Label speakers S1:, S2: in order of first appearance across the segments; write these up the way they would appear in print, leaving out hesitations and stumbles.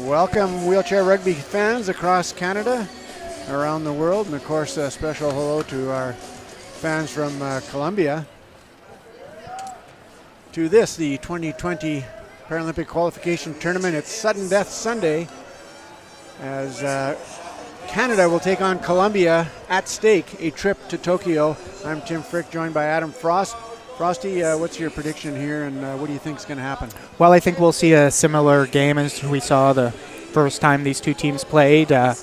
S1: Welcome, wheelchair rugby fans across Canada, around the world, and of course a special hello to our fans from Colombia. To this, the 2020 Paralympic Qualification Tournament. It's Sudden Death Sunday as Canada will take on Colombia at stake, a trip to Tokyo. I'm Tim Frick, joined by Adam Frost. Frosty, what's your prediction here, and what do you think is going to happen?
S2: Well, I think we'll see a similar game as we saw the first time these two teams played. I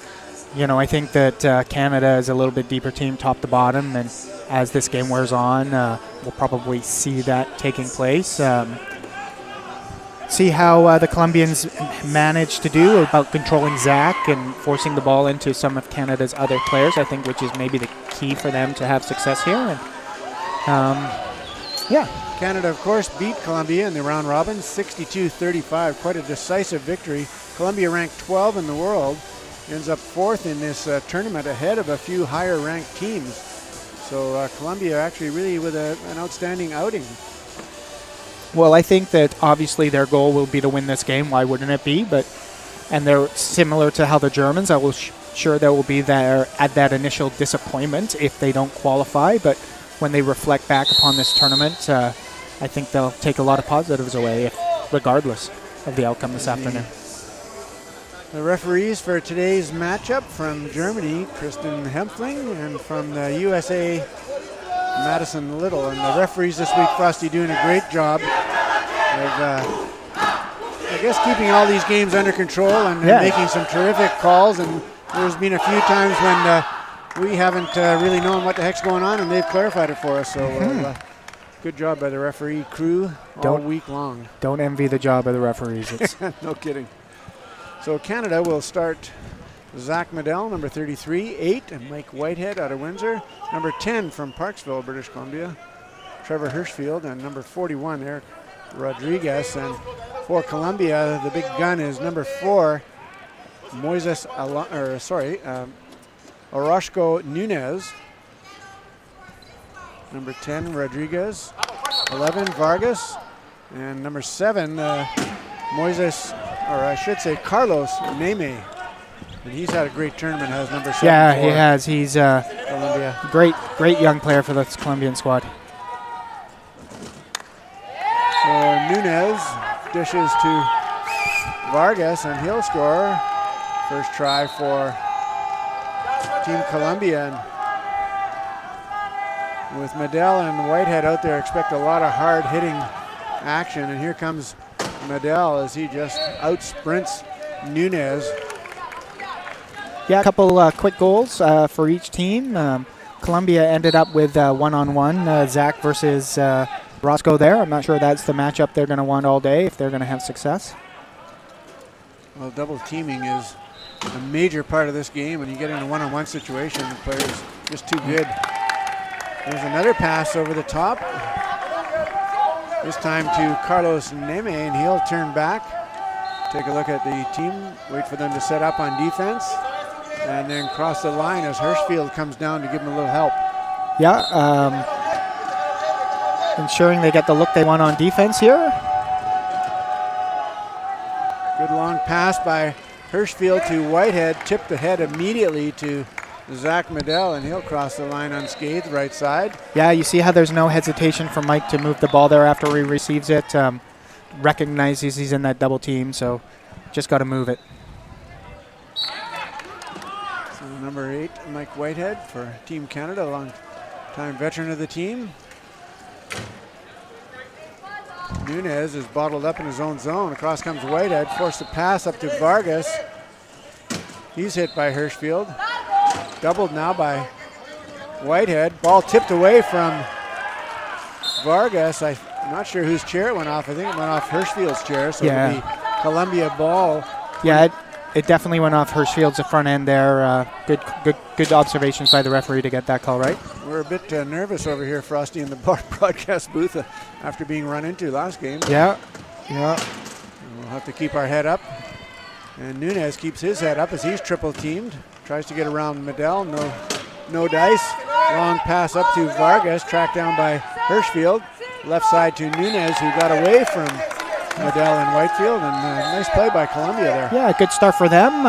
S2: think that Canada is a little bit deeper team, top to bottom, and as this game wears on, we'll probably see that taking place. See how the Colombians manage to do about controlling Zach and forcing the ball into some of Canada's other players, I think, which is maybe the key for them to have success here. And,
S1: Canada, of course, beat Colombia in the round robin, 62-35. Quite a decisive victory. Colombia, ranked 12 in the world, ends up fourth in this tournament, ahead of a few higher-ranked teams. So Colombia actually really with an outstanding outing.
S2: Well, I think that obviously their goal will be to win this game. Why wouldn't it be? And they're similar to how the Germans. I will sure there will be there at that initial disappointment if they don't qualify. But when they reflect back upon this tournament, I think they'll take a lot of positives away, regardless of the outcome this afternoon.
S1: The referees for today's matchup: from Germany, Kristen Hempfling, and from the USA, Madison Little. And the referees this week, Frosty, doing a great job of, I guess, keeping all these games under control and making some terrific calls. And there's been a few times when we haven't really known what the heck's going on, and they've clarified it for us. So good job by the referee crew all week long.
S2: Don't envy the job of the referees. It's
S1: no kidding. So Canada will start Zach Medell, number 33, 8, and Mike Whitehead out of Windsor. Number 10 from Parksville, British Columbia, Trevor Hirschfield, and number 41, Eric Rodriguez. And for Colombia, the big gun is number 4, Orozco Nunez. Number 10, Rodriguez. 11, Vargas. And number 7, Carlos Neme. And he's had a great tournament, has number 7.
S2: Yeah, he has. He's a great young player for the Colombian squad.
S1: So Nunez dishes to Vargas, and he'll score. First try for Team Colombia. And with Medell and Whitehead out there, expect a lot of hard-hitting action. And here comes Medell as he just out-sprints Nunez.
S2: Yeah, a couple quick goals for each team. Colombia ended up with one-on-one, Zach versus Roscoe there. I'm not sure that's the matchup they're going to want all day if they're going to have success.
S1: Well, double teaming is a major part of this game. When you get in a one-on-one situation, the player's just too good. There's another pass over the top. This time to Carlos Neme, and he'll turn back. Take a look at the team, wait for them to set up on defense, and then cross the line as Hirschfield comes down to give him a little help.
S2: Yeah, ensuring they get the look they want on defense here.
S1: Good long pass by Hirschfield to Whitehead, tipped ahead immediately to Zach Medell, and he'll cross the line unscathed, right side.
S2: Yeah, you see how there's no hesitation for Mike to move the ball there after he receives it. Recognizes he's in that double team, so just got to move it.
S1: So number 8, Mike Whitehead for Team Canada, long-time veteran of the team. Nunez is bottled up in his own zone. Across comes Whitehead, forced to pass up to Vargas. He's hit by Hirschfield. Doubled now by Whitehead. Ball tipped away from Vargas. I'm not sure whose chair it went off. I think it went off Hirschfield's chair, so it'll be Colombia ball.
S2: Yeah, it definitely went off Hirschfield's front end there. Good observations by the referee to get that call right.
S1: We're a bit nervous over here, Frosty, in the broadcast booth after being run into last game.
S2: Yeah.
S1: We'll have to keep our head up. And Nunez keeps his head up as he's triple teamed. Tries to get around Medell, no dice. Long pass up to Vargas, tracked down by Hirschfield. Left side to Nunez, who got away from Medell and Whitefield, and nice play by Colombia there.
S2: Yeah, good start for them.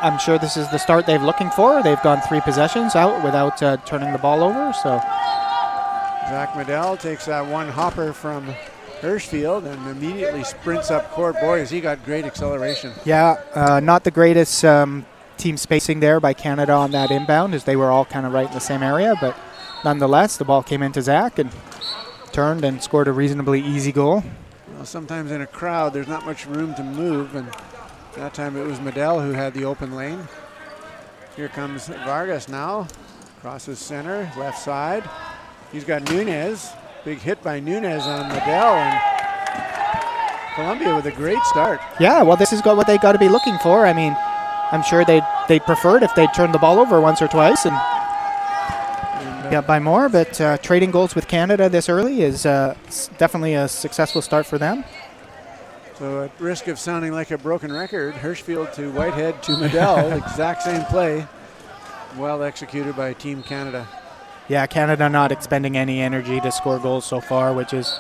S2: I'm sure this is the start they're looking for. They've gone 3 possessions out without turning the ball over. So
S1: Zach Medell takes that one hopper from Hirschfield and immediately sprints up court. Boy, has he got great acceleration.
S2: yeah, not the greatest team spacing there by Canada on that inbound, as they were all kind of right in the same area. But nonetheless, the ball came into Zach and turned and scored a reasonably easy goal.
S1: Well, sometimes in a crowd, there's not much room to move, and that time it was Medell who had the open lane. Here comes Vargas now. Crosses center, left side. He's got Nunez. Big hit by Nunez on Medell, and Colombia with a great start.
S2: Yeah, well, this is what they got to be looking for. I mean, I'm sure they'd prefer it if they'd turned the ball over once or twice and got by more, but trading goals with Canada this early is definitely a successful start for them.
S1: So at risk of sounding like a broken record, Hirschfield to Whitehead to Medell, exact same play, well executed by Team Canada.
S2: Yeah, Canada not expending any energy to score goals so far, which is...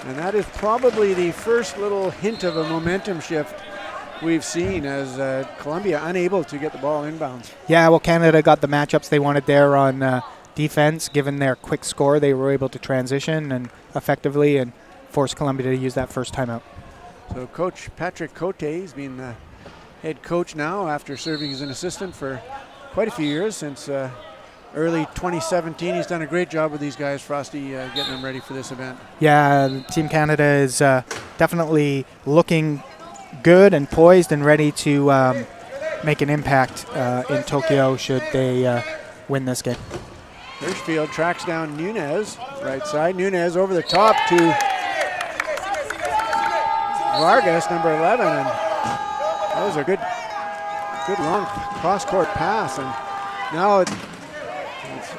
S1: And that is probably the first little hint of a momentum shift we've seen, as Colombia unable to get the ball inbounds.
S2: Yeah, well, Canada got the matchups they wanted there on defense. Given their quick score, they were able to transition and effectively and force Colombia to use that first timeout.
S1: So Coach Patrick Cote, he's been the head coach now after serving as an assistant for quite a few years, since early 2017. He's done a great job with these guys, Frosty, getting them ready for this event.
S2: Yeah, Team Canada is definitely looking good and poised and ready to make an impact in Tokyo should they win this game.
S1: Hirschfield tracks down Nunez, right side. Nunez over the top to Vargas, number 11, and that was a good long cross-court pass. And now it's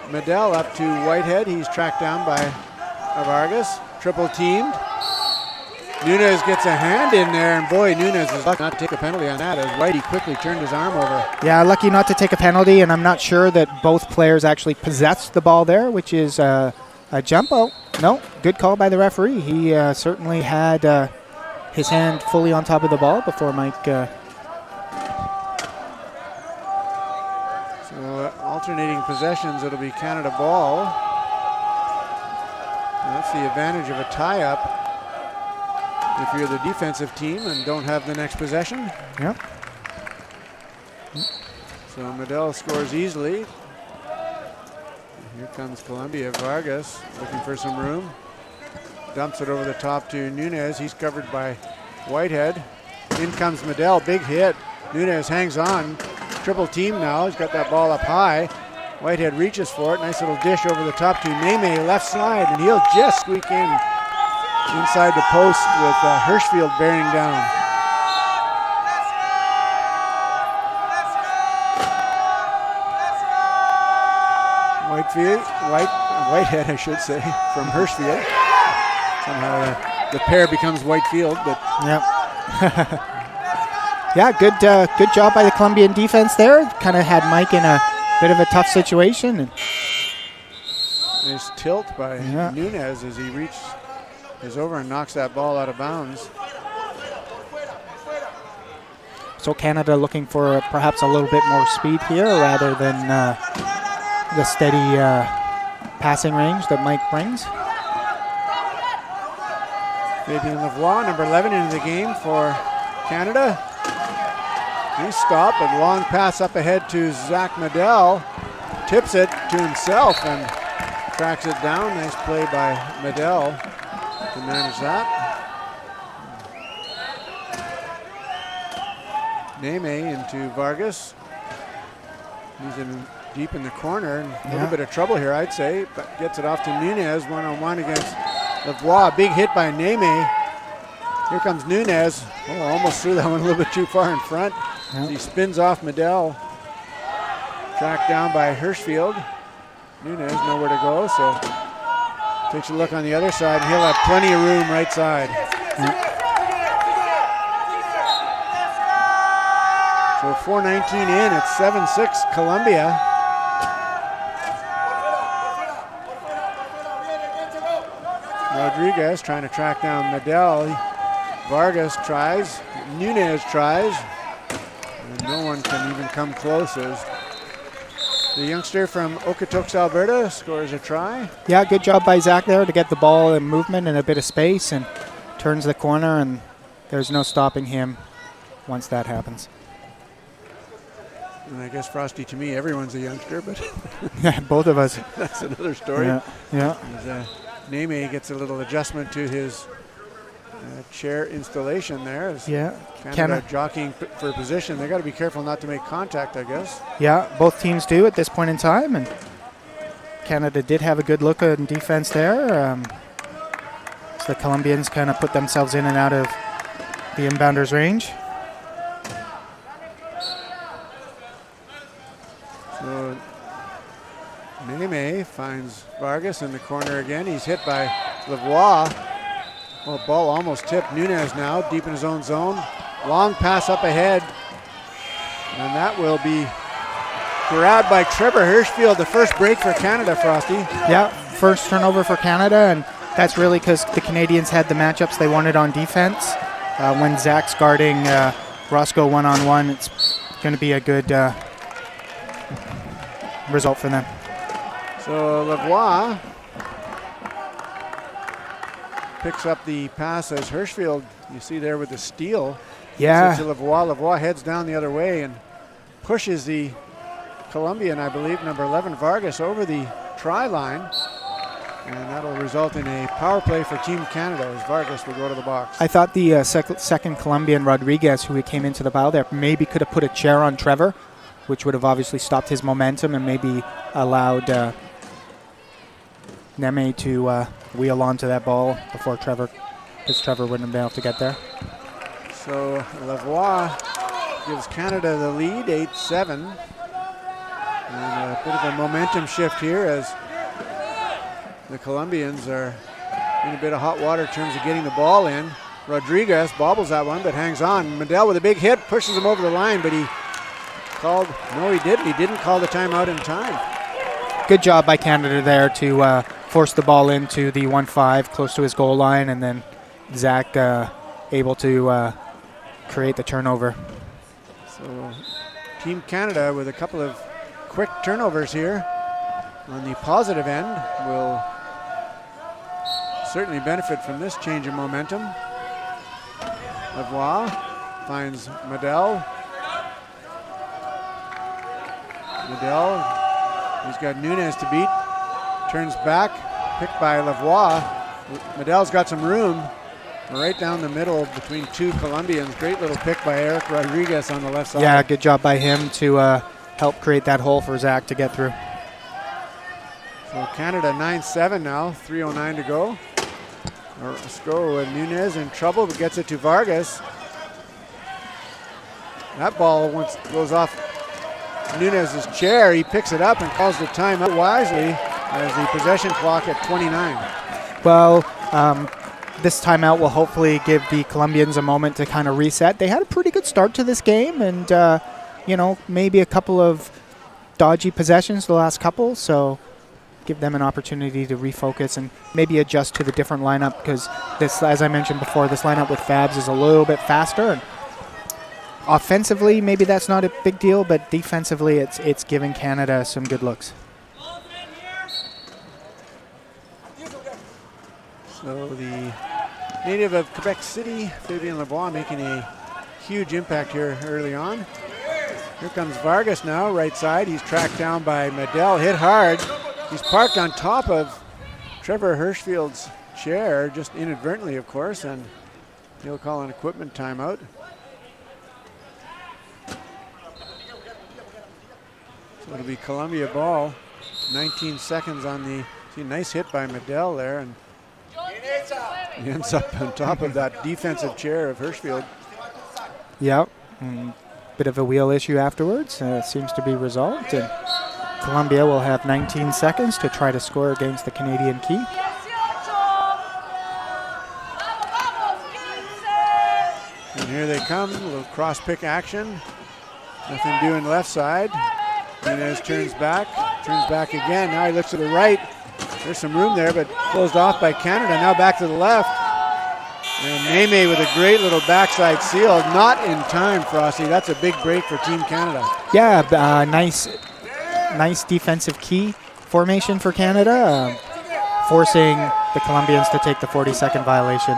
S1: Medell up to Whitehead. He's tracked down by Vargas, triple teamed. Nunez gets a hand in there, and boy, Nunez is lucky not to take a penalty on that, as Whitey quickly turned his arm over.
S2: Yeah, lucky not to take a penalty, and I'm not sure that both players actually possessed the ball there, which is a jump. Oh, no, good call by the referee. He certainly had his hand fully on top of the ball before Mike.
S1: So alternating possessions, it'll be Canada ball. And that's the advantage of a tie-up if you're the defensive team and don't have the next possession.
S2: Yep.
S1: So Medell scores easily. Here comes Colombia. Vargas looking for some room. Dumps it over the top to Nunez. He's covered by Whitehead. In comes Medell. Big hit. Nunez hangs on. Triple team now. He's got that ball up high. Whitehead reaches for it. Nice little dish over the top to Neme, left side, and he'll just squeak in inside the post with Hirschfield bearing down. Whitehead, I should say, from Hirschfield. Somehow the pair becomes Whitefield, but
S2: yep. Yeah, good job by the Colombian defense there. Kind of had Mike in a bit of a tough situation. And
S1: nice tilt by Nunez as he is over and knocks that ball out of bounds.
S2: So Canada looking for perhaps a little bit more speed here rather than the steady passing range that Mike brings.
S1: Fabian Lavoie, number 11, into the game for Canada. He stopped, but long pass up ahead to Zach Medell. Tips it to himself and tracks it down. Nice play by Medell to manage that. Neme into Vargas. He's deep in the corner. A little bit of trouble here, I'd say, but gets it off to Nunez, one-on-one against Lavoie. Big hit by Neme. Here comes Nunez. Oh, almost threw that one a little bit too far in front. Yep. He spins off Medell. Tracked down by Hirschfield. Nunez nowhere to go, so takes a look on the other side, and he'll have plenty of room right side. Yep. So 4:19 in, it's 7-6 Colombia. Rodriguez trying to track down Medel. Vargas tries, Nunez tries, and no one can even come close as the youngster from Okotoks, Alberta scores a try.
S2: Yeah, good job by Zach there to get the ball in movement and a bit of space and turns the corner, and there's no stopping him once that happens.
S1: And I guess, Frosty, to me, everyone's a youngster, but
S2: Yeah, both of us.
S1: that's another story.
S2: Yeah.
S1: As, Neme gets a little adjustment to his chair installation there. As Canada jockeying for position. They got to be careful not to make contact, I guess.
S2: Yeah, both teams do at this point in time, and Canada did have a good look on defense there. So the Colombians kind of put themselves in and out of the inbounders' range.
S1: So Neme finds Vargas in the corner again. He's hit by Lavoie. Well, ball almost tipped. Nunez now deep in his own zone. Long pass up ahead. And that will be grabbed by Trevor Hirschfield. The first break for Canada, Frosty.
S2: Yeah, first turnover for Canada, and that's really because the Canadians had the matchups they wanted on defense. When Zach's guarding Roscoe one-on-one, it's going to be a good result for them.
S1: So Lavoie picks up the pass as Hirschfield, you see there with the steal.
S2: Yeah.
S1: To Lavoie. Lavoie heads down the other way and pushes the Colombian, I believe, number 11, Vargas, over the try line. And that'll result in a power play for Team Canada as Vargas will go to the box.
S2: I thought the second Colombian, Rodriguez, who came into the pile there, maybe could have put a chair on Trevor, which would have obviously stopped his momentum and maybe allowed Neme to wheel onto that ball before Trevor, because Trevor wouldn't have been able to get there.
S1: So Lavoie gives Canada the lead, 8-7. And a bit of a momentum shift here as the Colombians are in a bit of hot water in terms of getting the ball in. Rodriguez bobbles that one but hangs on. Medel with a big hit, pushes him over the line, but he didn't. He didn't call the timeout in time.
S2: Good job by Canada there to force the ball into the 1-5 close to his goal line, and then Zach able to create the turnover.
S1: So Team Canada with a couple of quick turnovers here on the positive end will certainly benefit from this change of momentum. Lavoie finds Medel. He's got Nunez to beat. Turns back, picked by Lavoie. Medel's got some room right down the middle between two Colombians. Great little pick by Eric Rodriguez on the left side.
S2: Yeah, good job by him to help create that hole for Zach to get through.
S1: So Canada 9-7 now, 3:09 to go. Roscoe and Nunez in trouble, but gets it to Vargas. That ball once goes off Nunez's chair. He picks it up and calls the timeout wisely as the possession clock at 29.
S2: Well, this timeout will hopefully give the Colombians a moment to kind of reset. They had a pretty good start to this game, and maybe a couple of dodgy possessions the last couple, so give them an opportunity to refocus and maybe adjust to the different lineup, because this, as I mentioned before, this lineup with Fabs is a little bit faster. And offensively, maybe that's not a big deal, but defensively, it's giving Canada some good looks.
S1: So the native of Quebec City, Fabien Lavoie, making a huge impact here early on. Here comes Vargas now, right side. He's tracked down by Medel, hit hard. He's parked on top of Trevor Hirschfield's chair, just inadvertently, of course, and he'll call an equipment timeout. So it'll be Colombia ball. 19 seconds on the, nice hit by Medel there, and he ends up on top of that defensive chair of Hirschfield.
S2: Yep. Bit of a wheel issue afterwards. Seems to be resolved. And Colombia will have 19 seconds to try to score against the Canadian key.
S1: And here they come. A little cross pick action. Nothing doing left side. Nunez turns back again. Now he looks to the right. There's some room there, but closed off by Canada. Now back to the left. And Neme with a great little backside seal. Not in time, Frosty. That's a big break for Team Canada.
S2: Yeah, nice defensive key formation for Canada, forcing the Colombians to take the 40-second violation.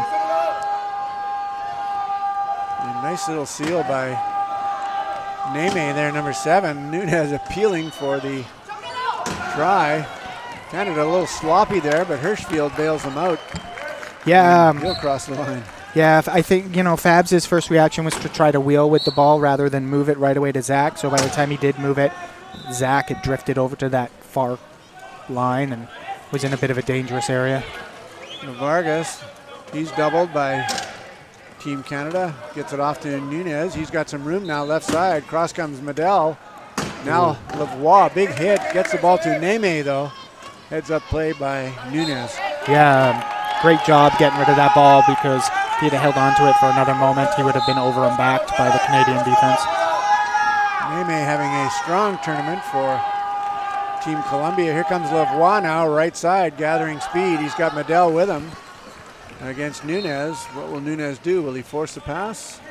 S1: A nice little seal by Neme there, number 7. Nunez appealing for the try. Canada a little sloppy there, but Hirschfield bails them out.
S2: Yeah.
S1: He'll cross the line. Yeah,
S2: I think, Fabs' first reaction was to try to wheel with the ball rather than move it right away to Zach. So by the time he did move it, Zach had drifted over to that far line and was in a bit of a dangerous area.
S1: Vargas, he's doubled by Team Canada. Gets it off to Nunez. He's got some room now, left side. Cross comes Medel. Now Lavoie, big hit. Gets the ball to Neme, though. Heads up play by Nunez.
S2: Yeah, great job getting rid of that ball, because if he'd have held on to it for another moment, he would have been over and backed by the Canadian defense.
S1: Neme having a strong tournament for Team Colombia. Here comes Lavoie now, right side, gathering speed. He's got Medel with him against Nunez. What will Nunez do? Will he force the pass?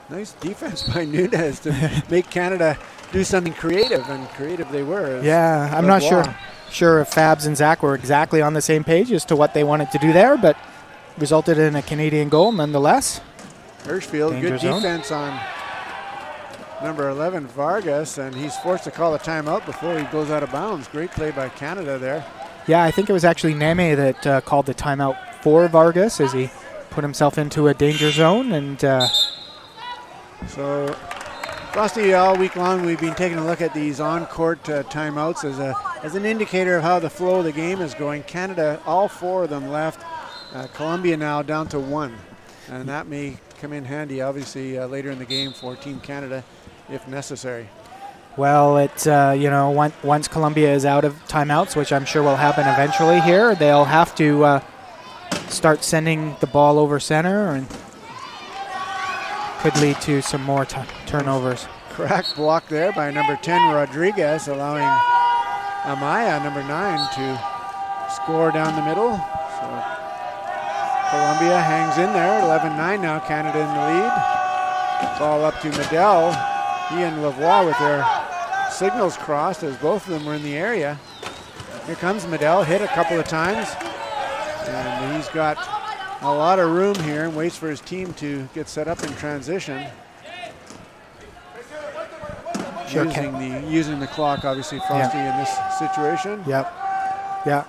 S1: Nice defense by Nunez to make Canada do something creative, and creative they were.
S2: Yeah, I'm not sure if Fabs and Zach were exactly on the same page as to what they wanted to do there, but resulted in a Canadian goal nonetheless.
S1: Hirschfield, good defense on number 11, Vargas, and he's forced to call a timeout before he goes out of bounds. Great play by Canada there.
S2: Yeah, I think it was actually Neme that called the timeout for Vargas as he put himself into a danger zone. And
S1: so, Frosty, all week long we've been taking a look at these on-court timeouts as an indicator of how the flow of the game is going. Canada, all 4 of them left. Colombia now down to 1, and that may come in handy, obviously, later in the game for Team Canada if necessary.
S2: Well, it's once Colombia is out of timeouts, which I'm sure will happen eventually here, they'll have to start sending the ball over center, and could lead to some more turnovers.
S1: Crack block there by number 10, Rodriguez, allowing Amaya, number 9, to score down the middle. So Colombia hangs in there, 11-9 now, Canada in the lead. Ball up to Medel. He and Lavoie with their signals crossed as both of them were in the area. Here comes Medel, hit a couple of times, and he's got a lot of room here and waits for his team to get set up in transition.
S2: Sure,
S1: using the clock, obviously, Frosty, in this situation.
S2: Yep. Yeah.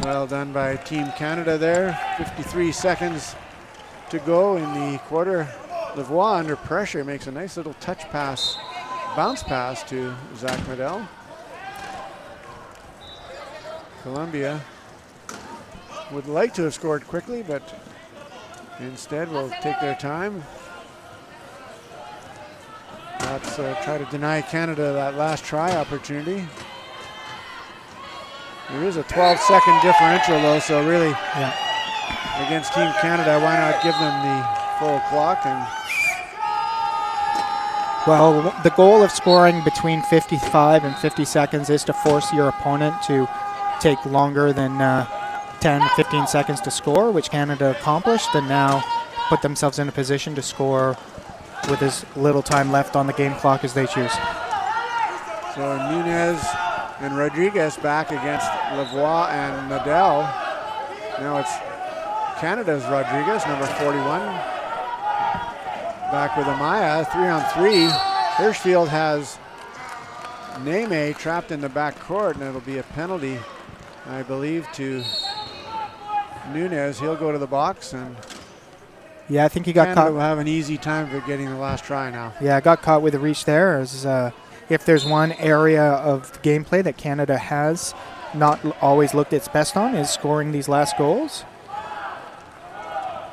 S1: Well done by Team Canada there. 53 seconds to go in the quarter. Lavoie under pressure makes a nice little touch pass, bounce pass to Zach Medel. Colombia would like to have scored quickly, but instead will take their time. Let's try to deny Canada that last try opportunity. There is a 12-second differential, though, so really, against Team Canada, why not give them the full clock? And
S2: well, the goal of scoring between 55 and 50 seconds is to force your opponent to take longer than 10, 15 seconds to score, which Canada accomplished, and now put themselves in a position to score with as little time left on the game clock as they choose.
S1: So Nunez and Rodriguez back against Lavoie and Medel. Now it's Canada's Rodriguez, number 41. Back with Amaya, 3-on-3. Hirschfield has Neme trapped in the back court, and it'll be a penalty, I believe, to Nunez. He'll go to the box, and
S2: I think he got
S1: Canada
S2: caught.
S1: Will have an easy time for getting the last try now.
S2: Yeah, got caught with a reach there. As if there's one area of gameplay that Canada has not always looked its best on, is scoring these last goals.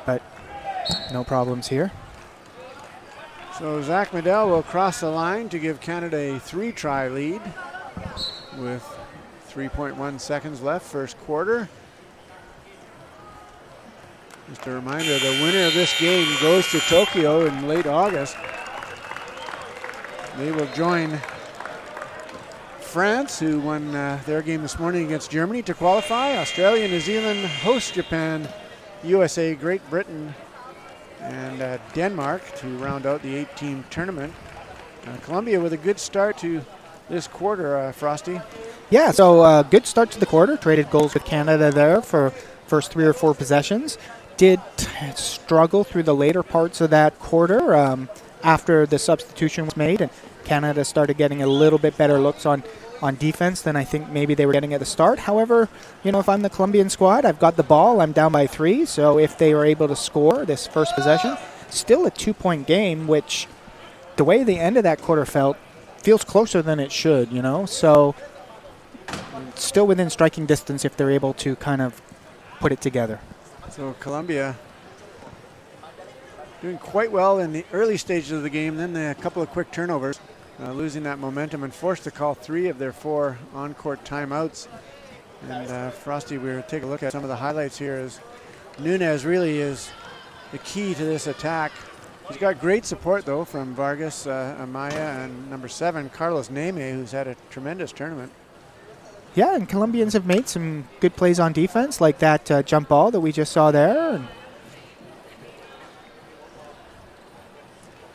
S2: But no problems here.
S1: So Zach Medel will cross the line to give Canada a 3-try lead with 3.1 seconds left, first quarter. Just a reminder, the winner of this game goes to Tokyo in late August. They will join France, who won their game this morning against Germany to qualify. Australia, New Zealand host Japan, USA, Great Britain, and Denmark to round out the 8-team tournament. Colombia with a good start to this quarter, Frosty.
S2: Yeah, so good start to the quarter. Traded goals with Canada there for first 3 or 4 possessions. Did struggle through the later parts of that quarter after the substitution was made, and Canada started getting a little bit better looks on defense than I think maybe they were getting at the start. However, if I'm the Colombian squad, I've got the ball, I'm down by 3, so if they were able to score this first possession, still a 2-point game, which the way the end of that quarter feels closer than it should, so still within striking distance if they're able to kind of put it together.
S1: So Colombia doing quite well in the early stages of the game, then a couple of quick turnovers, losing that momentum and forced to call 3 of their 4 on-court timeouts. And Frosty, we'll take a look at some of the highlights here as Nunez really is the key to this attack. He's got great support though from Vargas, Amaya, and number 7, Carlos Neme, who's had a tremendous tournament.
S2: Yeah, and Colombians have made some good plays on defense, like that jump ball that we just saw there. And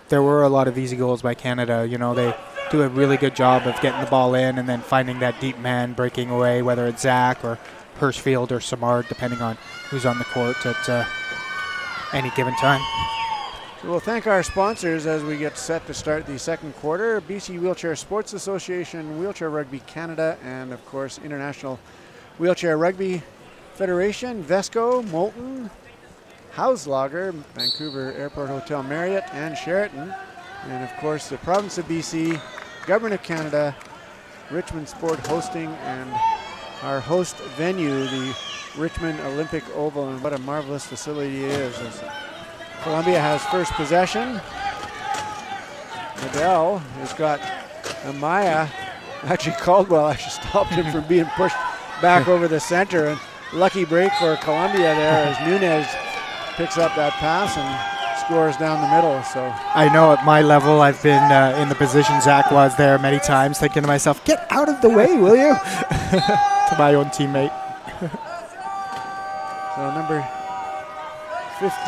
S2: there were a lot of easy goals by Canada. They do a really good job of getting the ball in and then finding that deep man breaking away, whether it's Zach or Hirschfield or Samard, depending on who's on the court at any given time.
S1: So we'll thank our sponsors as we get set to start the second quarter. BC Wheelchair Sports Association, Wheelchair Rugby Canada, and of course International Wheelchair Rugby Federation, Vesco, Moulton, Hauslager, Vancouver Airport Hotel Marriott, and Sheraton. And of course the province of BC, Government of Canada, Richmond Sport Hosting, and our host venue, the Richmond Olympic Oval. And what a marvelous facility it is. Colombia has first possession. Medell has got Amaya. Actually, Caldwell actually stopped him from being pushed back over the center. And lucky break for Colombia there as Nunez picks up that pass and scores down the middle. So
S2: I know at my level I've been in the position Zach was there many times, thinking to myself, get out of the way, will you? To my own teammate.
S1: So number 15,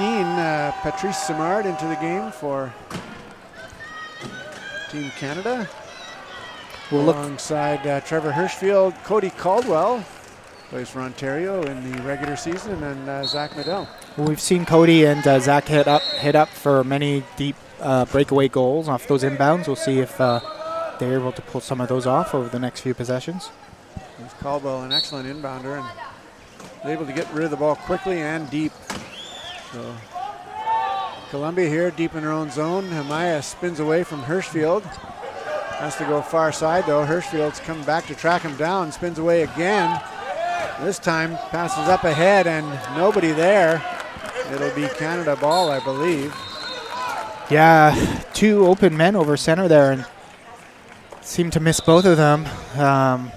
S1: Patrice Simard into the game for Team Canada. Alongside Trevor Hirschfield, Cody Caldwell plays for Ontario in the regular season, and then Zach Medell.
S2: Well, we've seen Cody and Zach hit up for many deep breakaway goals off those inbounds. We'll see if they're able to pull some of those off over the next few possessions.
S1: There's Caldwell, an excellent inbounder, and able to get rid of the ball quickly and deep. So Colombia here deep in their own zone. Amaya spins away from Hirschfield. Has to go far side though. Hirschfield's coming back to track him down. Spins away again. This time passes up ahead and nobody there. It'll be Canada ball, I believe.
S2: Yeah, 2 open men over center there and seemed to miss both of them. A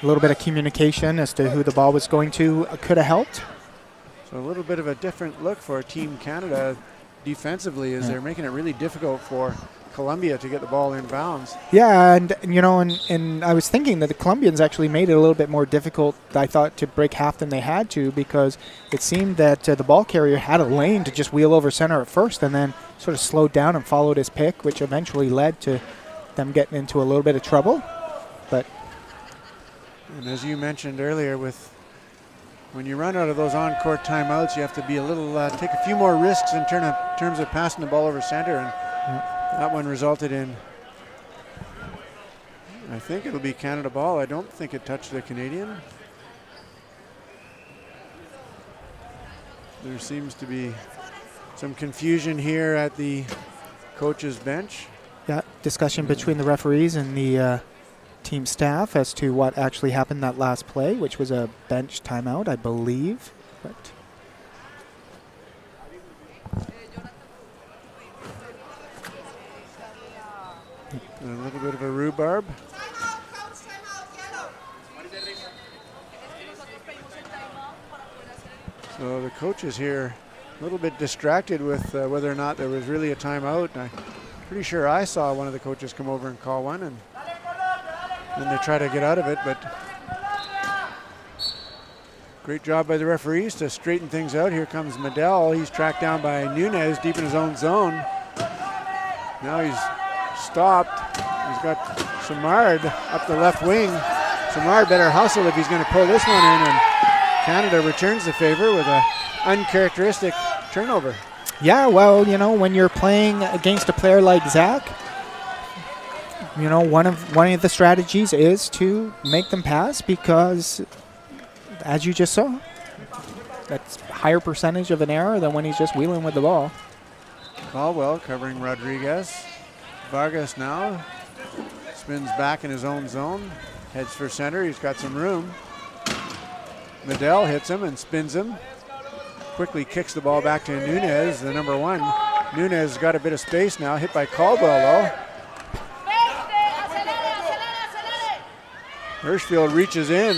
S2: little bit of communication as to who the ball was going to could have helped.
S1: So a little bit of a different look for Team Canada defensively as they're making it really difficult for Colombia to get the ball in bounds.
S2: Yeah, and I was thinking that the Colombians actually made it a little bit more difficult, I thought, to break half than they had to, because it seemed that the ball carrier had a lane to just wheel over center at first and then sort of slowed down and followed his pick, which eventually led to them getting into a little bit of trouble.
S1: And as you mentioned earlier, when you run out of those on-court timeouts, you have to be take a few more risks in terms of passing the ball over center, and that one resulted in, I think it'll be Canada ball. I don't think it touched the Canadian. There seems to be some confusion here at the coach's bench.
S2: Yeah, discussion between the referees and the team staff as to what actually happened that last play, which was a bench timeout, I believe. But
S1: a little bit of a rhubarb. So the coaches here a little bit distracted with whether or not there was really a timeout. I'm pretty sure I saw one of the coaches come over and call one, and then they try to get out of it, but great job by the referees to straighten things out. Here comes Medell. He's tracked down by Nunez deep in his own zone. Now he's stopped. He's got Simard up the left wing. Simard better hustle if he's going to pull this one in, and Canada returns the favor with an uncharacteristic turnover.
S2: Yeah, well, you know, when you're playing against a player like Zach, you know, one of the strategies is to make them pass because, as you just saw, that's a higher percentage of an error than when he's just wheeling with the ball.
S1: Caldwell covering Rodriguez. Vargas now spins back in his own zone, heads for center. He's got some room. Medell hits him and spins him. Quickly kicks the ball back to Nunez, the number 1. Nunez has got a bit of space now, hit by Caldwell though. Hirschfield reaches in,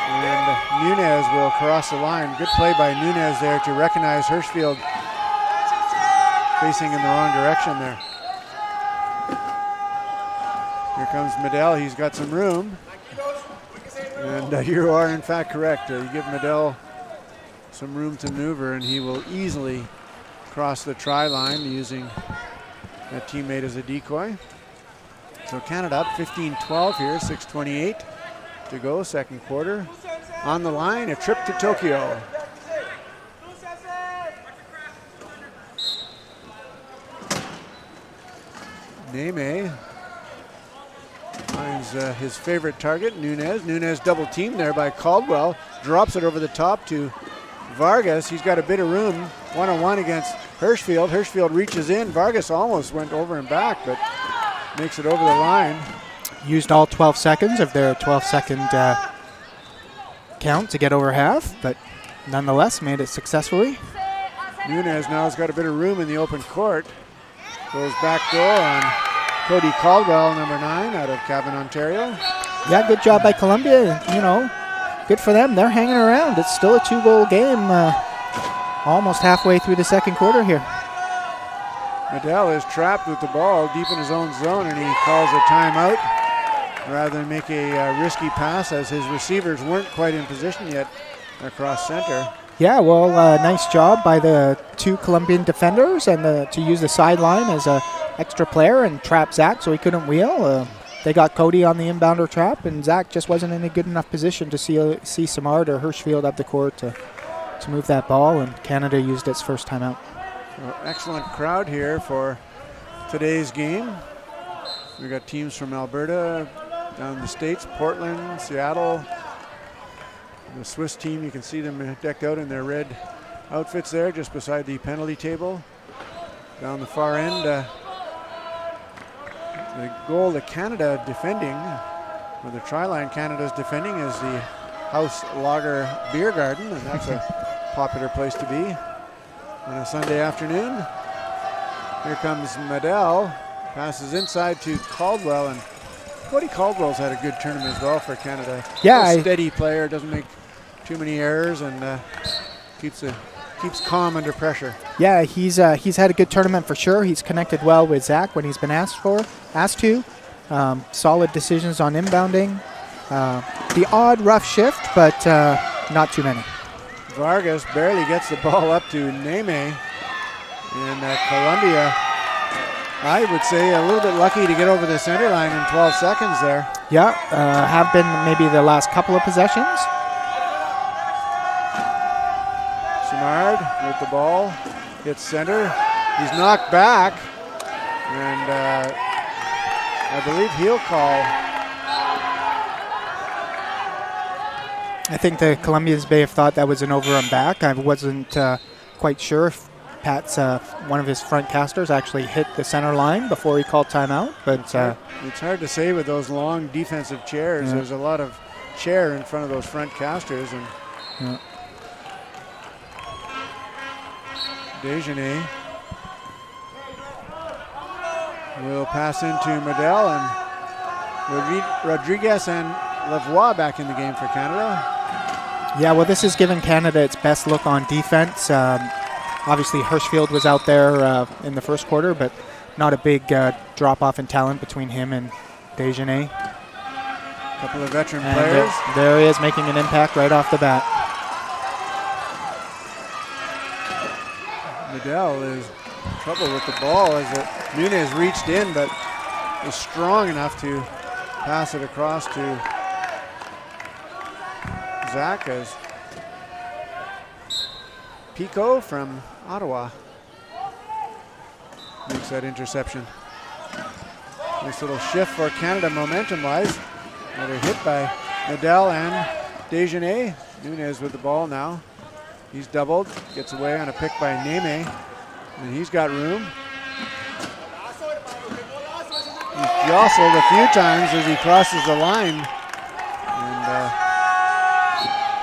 S1: and Nunez will cross the line. Good play by Nunez there to recognize Hirschfield facing in the wrong direction there. Here comes Medell, he's got some room. And you are in fact correct. You give Medell some room to maneuver and he will easily cross the try line using a teammate as a decoy. So Canada up 15-12 here, 6:28 to go, second quarter. On the line, a trip to Tokyo. Neme finds his favorite target, Nunez. Nunez double teamed there by Caldwell. Drops it over the top to Vargas. He's got a bit of room, one-on-one against Hirschfield. Hirschfield reaches in. Vargas almost went over and back, but makes it over the line.
S2: Used all 12 seconds of their 12-second count to get over half, but nonetheless made it successfully.
S1: Nunez now has got a bit of room in the open court. Goes back door on Cody Caldwell, number 9, out of Cavan, Ontario.
S2: Yeah, good job by Colombia. You know, good for them. They're hanging around. It's still a 2-goal game, almost halfway through the second quarter here.
S1: Medell is trapped with the ball deep in his own zone, and he calls a timeout rather than make a risky pass as his receivers weren't quite in position yet across center.
S2: Yeah, well, nice job by the 2 Colombian defenders and to use the sideline as an extra player and trap Zach so he couldn't wheel. They got Cody on the inbounder trap, and Zach just wasn't in a good enough position to see Simard or Hirschfield up the court to move that ball, and Canada used its first timeout.
S1: Well, excellent crowd here for today's game. We got teams from Alberta, down the States, Portland, Seattle. The Swiss team, you can see them decked out in their red outfits there just beside the penalty table. Down the far end, the goal that Canada defending, or the try line Canada's defending, is the House Lager Beer Garden, and that's a popular place to be on a Sunday afternoon. Here comes Medell, passes inside to Caldwell, and Cody Caldwell's had a good tournament as well for Canada.
S2: Yeah,
S1: a steady player, doesn't make too many errors, and keeps calm under pressure.
S2: Yeah, he's had a good tournament for sure. He's connected well with Zach when he's been asked to. Solid decisions on inbounding. The odd rough shift, but not too many.
S1: Vargas barely gets the ball up to Neme, and Colombia, I would say, a little bit lucky to get over the center line in 12 seconds there.
S2: Yeah, have been maybe the last couple of possessions.
S1: Simard with the ball, hits center. He's knocked back, and I believe he'll call.
S2: I think the Colombians may have thought that was an over and back. I wasn't quite sure if Pat's one of his front casters actually hit the center line before he called timeout, but
S1: it's hard to say with those long defensive chairs. There's a lot of chair in front of those front casters, and Desjardins will pass into Medell, and Rodriguez and Lavoie back in the game for Canada.
S2: Yeah, well, this has given Canada its best look on defense. Obviously, Hirschfield was out there in the first quarter, but not a big drop-off in talent between him and Desjardins.
S1: A couple of veteran
S2: And
S1: players.
S2: there he is, making an impact right off the bat.
S1: Medell is in trouble with the ball as Nunez reached in, but was strong enough to pass it across to Zach as Pico from Ottawa makes that interception. Nice little shift for Canada momentum-wise. Another hit by Medell and Desjardins. Nunez with the ball now. He's doubled, gets away on a pick by Neme, and he's got room. He's jostled a few times as he crosses the line.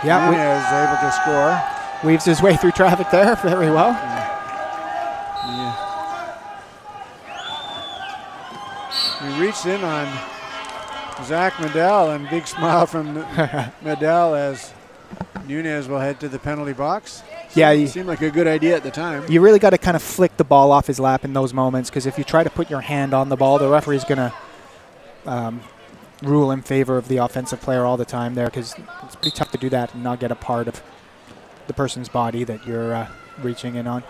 S1: And Nunez able to score.
S2: Weaves his way through traffic there very well.
S1: Yeah. He reached in on Zach Medell, and big smile from Medell as Nunez will head to the penalty box.
S2: Yeah,
S1: seemed like a good idea at the time.
S2: You really got to kind of flick the ball off his lap in those moments, because if you try to put your hand on the ball, the referee's going to rule in favor of the offensive player all the time there, because it's pretty tough to do that and not get a part of the person's body that you're reaching in on.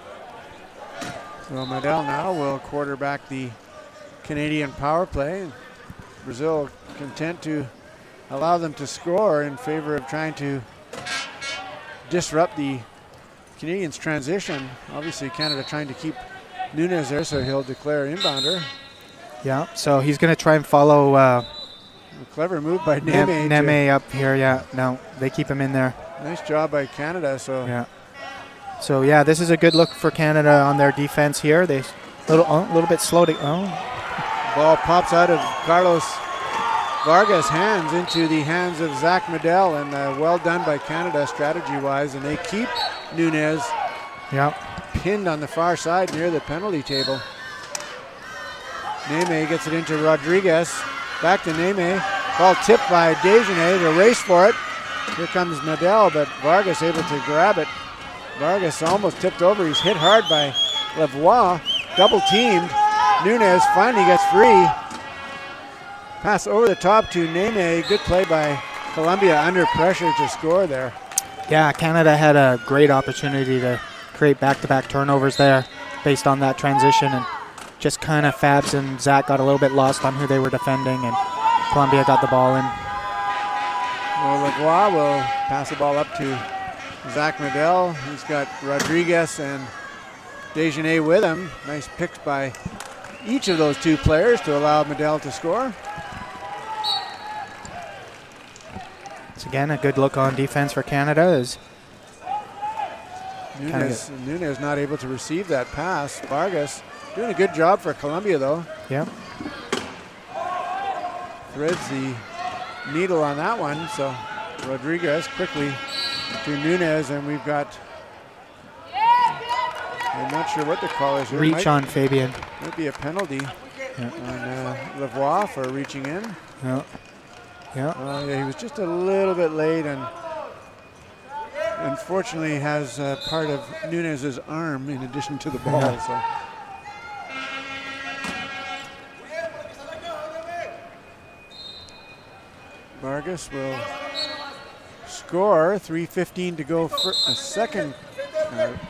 S1: So Medell now will quarterback the Canadian power play. Brazil content to allow them to score in favor of trying to disrupt the Canadians' transition. Obviously, Canada trying to keep Nunez there, so he'll declare inbounder.
S2: Yeah, so he's going to try and follow.
S1: A clever move by Neme.
S2: Neme up here, yeah. No, they keep him in there.
S1: Nice job by Canada.
S2: So yeah, this is a good look for Canada on their defense here. They little bit slow to.
S1: Ball pops out of Carlos Vargas' hands into the hands of Zach Medell, and well done by Canada strategy-wise, and they keep Nunez pinned on the far side near the penalty table. Neme gets it into Rodriguez. Back to Neme. Ball tipped by Desjardins. They'll race for it. Here comes Medell, but Vargas able to grab it. Vargas almost tipped over. He's hit hard by Lavoie. Double teamed. Nunez finally gets free. Pass over the top to Neme. Good play by Colombia under pressure to score there.
S2: Yeah, Canada had a great opportunity to create back-to-back turnovers there based on that transition, and just kind of Fabs and Zach got a little bit lost on who they were defending, and Colombia got the ball in.
S1: Well, Lavoie will pass the ball up to Zach Medell. He's got Rodriguez and Desjardins with him. Nice picks by each of those two players to allow Medell to score.
S2: It's again a good look on defense for Canada. As
S1: Nunez not able to receive that pass. Vargas doing a good job for Colombia though.
S2: Yeah.
S1: Threads the needle on that one. So Rodriguez quickly to Nunez, and we've got, I'm not sure what the call is here.
S2: Reach on Fabian.
S1: Might be a penalty on Lavoie for reaching in.
S2: Yeah.
S1: He was just a little bit late, and unfortunately has part of Nunez's arm in addition to the ball. So. Vargas will score. 3:15 to go for a second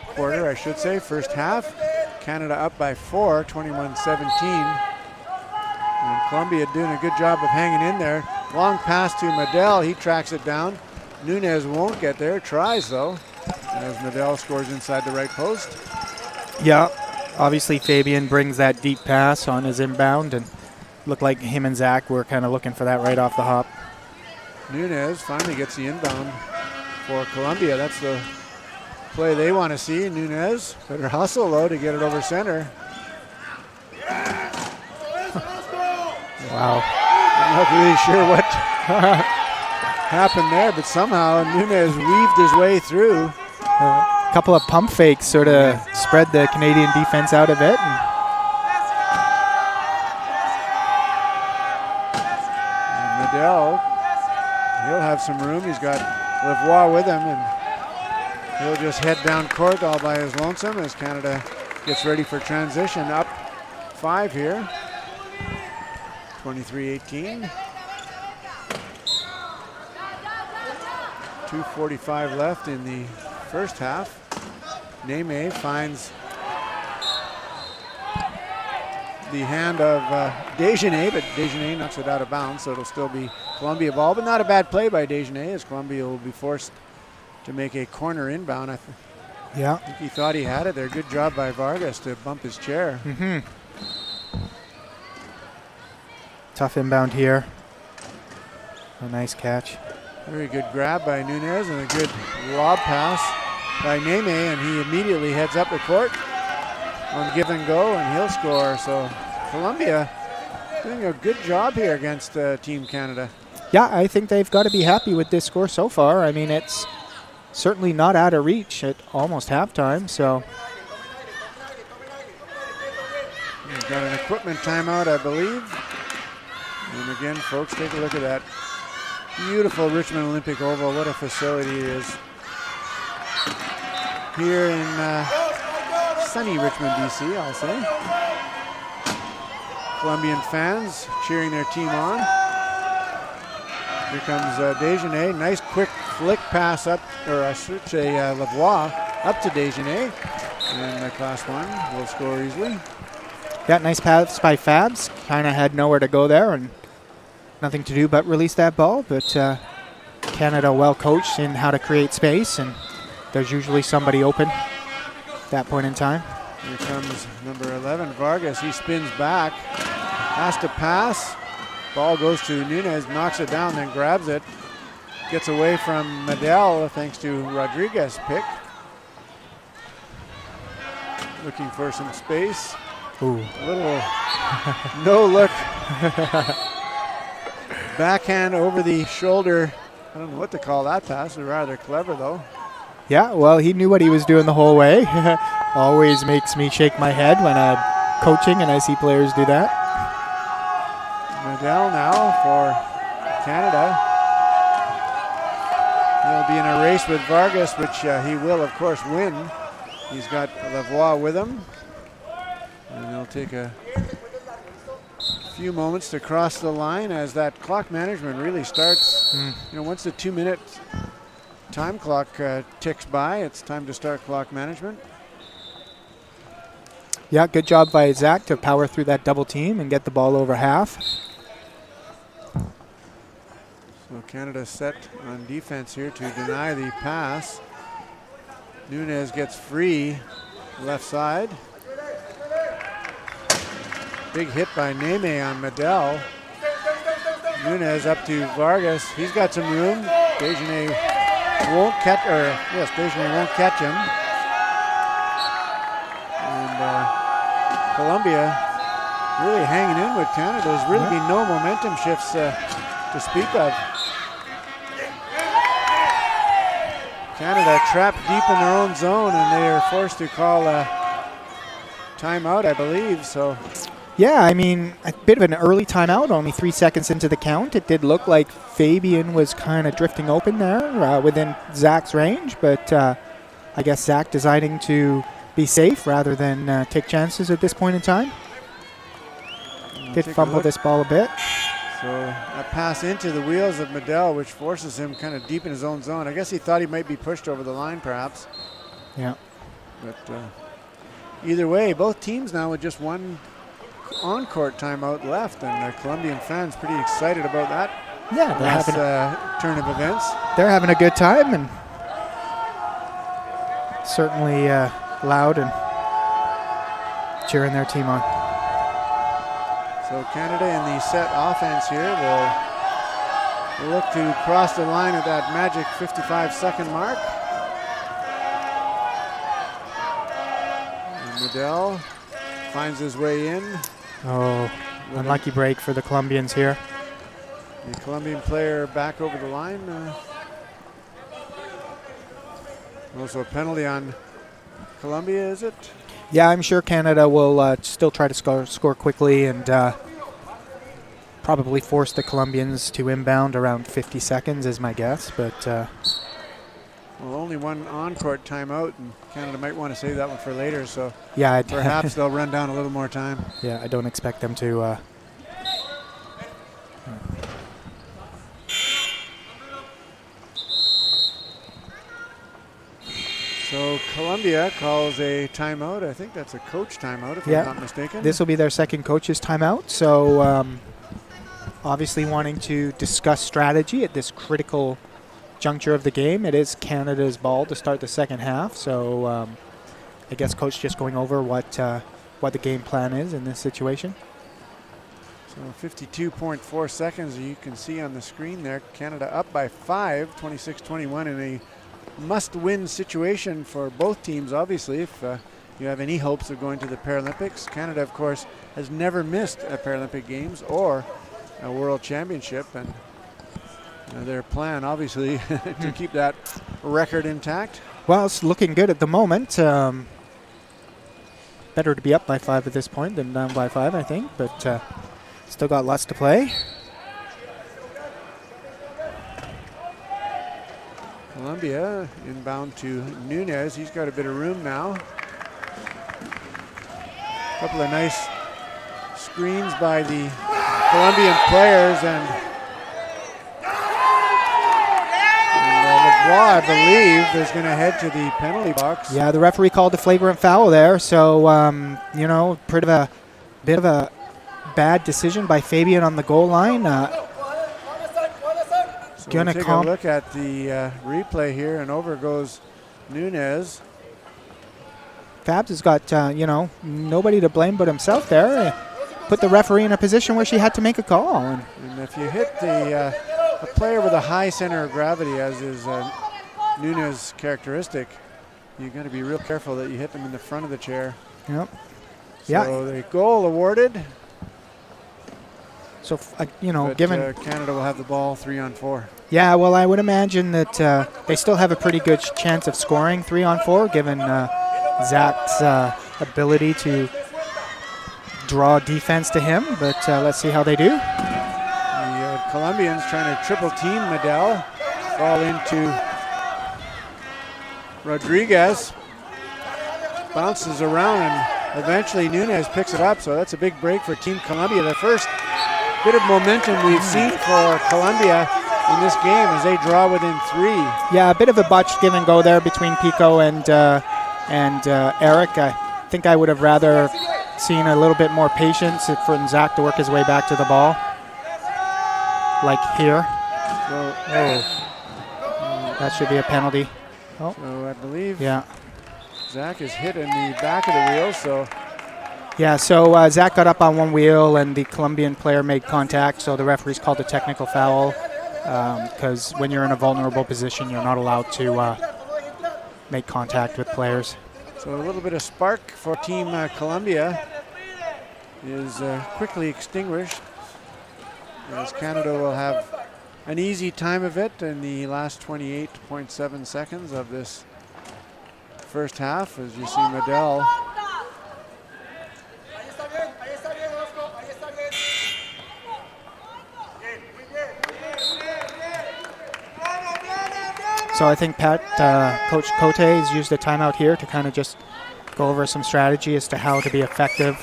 S1: quarter, I should say, first half. Canada up by 4, 21-17. And Colombia doing a good job of hanging in there. Long pass to Medell, he tracks it down. Nunez won't get there, tries though, as Medell scores inside the right post.
S2: Yeah, obviously Fabian brings that deep pass on his inbound, and looked like him and Zach were kind of looking for that right off the hop.
S1: Nunez finally gets the inbound for Colombia. That's the play they want to see. Nunez better hustle though to get it over center.
S2: Wow.
S1: I'm not really sure what happened there, but somehow Nunez weaved his way through.
S2: A couple of pump fakes sort of spread the Canadian defense out a bit.
S1: And Medell, he'll have some room. He's got Lavoie with him, and he'll just head down court all by his lonesome as Canada gets ready for transition. Up 5 here, 23-18. 2:45 left in the first half. Neme finds the hand of Desjardins, but Desjardins knocks it out of bounds, so it'll still be Columbia ball, but not a bad play by Desjardins as Columbia will be forced to make a corner inbound. I think he thought he had it there. Good job by Vargas to bump his chair.
S2: Tough inbound here. A nice catch.
S1: Very good grab by Nunez and a good lob pass by Neme, and he immediately heads up the court on give and go, and he'll score. So Colombia doing a good job here against Team Canada.
S2: Yeah, I think they've got to be happy with this score so far. I mean, it's certainly not out of reach at almost halftime, so.
S1: We've got an equipment timeout, I believe. And again, folks, take a look at that beautiful Richmond Olympic Oval. What a facility it is. Here in sunny Richmond, D.C., I'll say. Colombian fans cheering their team on. Here comes Desjardins. Nice quick flick pass up, or I should say Lavoie, up to Desjardins. And Class 1 will score easily.
S2: Yeah, nice pass by Fabs. Kind of had nowhere to go there and nothing to do but release that ball. But Canada well coached in how to create space, and there's usually somebody open at that point in time.
S1: Here comes number 11, Vargas. He spins back, has to pass. Ball goes to Nunez, knocks it down, then grabs it. Gets away from Medel thanks to Rodriguez' pick. Looking for some space.
S2: Ooh.
S1: A little no-look backhand over the shoulder. I don't know what to call that pass. Rather clever, though.
S2: Yeah, well, he knew what he was doing the whole way. Always makes me shake my head when I'm coaching and I see players do that.
S1: Medel now for Canada. He'll be in a race with Vargas, which he will, of course, win. He's got Lavoie with him. And it'll take a few moments to cross the line as that clock management really starts. You know, once the 2-minute time clock ticks by, it's time to start clock management.
S2: Yeah, good job by Zach to power through that double team and get the ball over half.
S1: So Canada set on defense here to deny the pass. Nunez gets free left side. Big hit by Neme on Medel. Nunez up to Vargas. He's got some room. Desjardins won't catch, Desjardins won't catch him. And Colombia really hanging in with Canada. There's really been no momentum shifts to speak of. Canada trapped deep in their own zone, and they are forced to call a timeout, I believe. So.
S2: Yeah, I mean, a bit of an early timeout, only 3 seconds into the count. It did look like Fabian was kind of drifting open there within Zach's range, but I guess Zach deciding to be safe rather than take chances at this point in time. Did fumble this ball a bit.
S1: So a pass into the wheels of Medel, which forces him kind of deep in his own zone. I guess he thought he might be pushed over the line, perhaps.
S2: Yeah.
S1: But either way, both teams now with just one on-court timeout left, and the Colombian fans pretty excited about that.
S2: Yeah, they're
S1: last
S2: having
S1: turn of events.
S2: They're having a good time, and certainly loud and cheering their team on.
S1: So Canada in the set offense here will look to cross the line at that magic 55-second mark. And Medel finds his way in.
S2: Oh, unlucky break for the Colombians here.
S1: The Colombian player back over the line. Also a penalty on Colombia, is it?
S2: Yeah, I'm sure Canada will still try to score quickly and probably force the Colombians to inbound around 50 seconds is my guess. But
S1: Well, only one on-court timeout, and Canada might want to save that one for later, so
S2: yeah,
S1: perhaps they'll run down a little more time.
S2: Yeah, I don't expect them to.
S1: So Colombia calls a timeout. I think that's a coach timeout, if I'm not mistaken.
S2: This will be their second coach's timeout. So obviously wanting to discuss strategy at this critical juncture of the game. It is Canada's ball to start the second half. So I guess coach just going over what the game plan is in this situation.
S1: So 52.4 seconds, you can see on the screen there. Canada up by 5, 26-21 in a must-win situation for both teams, obviously, if you have any hopes of going to the Paralympics. Canada, of course, has never missed a Paralympic Games or a World Championship, and their plan, obviously, to keep that record intact.
S2: Well, it's looking good at the moment. Better to be up by 5 at this point than down by 5, I think, but still got lots to play.
S1: Colombia inbound to Nunez. He's got a bit of room now. A couple of nice screens by the Colombian players, and Lavoie, I believe, is going to head to the penalty box.
S2: Yeah, the referee called a flagrant foul there, so bit of a bad decision by Fabian on the goal line.
S1: So we'll take a look at the replay here, and over goes Nunez.
S2: Fabs has got, nobody to blame but himself there. Put the referee in a position where she had to make a call.
S1: And if you hit a player with a high center of gravity, as is Nunez' characteristic, you got to be real careful that you hit them in the front of the chair.
S2: Yep.
S1: So the goal awarded.
S2: So,
S1: given Canada will have the ball 3-on-4.
S2: Yeah, well, I would imagine that they still have a pretty good chance of scoring 3-on-4, given Zach's ability to draw defense to him. But let's see how they do.
S1: The Colombians trying to triple team Medel. Ball into Rodriguez. Bounces around, and eventually Nunez picks it up. So that's a big break for Team Colombia. The first bit of momentum we've seen for Colombia in this game as they draw within 3.
S2: Yeah, a bit of a botched give and go there between Pico and Eric. I think I would have rather seen a little bit more patience for Zach to work his way back to the ball, like here. That should be a penalty.
S1: So I believe
S2: yeah,
S1: Zach is hit in the back of the wheel. So.
S2: Yeah, so Zach got up on one wheel and the Colombian player made contact, so the referee's called a technical foul because when you're in a vulnerable position, you're not allowed to make contact with players.
S1: So a little bit of spark for Team Colombia is quickly extinguished, as Canada will have an easy time of it in the last 28.7 seconds of this first half, as you see Medel.
S2: So I think Coach Cote has used a timeout here to kind of just go over some strategy as to how to be effective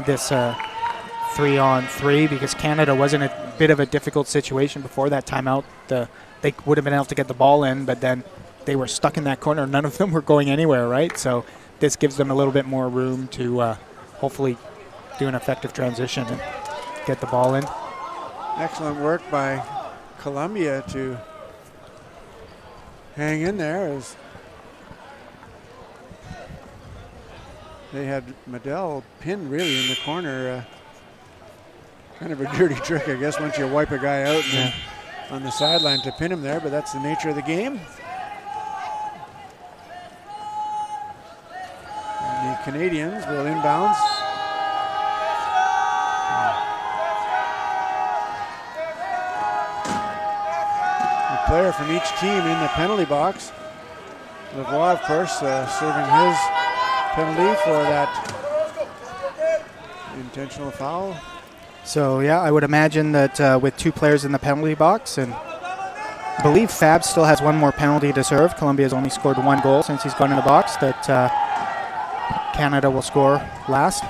S2: this 3-on-3, because Canada was in a bit of a difficult situation before that timeout. They would have been able to get the ball in, but then they were stuck in that corner. None of them were going anywhere, right? So this gives them a little bit more room to hopefully do an effective transition and get the ball in.
S1: Excellent work by Colombia to hang in there, as they had Medel pinned really in the corner. Kind of a dirty trick, I guess, once you wipe a guy out and then on the sideline to pin him there, but that's the nature of the game. And the Canadians will inbounds. Player from each team in the penalty box. Lavoie, of course, serving his penalty for that intentional foul.
S2: So, yeah, I would imagine that with 2 players in the penalty box and I believe Fab still has one more penalty to serve. Colombia's only scored one goal since he's gone in the box that Canada will score last.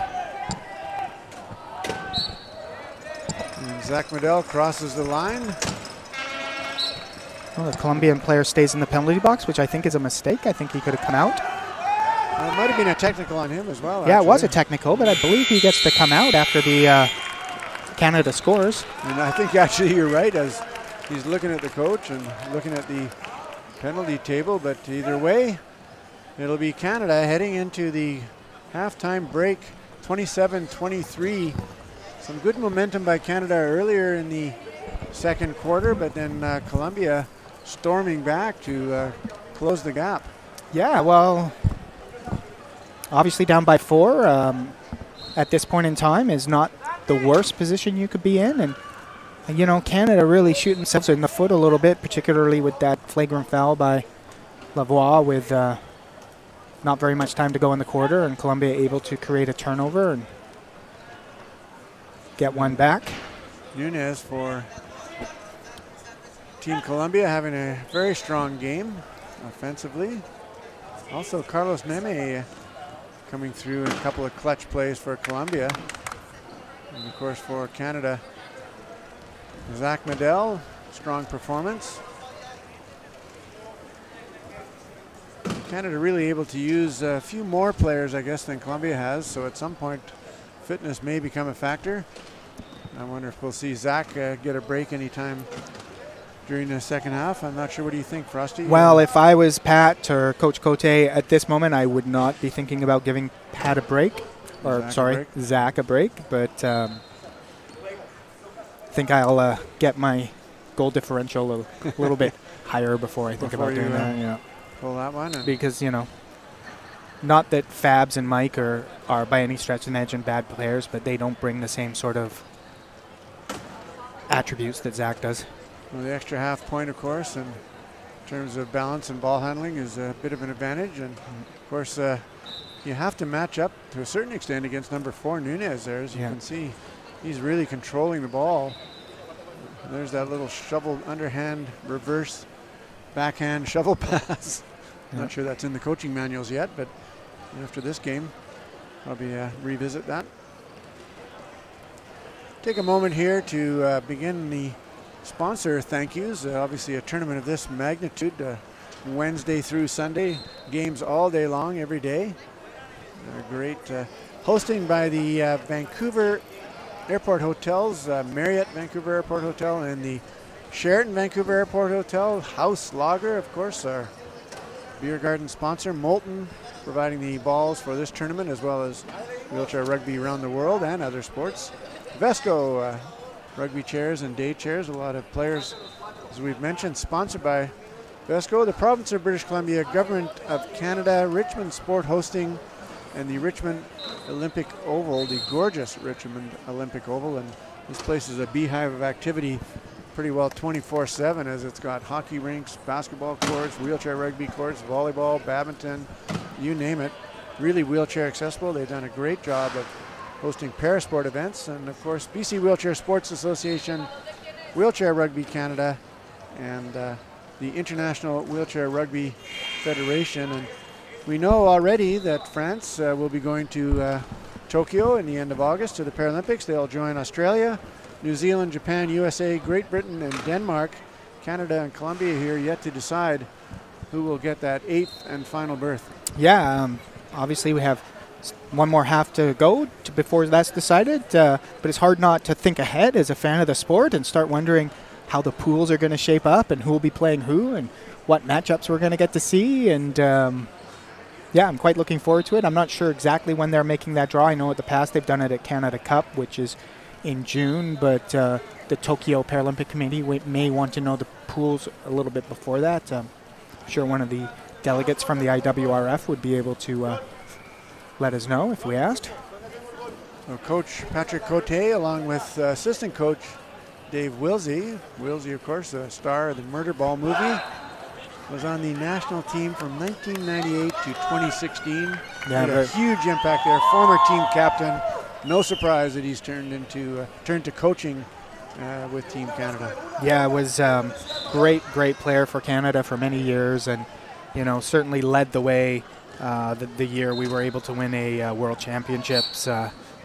S1: And Zach Medell crosses the line.
S2: Well, the Colombian player stays in the penalty box, which I think is a mistake. I think he could have come out.
S1: It might have been a technical on him as well.
S2: Yeah,
S1: actually.
S2: it was a technical, but I believe he gets to come out after the Canada scores.
S1: And I think actually you're right, as he's looking at the coach and looking at the penalty table. But either way, it'll be Canada heading into the halftime break, 27-23. Some good momentum by Canada earlier in the second quarter, but then Colombia storming back to close the gap.
S2: Yeah, well, obviously down by 4 at this point in time is not the worst position you could be in. And, you know, Canada really shooting themselves in the foot a little bit, particularly with that flagrant foul by Lavoie with not very much time to go in the quarter, and Colombia able to create a turnover and get one back.
S1: Nunez for Team Colombia having a very strong game offensively. Also Carlos Meme coming through in a couple of clutch plays for Colombia. And of course for Canada, Zach Medell, strong performance. Canada really able to use a few more players, I guess, than Colombia has. So at some point, fitness may become a factor. I wonder if we'll see Zach get a break anytime during the second half. I'm not sure. What do you think, Frosty?
S2: Well, if I was Pat or Coach Cote at this moment, I would not be thinking about giving Pat a break. Or, Zach a break. But I think I'll get my goal differential a little bit higher before I think about doing that. Yeah.
S1: Pull that one.
S2: Because, you know, not that Fabs and Mike are by any stretch of the imagination bad players, but they don't bring the same sort of attributes that Zach does.
S1: Well, the extra half point, of course, and in terms of balance and ball handling is a bit of an advantage. And, of course, you have to match up to a certain extent against number 4, Nunez there. As you can see, he's really controlling the ball. And there's that little shovel, underhand, reverse, backhand shovel pass. Not sure that's in the coaching manuals yet, but after this game, probably revisit that. Take a moment here to begin the sponsor thank yous. Obviously a tournament of this magnitude, Wednesday through Sunday, games all day long, every day. Great hosting by the Vancouver Airport Hotels, Marriott Vancouver Airport Hotel and the Sheraton Vancouver Airport Hotel. House Lager, of course, our beer garden sponsor. Molten providing the balls for this tournament, as well as wheelchair rugby around the world and other sports. Vesco rugby chairs and day chairs. A lot of players, as we've mentioned, sponsored by Vesco. The province of British Columbia, Government of Canada, Richmond Sport Hosting, and the Richmond Olympic Oval, the gorgeous Richmond Olympic Oval. And this place is a beehive of activity pretty well 24/7, as it's got hockey rinks, basketball courts, wheelchair rugby courts, volleyball, badminton, you name it. Really wheelchair accessible. They've done a great job of hosting parasport events, and of course BC Wheelchair Sports Association, Wheelchair Rugby Canada, and the International Wheelchair Rugby Federation. And we know already that France will be going to Tokyo in the end of August to the Paralympics. They'll join Australia, New Zealand, Japan, USA, Great Britain, and Denmark. Canada and Colombia here yet to decide who will get that 8th and final berth.
S2: Yeah, obviously we have one more half to go before that's decided, but it's hard not to think ahead as a fan of the sport and start wondering how the pools are going to shape up and who will be playing who and what matchups we're going to get to see. And yeah, I'm quite looking forward to it. I'm not sure exactly when they're making that draw. I know in the past they've done it at Canada Cup, which is in June, but the Tokyo Paralympic Committee may want to know the pools a little bit before that. I'm sure one of the delegates from the IWRF would be able to let us know if we asked.
S1: Well, Coach Patrick Cote, along with assistant coach Dave Wilsey. Wilsey, of course, a star of the Murder Ball movie. Was on the national team from 1998 to 2016. Had a huge impact there. Former team captain. No surprise that he's turned to coaching with Team Canada.
S2: Yeah, it was great player for Canada for many years, and certainly led the way the year we were able to win a World Championships.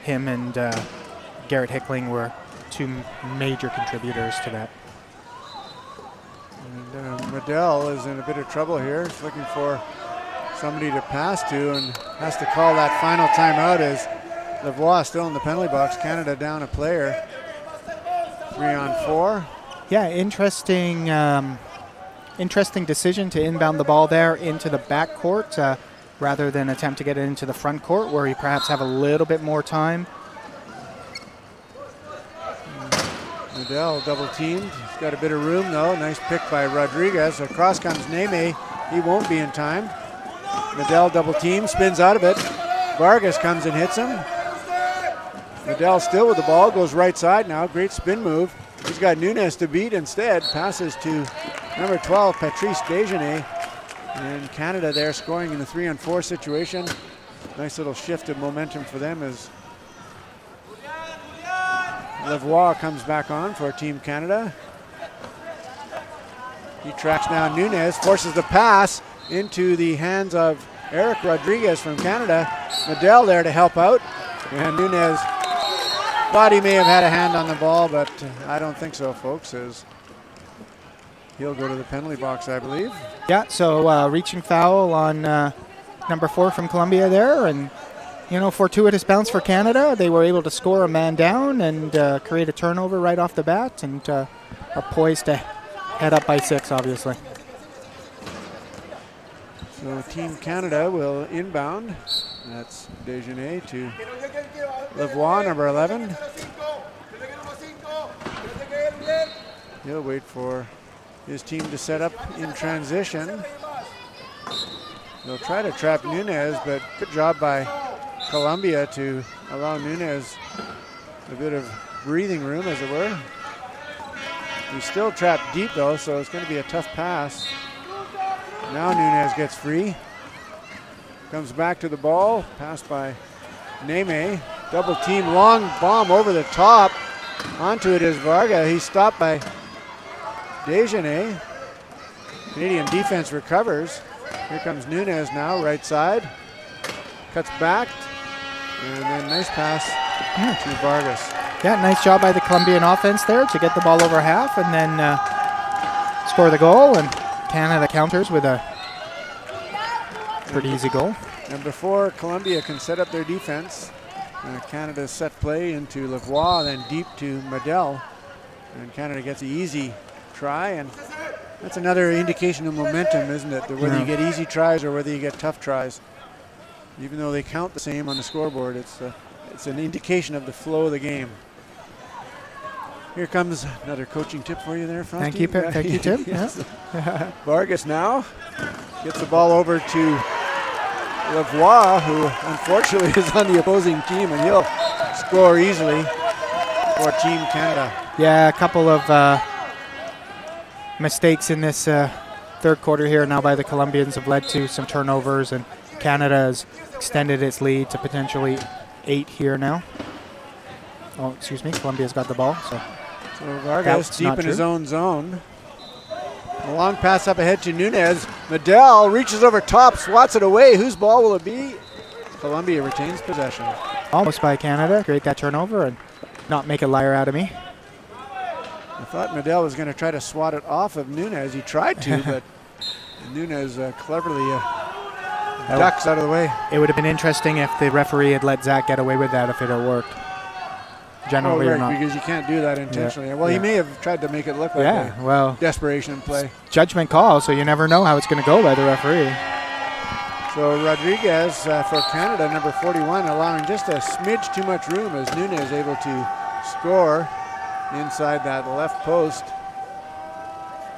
S2: Him and Garrett Hickling were two major contributors to that.
S1: And Medell is in a bit of trouble here. He's looking for somebody to pass to and has to call that final timeout as Lavoie still in the penalty box. Canada down a player. 3-on-4.
S2: Yeah, interesting decision to inbound the ball there into the back court rather than attempt to get it into the front court where you perhaps have a little bit more time.
S1: Medell double teamed. He's got a bit of room though. Nice pick by Rodriguez. Across comes Neme. He won't be in time. Medell double team, spins out of it. Vargas comes and hits him. Medell still with the ball, goes right side now. Great spin move. He's got Nunes to beat instead. Passes to number 12, Patrice Desjardins. And Canada there scoring in a 3-on-4 situation. Nice little shift of momentum for them as Lavoie comes back on for Team Canada. He tracks down Nunes, forces the pass into the hands of Eric Rodriguez from Canada. Medell there to help out. And Nunes thought he may have had a hand on the ball, but I don't think so, folks, as he'll go to the penalty box, I believe.
S2: Yeah, so reaching foul on number 4 from Colombia there, and fortuitous bounce for Canada. They were able to score a man down and create a turnover right off the bat, and are poised to head up by 6, obviously.
S1: So Team Canada will inbound. That's Desjardins to Lavoie, number 11. He'll wait for his team to set up in transition. They'll try to trap Nunes, but good job by Colombia to allow Nunes a bit of breathing room, as it were. He's still trapped deep, though, so it's going to be a tough pass. Now Nunes gets free. Comes back to the ball. Passed by Neme. Double team, long bomb over the top. Onto it is Varga. He's stopped by Desjardins. Canadian defense recovers. Here comes Nunes now, right side. Cuts back. And then nice pass to Vargas.
S2: Yeah, nice job by the Colombian offense there to get the ball over half and then score the goal. And Canada counters with a pretty easy goal.
S1: And before Colombia can set up their defense, Canada set play into Lavoie, then deep to Medell. And Canada gets an easy try, and that's another indication of momentum, isn't it? That whether you get easy tries or whether you get tough tries. Even though they count the same on the scoreboard, it's an indication of the flow of the game. Here comes another coaching tip for you there, Frosty.
S2: Thank you, thank you, Tim.
S1: Yes. Vargas now gets the ball over to Lavoie, who unfortunately is on the opposing team, and he'll score easily for Team Canada.
S2: Yeah, a couple of mistakes in this third quarter here now by the Colombians have led to some turnovers, and Canada has extended its lead to potentially 8 here now. Oh, excuse me, Colombia's got the ball. So
S1: Vargas deep in his own zone. A long pass up ahead to Nunes. Medell reaches over top, swats it away. Whose ball will it be? Colombia retains possession.
S2: Almost by Canada. Create that turnover and not make a liar out of me.
S1: I thought Medell was going to try to swat it off of Nunes. He tried to, but Nunes cleverly ducks out of the way.
S2: It would have been interesting if the referee had let Zach get away with that if it had worked. Generally,
S1: right,
S2: or not.
S1: Because you can't do that intentionally. Yeah. Well, he may have tried to make it look like
S2: a
S1: desperation play.
S2: Judgment call, so you never know how it's going to go by the referee.
S1: So Rodriguez for Canada, number 41, allowing just a smidge too much room as Nunes able to score inside that left post.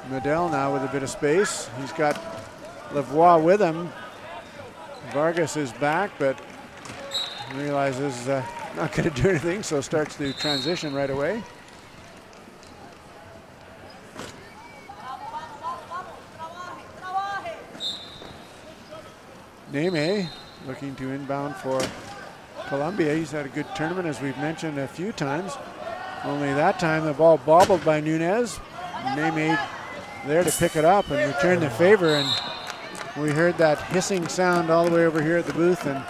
S1: Medell now with a bit of space. He's got Lavoie with him. Vargas is back, but realizes not going to do anything, so starts to transition right away. Neme looking to inbound for Colombia. He's had a good tournament, as we've mentioned a few times. Only that time the ball bobbled by Nunes. Neme there to pick it up and return the favor. And we heard that hissing sound all the way over here at the booth, and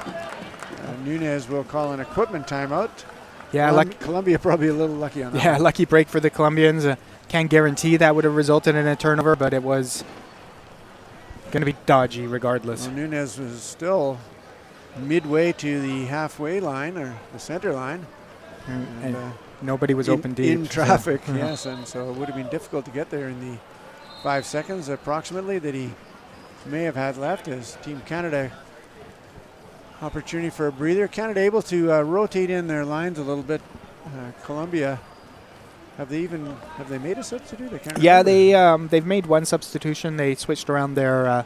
S1: Nunez will call an equipment timeout.
S2: Yeah,
S1: Colombia probably a little lucky on that.
S2: Yeah, lucky break for the Colombians. Can't guarantee that would have resulted in a turnover, but it was going to be dodgy regardless.
S1: Well, Nunez was still midway to the halfway line or the center line.
S2: And nobody was open deep.
S1: In traffic, yes, and so it would have been difficult to get there in the 5 seconds approximately that he may have had left as Team Canada opportunity for a breather. Canada able to rotate in their lines a little bit. Colombia, have they made a substitute? I can't remember.
S2: They've made one substitution. They switched around their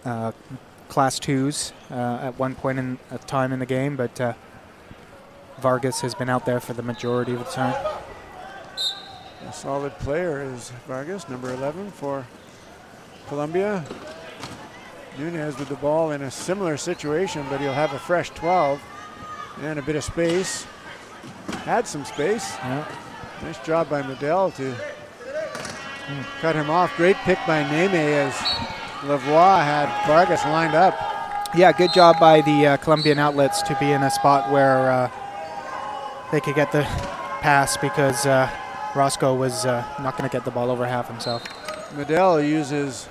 S2: class 2s at one point in a time in the game, but Vargas has been out there for the majority of the time.
S1: A solid player is Vargas, number 11 for Colombia. Nunez with the ball in a similar situation, but he'll have a fresh 12 and a bit of space. Had some space.
S2: Yeah.
S1: Nice job by Medel to cut him off. Great pick by Neme as Lavoie had Vargas lined up.
S2: Yeah, good job by the Colombian outlets to be in a spot where they could get the pass, because Roscoe was not going to get the ball over half himself.
S1: Medel uses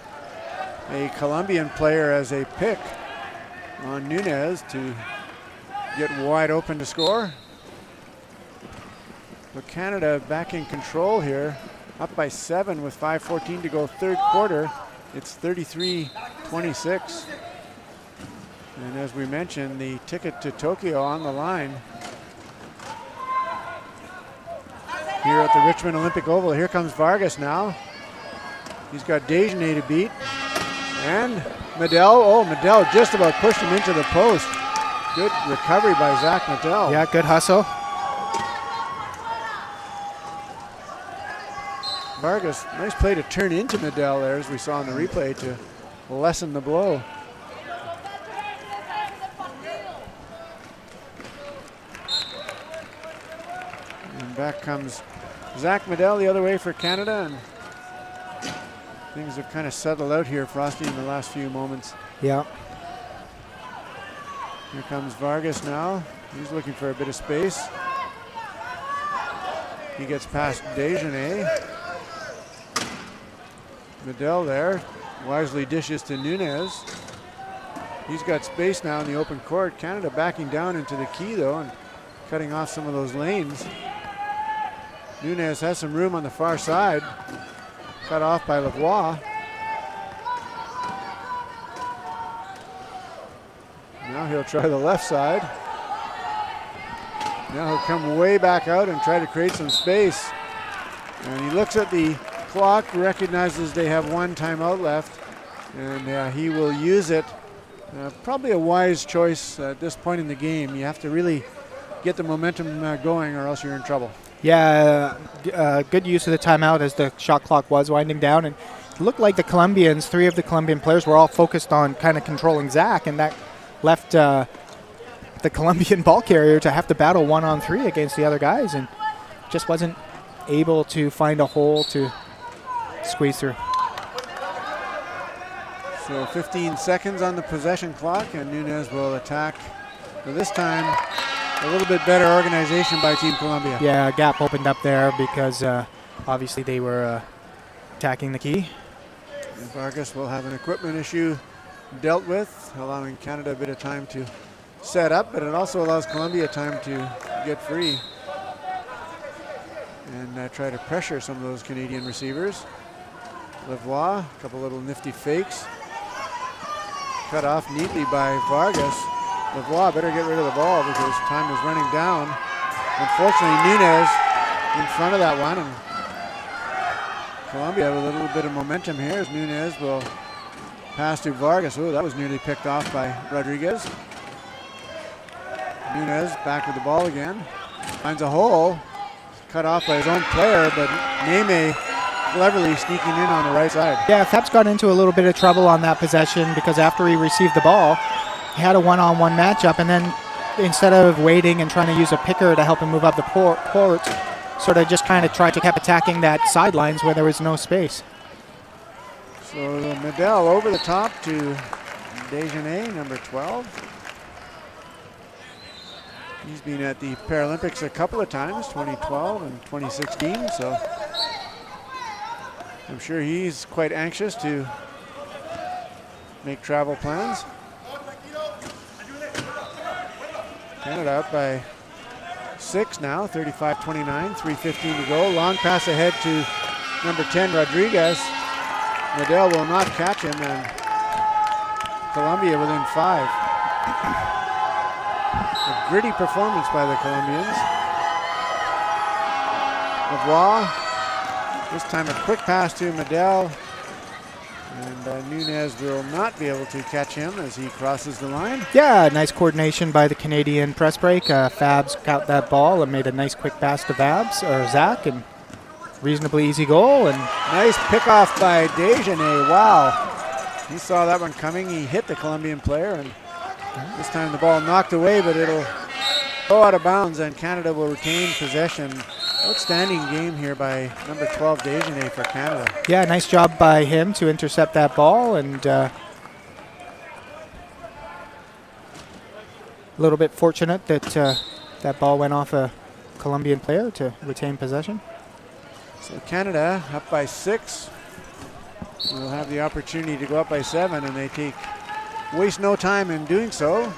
S1: a Colombian player as a pick on Nunez to get wide open to score. But Canada back in control here, up by 7 with 5:14 to go third quarter. It's 33-26. And as we mentioned, the ticket to Tokyo on the line here at the Richmond Olympic Oval. Here comes Vargas now. He's got Desjardins to beat. And Medel just about pushed him into the post. Good recovery by Zach Medel.
S2: Yeah, good hustle.
S1: Vargas, nice play to turn into Medel there, as we saw in the replay, to lessen the blow. And back comes Zach Medel the other way for Canada, and things have kind of settled out here, Frosty, in the last few moments.
S2: Yeah.
S1: Here comes Vargas now. He's looking for a bit of space. He gets past Desjardins. Medel there, wisely dishes to Nunez. He's got space now in the open court. Canada backing down into the key though and cutting off some of those lanes. Nunez has some room on the far side. Cut off by Lavoie. Now he'll try the left side. Now he'll come way back out and try to create some space. And he looks at the clock, recognizes they have one timeout left, and he will use it. Probably a wise choice at this point in the game. You have to really get the momentum going, or else you're in trouble.
S2: Yeah, good use of the timeout as the shot clock was winding down, and it looked like the Colombians, 3 of the Colombian players, were all focused on kind of controlling Zach, and that left the Colombian ball carrier to have to battle 1-on-3 against the other guys, and just wasn't able to find a hole to squeeze through.
S1: So 15 seconds on the possession clock, and Nunez will attack. So this time, a little bit better organization by Team Colombia.
S2: Yeah, a gap opened up there because obviously they were attacking the key.
S1: And Vargas will have an equipment issue dealt with, allowing Canada a bit of time to set up, but it also allows Colombia time to get free and try to pressure some of those Canadian receivers. Lavoie, a couple little nifty fakes. Cut off neatly by Vargas. Lavoie better get rid of the ball because time is running down. Unfortunately, Nunez in front of that one, and Colombia have a little bit of momentum here as Nunez will pass to Vargas. Oh, that was nearly picked off by Rodriguez. Nunez back with the ball again. Finds a hole. Cut off by his own player, but Neme cleverly sneaking in on the right side.
S2: Yeah, Fab's got into a little bit of trouble on that possession because after he received the ball, he had a one-on-one matchup, and then instead of waiting and trying to use a picker to help him move up the court, sort of just kind of tried to keep attacking that sidelines where there was no space.
S1: So the Medell over the top to Desjardins, number 12. He's been at the Paralympics a couple of times, 2012 and 2016, so I'm sure he's quite anxious to make travel plans. Canada up by 6 now, 35-29, 3:15 to go. Long pass ahead to number 10, Rodriguez. Medell will not catch him, and Colombia within 5. A gritty performance by the Colombians. Lavoie, this time a quick pass to Medell, and Nunez will not be able to catch him as he crosses the line.
S2: Yeah, nice coordination by the Canadian press break. Fabs got that ball and made a nice quick pass to Zach, and reasonably easy goal. And
S1: nice pickoff by Desjardins. Wow. He saw that one coming. He hit the Colombian player, and this time the ball knocked away, but it'll go out of bounds, and Canada will retain possession. Outstanding game here by number 12, Desjardins, for Canada.
S2: Yeah, nice job by him to intercept that ball, and a little bit fortunate that that ball went off a Colombian player to retain possession.
S1: So Canada up by 6. Will have the opportunity to go up by 7, and they waste no time in doing so.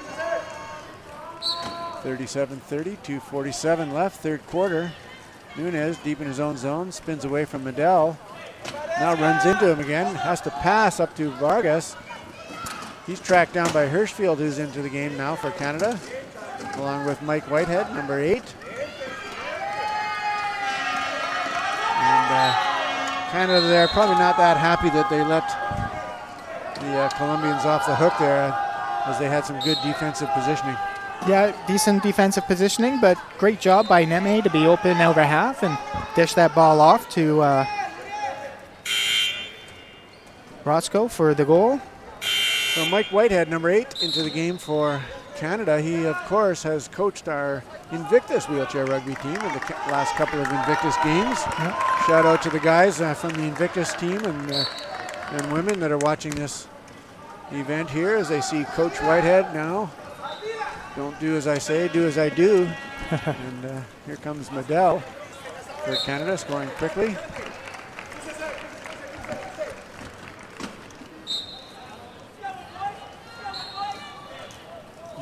S1: 37-30, 2:47 left, third quarter. Nunez deep in his own zone, spins away from Medell. Now runs into him again, has to pass up to Vargas. He's tracked down by Hirschfield, who's into the game now for Canada, along with Mike Whitehead, number 8. And Canada there, probably not that happy that they let the Colombians off the hook there, as they had some good defensive positioning.
S2: Yeah, decent defensive positioning, but great job by Neme to be open over half and dish that ball off to Roscoe for the goal.
S1: So Mike Whitehead, number 8, into the game for Canada. He, of course, has coached our Invictus wheelchair rugby team in the last couple of Invictus games. Yep. Shout out to the guys from the Invictus team and women that are watching this event here as they see Coach Whitehead now. Don't do as I say, do as I do. And here comes Medell for Canada, scoring quickly.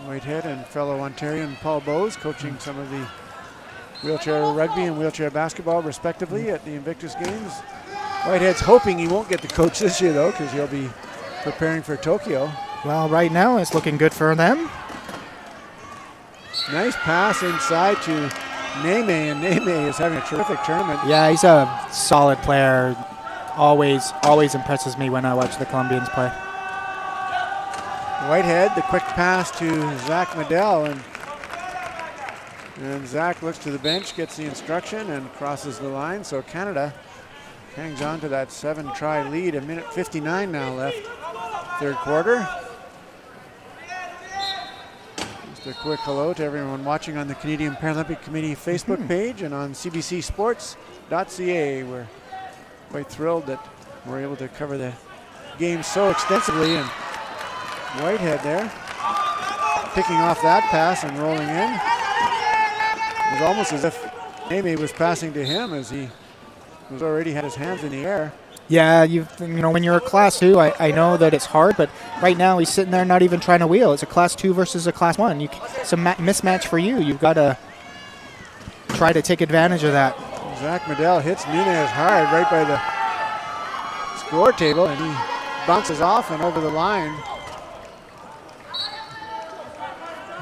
S1: Whitehead and fellow Ontarian Paul Bowes coaching some of the wheelchair rugby and wheelchair basketball respectively at the Invictus Games. Whitehead's hoping he won't get to coach this year though, because he'll be preparing for Tokyo.
S2: Well, right now it's looking good for them.
S1: Nice pass inside to Neme, and Neme is having a terrific tournament.
S2: Yeah, he's a solid player. Always impresses me when I watch the Colombians play.
S1: Whitehead, the quick pass to Zach Medell, and Zach looks to the bench, gets the instruction, and crosses the line. So Canada hangs on to that 7-try lead. 1:59 now left, third quarter. Just a quick hello to everyone watching on the Canadian Paralympic Committee Facebook page and on cbcsports.ca. We're quite thrilled that we're able to cover the game so extensively, and Whitehead there, picking off that pass and rolling in. It was almost as if Neme was passing to him as he was already had his hands in the air.
S2: Yeah, you know, when you're a Class 2, I know that it's hard, but right now he's sitting there not even trying to wheel. It's a Class 2 versus a Class 1. It's a mismatch for you. You've got to try to take advantage of that.
S1: Zach Medell hits Nunez hard right by the score table, and he bounces off and over the line.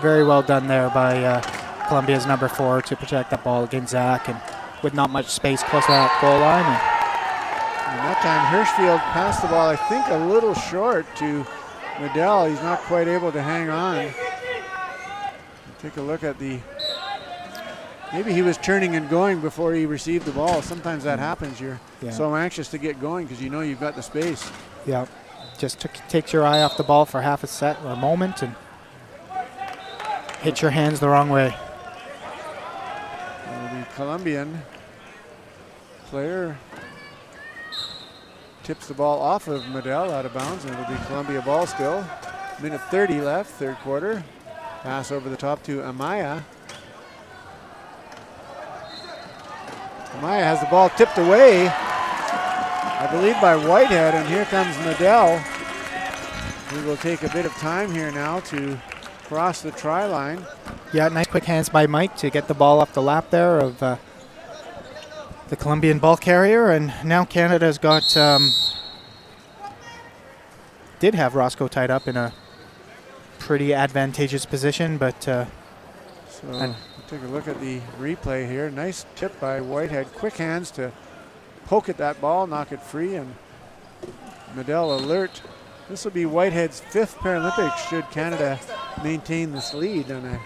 S2: Very well done there by Colombia's number 4 to protect that ball against Zach, and with not much space close to that goal line.
S1: And that time Hirschfield passed the ball, I think, a little short to Medell. He's not quite able to hang on. Take a look at maybe he was turning and going before he received the ball. Sometimes that happens. You're so anxious to get going because you know you've got the space.
S2: Yeah, just takes your eye off the ball for half a set or a moment and hit your hands the wrong way.
S1: The Colombian player tips the ball off of Medell out of bounds, and it'll be Columbia ball still. Minute 30 left, third quarter. Pass over the top to Amaya. Amaya has the ball tipped away, I believe by Whitehead, and here comes Medell. He will take a bit of time here now to cross the try line.
S2: Yeah, nice quick hands by Mike to get the ball off the lap there of the Colombian ball carrier, and now Canada's got did have Roscoe tied up in a pretty advantageous position, but
S1: so we'll take a look at the replay here. Nice tip by Whitehead, quick hands to poke at that ball, knock it free, and Medell alert. This will be Whitehead's 5th Paralympics should Canada maintain this lead, and I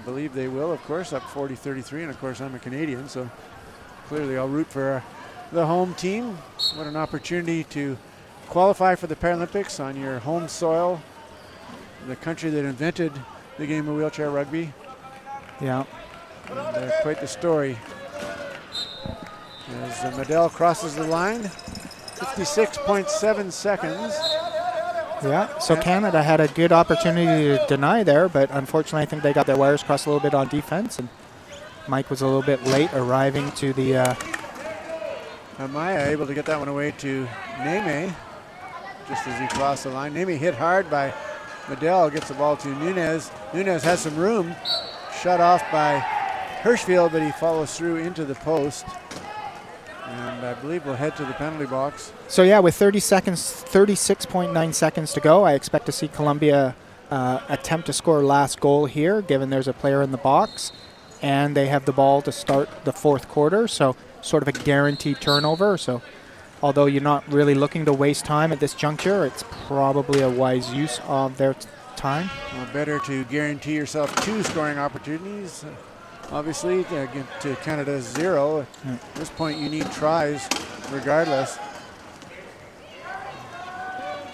S1: believe they will, of course, up 40-33, and of course I'm a Canadian, so clearly I'll root for the home team. What an opportunity to qualify for the Paralympics on your home soil, the country that invented the game of wheelchair rugby.
S2: Yeah.
S1: And, quite the story. As Medell crosses the line, 56.7 seconds.
S2: Yeah, so Canada had a good opportunity to deny there, but unfortunately I think they got their wires crossed a little bit on defense, and Mike was a little bit late arriving to the...
S1: Amaya able to get that one away to Neme just as he crossed the line. Neme hit hard by Medell, gets the ball to Nunez. Nunez has some room, shut off by Hirschfield, but he follows through into the post. And I believe we'll head to the penalty box.
S2: So yeah, with 36.9 seconds to go, I expect to see Colombia attempt to score last goal here, given there's a player in the box. And they have the ball to start the fourth quarter, so sort of a guaranteed turnover. So although you're not really looking to waste time at this juncture, it's probably a wise use of their time.
S1: Well, better to guarantee yourself 2 scoring opportunities. Obviously, to get to Canada's 0. At this point, you need tries regardless.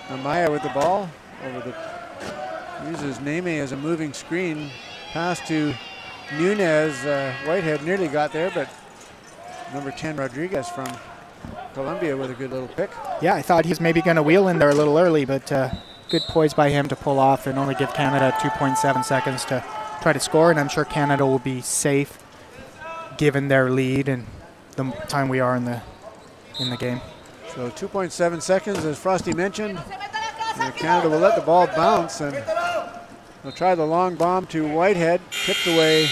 S1: Amaya with the ball. Uses Neme as a moving screen. Pass to Nunez. Whitehead nearly got there, but number 10, Rodriguez from Colombia with a good little pick.
S2: Yeah, I thought he was maybe going to wheel in there a little early, but good poise by him to pull off and only give Canada 2.7 seconds to try to score, and I'm sure Canada will be safe given their lead and the time we are in the game.
S1: So 2.7 seconds, as Frosty mentioned. Canada will let the ball bounce, and they'll try the long bomb to Whitehead, tipped away.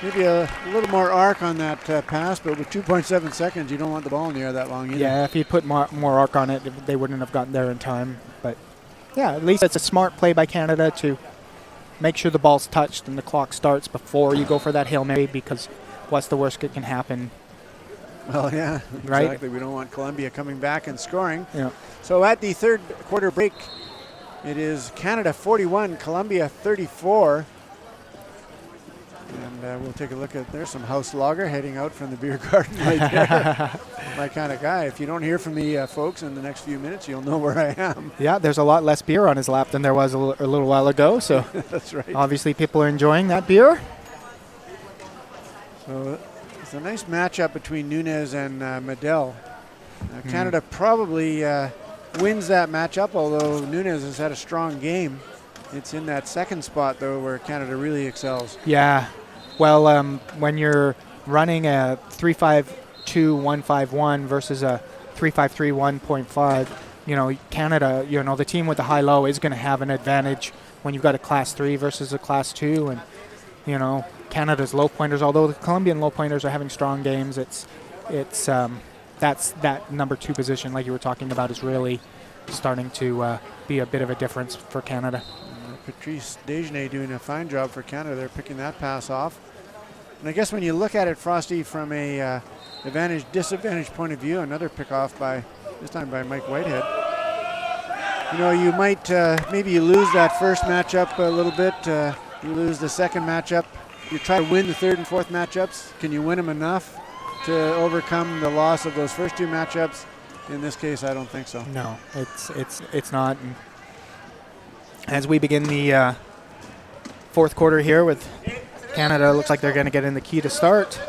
S1: Maybe a little more arc on that pass, but with 2.7 seconds, you don't want the ball in the air that long either.
S2: Yeah, if you put more arc on it, they wouldn't have gotten there in time. But yeah, at least it's a smart play by Canada to make sure the ball's touched and the clock starts before you go for that Hail Mary, because what's the worst that can happen?
S1: Well, yeah,
S2: right?
S1: Exactly. We don't want Colombia coming back and scoring.
S2: Yeah.
S1: So at the third quarter break, it is Canada 41, Colombia 34. And we'll take a look at, there's some house lager heading out from the beer garden right there. My kind of guy. If you don't hear from me, folks, in the next few minutes, you'll know where I am.
S2: Yeah, there's a lot less beer on his lap than there was a little while ago. So
S1: that's right.
S2: Obviously people are enjoying that beer.
S1: So it's a nice matchup between Nunez and Medell. Canada probably wins that matchup, although Nunez has had a strong game. It's in that second spot, though, where Canada really excels.
S2: Yeah. Well, when you're running a 3-5-2-1-5-1 versus a 3-5-3-1.5, Canada, the team with the high-low is going to have an advantage when you've got a Class 3 versus a Class 2. And, Canada's low pointers, although the Colombian low pointers are having strong games, that's that number 2 position, like you were talking about, is really starting to be a bit of a difference for Canada.
S1: Patrice Desjardins doing a fine job for Canada. They're picking that pass off. And I guess when you look at it, Frosty, from a advantage-disadvantage point of view, another pick-off this time by Mike Whitehead. You might, maybe you lose that first matchup a little bit. You lose the second matchup. You try to win the third and fourth matchups. Can you win them enough to overcome the loss of those first 2 matchups? In this case, I don't think so.
S2: No, it's not. And as we begin the fourth quarter here with Canada, looks like they're going to get in the key to start.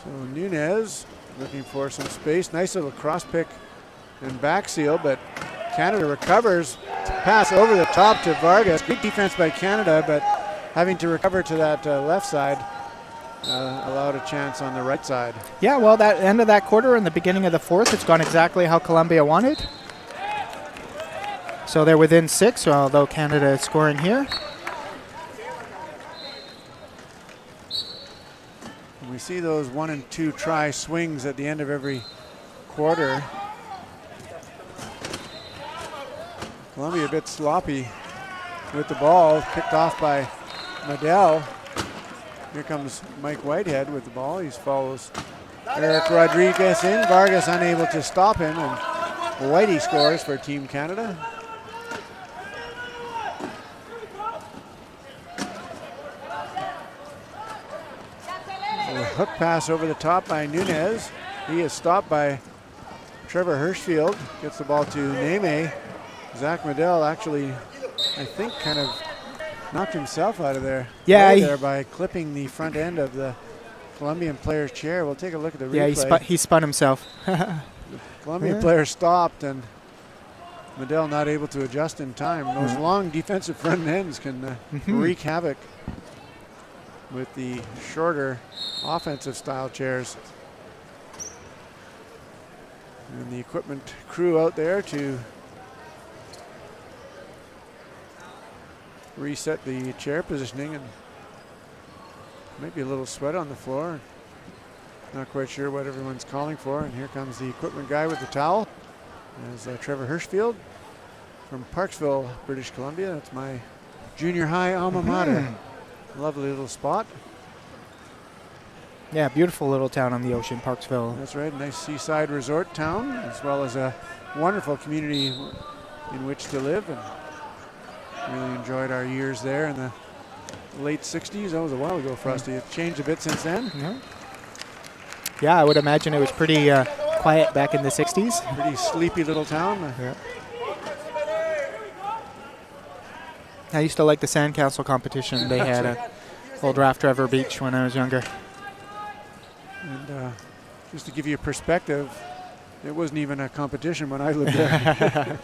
S1: So Nunez looking for some space. Nice little cross pick and back seal, but Canada recovers. Pass over the top to Vargas. Good defense by Canada, but having to recover to that left side allowed a chance on the right side.
S2: Yeah, well, that end of that quarter and the beginning of the fourth, it's gone exactly how Colombia wanted. So they're within 6, although Canada is scoring here.
S1: We see those 1 and 2 try swings at the end of every quarter. Colombia a bit sloppy with the ball, picked off by Medel. Here comes Mike Whitehead with the ball. He follows Eric Rodriguez in. Vargas unable to stop him, and Whitey scores for Team Canada. A hook pass over the top by Nunez. He is stopped by Trevor Hirschfield. Gets the ball to Neme. Zach Medel actually, I think, kind of knocked himself out of there.
S2: Yeah,
S1: there by clipping the front end of the Colombian player's chair. We'll take a look at the replay.
S2: Yeah, he spun himself.
S1: The Colombian player stopped, and Medel not able to adjust in time. Those long defensive front ends can wreak havoc with the shorter offensive style chairs. And the equipment crew out there to reset the chair positioning, and maybe a little sweat on the floor. Not quite sure what everyone's calling for. And here comes the equipment guy with the towel. As Trevor Hirschfield from Parksville, British Columbia. That's my junior high alma mater. Lovely little spot.
S2: Yeah, beautiful little town on the ocean, Parksville.
S1: That's right, nice seaside resort town, as well as a wonderful community in which to live. And really enjoyed our years there in the late 60s. That was a while ago, Frosty. It's changed a bit since then.
S2: Yeah, I would imagine it was pretty quiet back in the 60s.
S1: Pretty sleepy little town.
S2: Yeah. I used to like the sandcastle competition they had at Old Raft River Beach when I was younger.
S1: And just to give you a perspective, it wasn't even a competition when I lived there.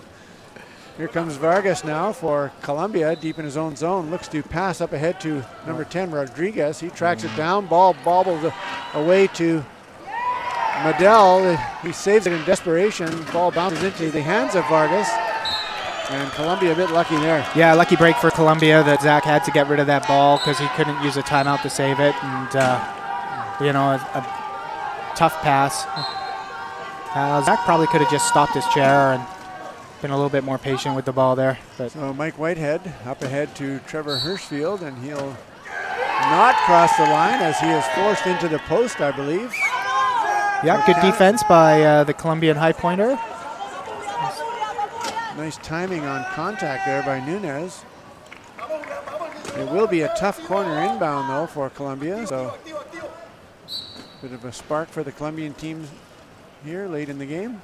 S1: Here comes Vargas now for Colombia, deep in his own zone. Looks to pass up ahead to number 10, Rodriguez. He tracks it down. Ball bobbles away to Medel. He saves it in desperation. Ball bounces into the hands of Vargas. And Colombia a bit lucky there.
S2: Yeah, lucky break for Colombia that Zach had to get rid of that ball because he couldn't use a timeout to save it. And, you know, a tough pass. Zach probably could have just stopped his chair and been a little bit more patient with the ball there. But
S1: so Mike Whitehead up ahead to Trevor Hirschfield, and he'll not cross the line as he is forced into the post, I believe.
S2: Yeah, good defense by the Colombian high pointer.
S1: Nice timing on contact there by Nunez. It will be a tough corner inbound, though, for Colombia. So bit of a spark for the Colombian team here late in the game.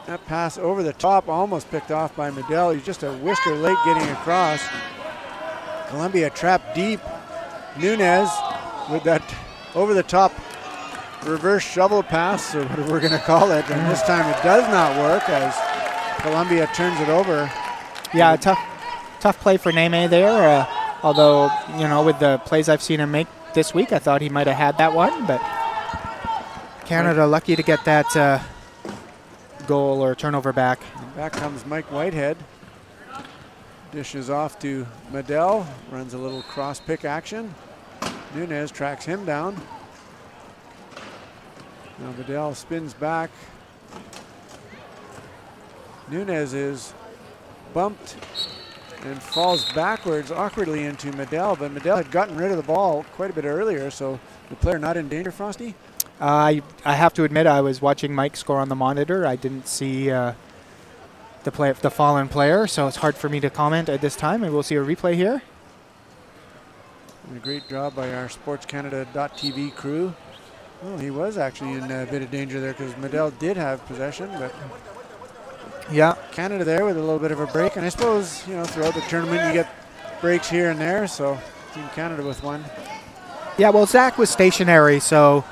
S1: That pass over the top, almost picked off by Medel. He's just a whisker late getting across. Colombia trapped deep. Nunez with that over the top reverse shovel pass, or whatever we're going to call it. And this time it does not work as Colombia turns it over.
S2: Yeah, tough play for Neme there. Although, you know, with the plays I've seen him make this week, I thought he might have had that one. But Canada lucky to get that goal or turnover back.
S1: And back comes Mike Whitehead. Dishes off to Medel. Runs a little cross pick action. Nunez tracks him down. Now Medel spins back. Nunez is bumped and falls backwards awkwardly into Medel, but Medel had gotten rid of the ball quite a bit earlier, so the player not in danger, Frosty?
S2: I have to admit I was watching Mike score on the monitor. I didn't see the fallen player, so it's hard for me to comment at this time, and we'll see a replay here.
S1: And a great job by our SportsCanada.tv crew. Well, he was actually in a bit of danger there because Medel did have possession, but
S2: yeah,
S1: Canada there with a little bit of a break. And I suppose, you know, throughout the tournament you get breaks here and there, so Team Canada with one.
S2: Yeah, well, Zach was stationary, so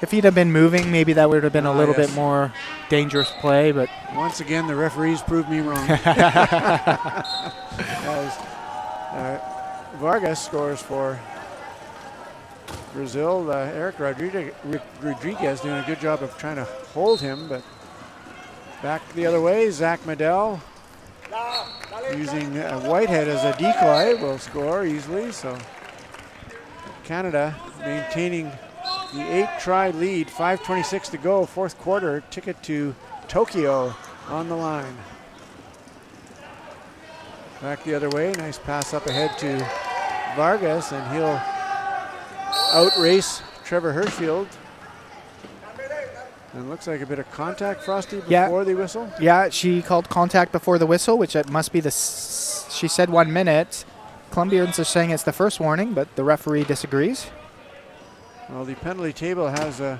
S2: if he'd have been moving, maybe that would have been a little bit more dangerous play. But
S1: once again, the referees proved me wrong. As Vargas scores for Brazil. Eric Rodriguez doing a good job of trying to hold him, but back the other way, Zach Medell using Whitehead as a decoy will score easily. So Canada maintaining the 8-try lead, 5:26 to go, fourth quarter, ticket to Tokyo on the line. Back the other way, nice pass up ahead to Vargas, and he'll outrace Trevor Hirschfield. And looks like a bit of contact, Frosty, before the whistle.
S2: Yeah, she called contact before the whistle, which it must be she said 1 minute. Colombians are saying it's the first warning, but the referee disagrees.
S1: Well, the penalty table has the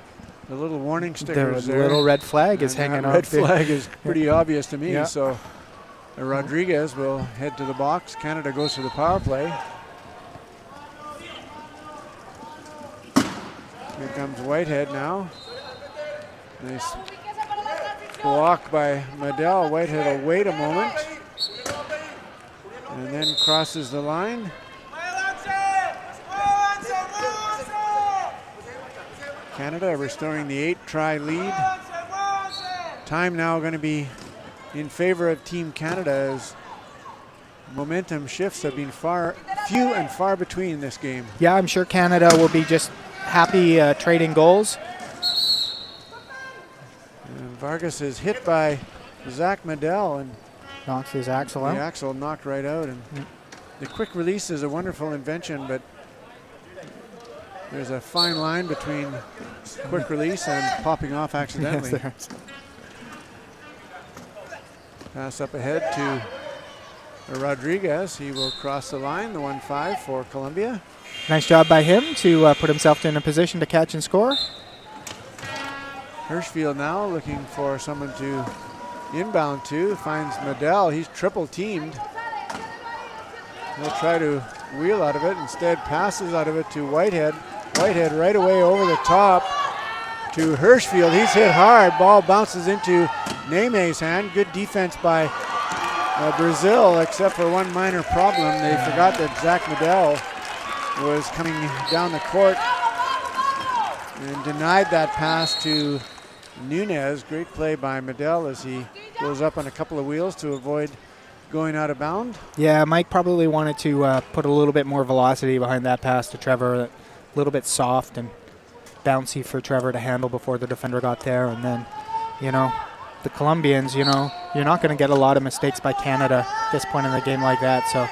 S1: little warning stickers there.
S2: The little red flag is hanging out.
S1: Red flag is pretty obvious to me. So Rodriguez will head to the box. Canada goes to the power play. Here comes Whitehead now. Nice block by Medell. Whitehead will wait a moment and then crosses the line. Canada restoring the 8-try lead. Time now going to be in favor of Team Canada as momentum shifts have been few and far between this game.
S2: Yeah, I'm sure Canada will be just happy trading goals.
S1: And Vargas is hit by Zach Medell and
S2: knocks his axle out.
S1: The axle knocked right out. And the quick release is a wonderful invention, but there's a fine line between quick release and popping off accidentally.
S2: Yes,
S1: pass up ahead to Rodriguez. He will cross the line, the 1-5 for Colombia.
S2: Nice job by him to put himself in a position to catch and score.
S1: Hirschfield now looking for someone to inbound to. Finds Medell. He's triple teamed. He'll try to wheel out of it. Instead passes out of it to Whitehead. Whitehead right away over the top to Hirschfield. He's hit hard. Ball bounces into Neme's hand. Good defense by Brazil, except for one minor problem. They forgot that Zach Medell was coming down the court and denied that pass to Nunez. Great play by Medell as he goes up on a couple of wheels to avoid going out of bounds.
S2: Yeah, Mike probably wanted to put a little bit more velocity behind that pass to Trevor. A little bit soft and bouncy for Trevor to handle before the defender got there. And then, the Colombians, you're not going to get a lot of mistakes by Canada at this point in the game like that. So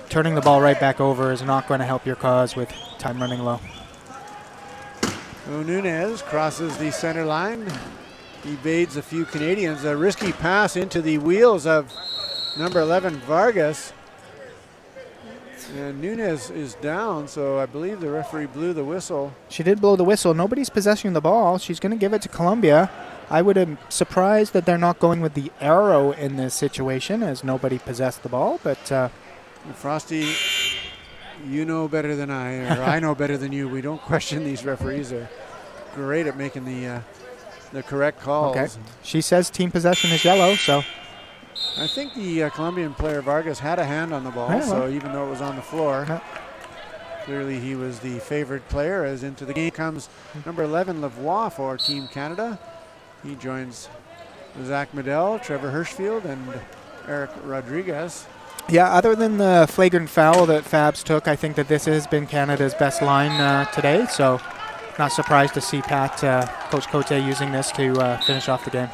S2: turning the ball right back over is not going to help your cause with time running low.
S1: Nunez crosses the center line, evades a few Canadians. A risky pass into the wheels of number 11, Vargas. And Nunez is down, so I believe the referee blew the whistle.
S2: She did blow the whistle. Nobody's possessing the ball. She's going to give it to Colombia. I would have surprised that they're not going with the arrow in this situation as nobody possessed the ball, but...
S1: Frosty, you know better than I, or I know better than you. We don't question these referees. They're great at making the correct calls.
S2: Okay. She says team possession is yellow, so...
S1: I think the Colombian player Vargas had a hand on the ball, so even though it was on the floor, clearly he was the favored player. As into the game comes number 11, Lavoie for Team Canada. He joins Zach Medell, Trevor Hirschfield, and Eric Rodriguez.
S2: Yeah, other than the flagrant foul that Fabs took, I think that this has been Canada's best line today, so not surprised to see Coach Cote using this to finish off the game.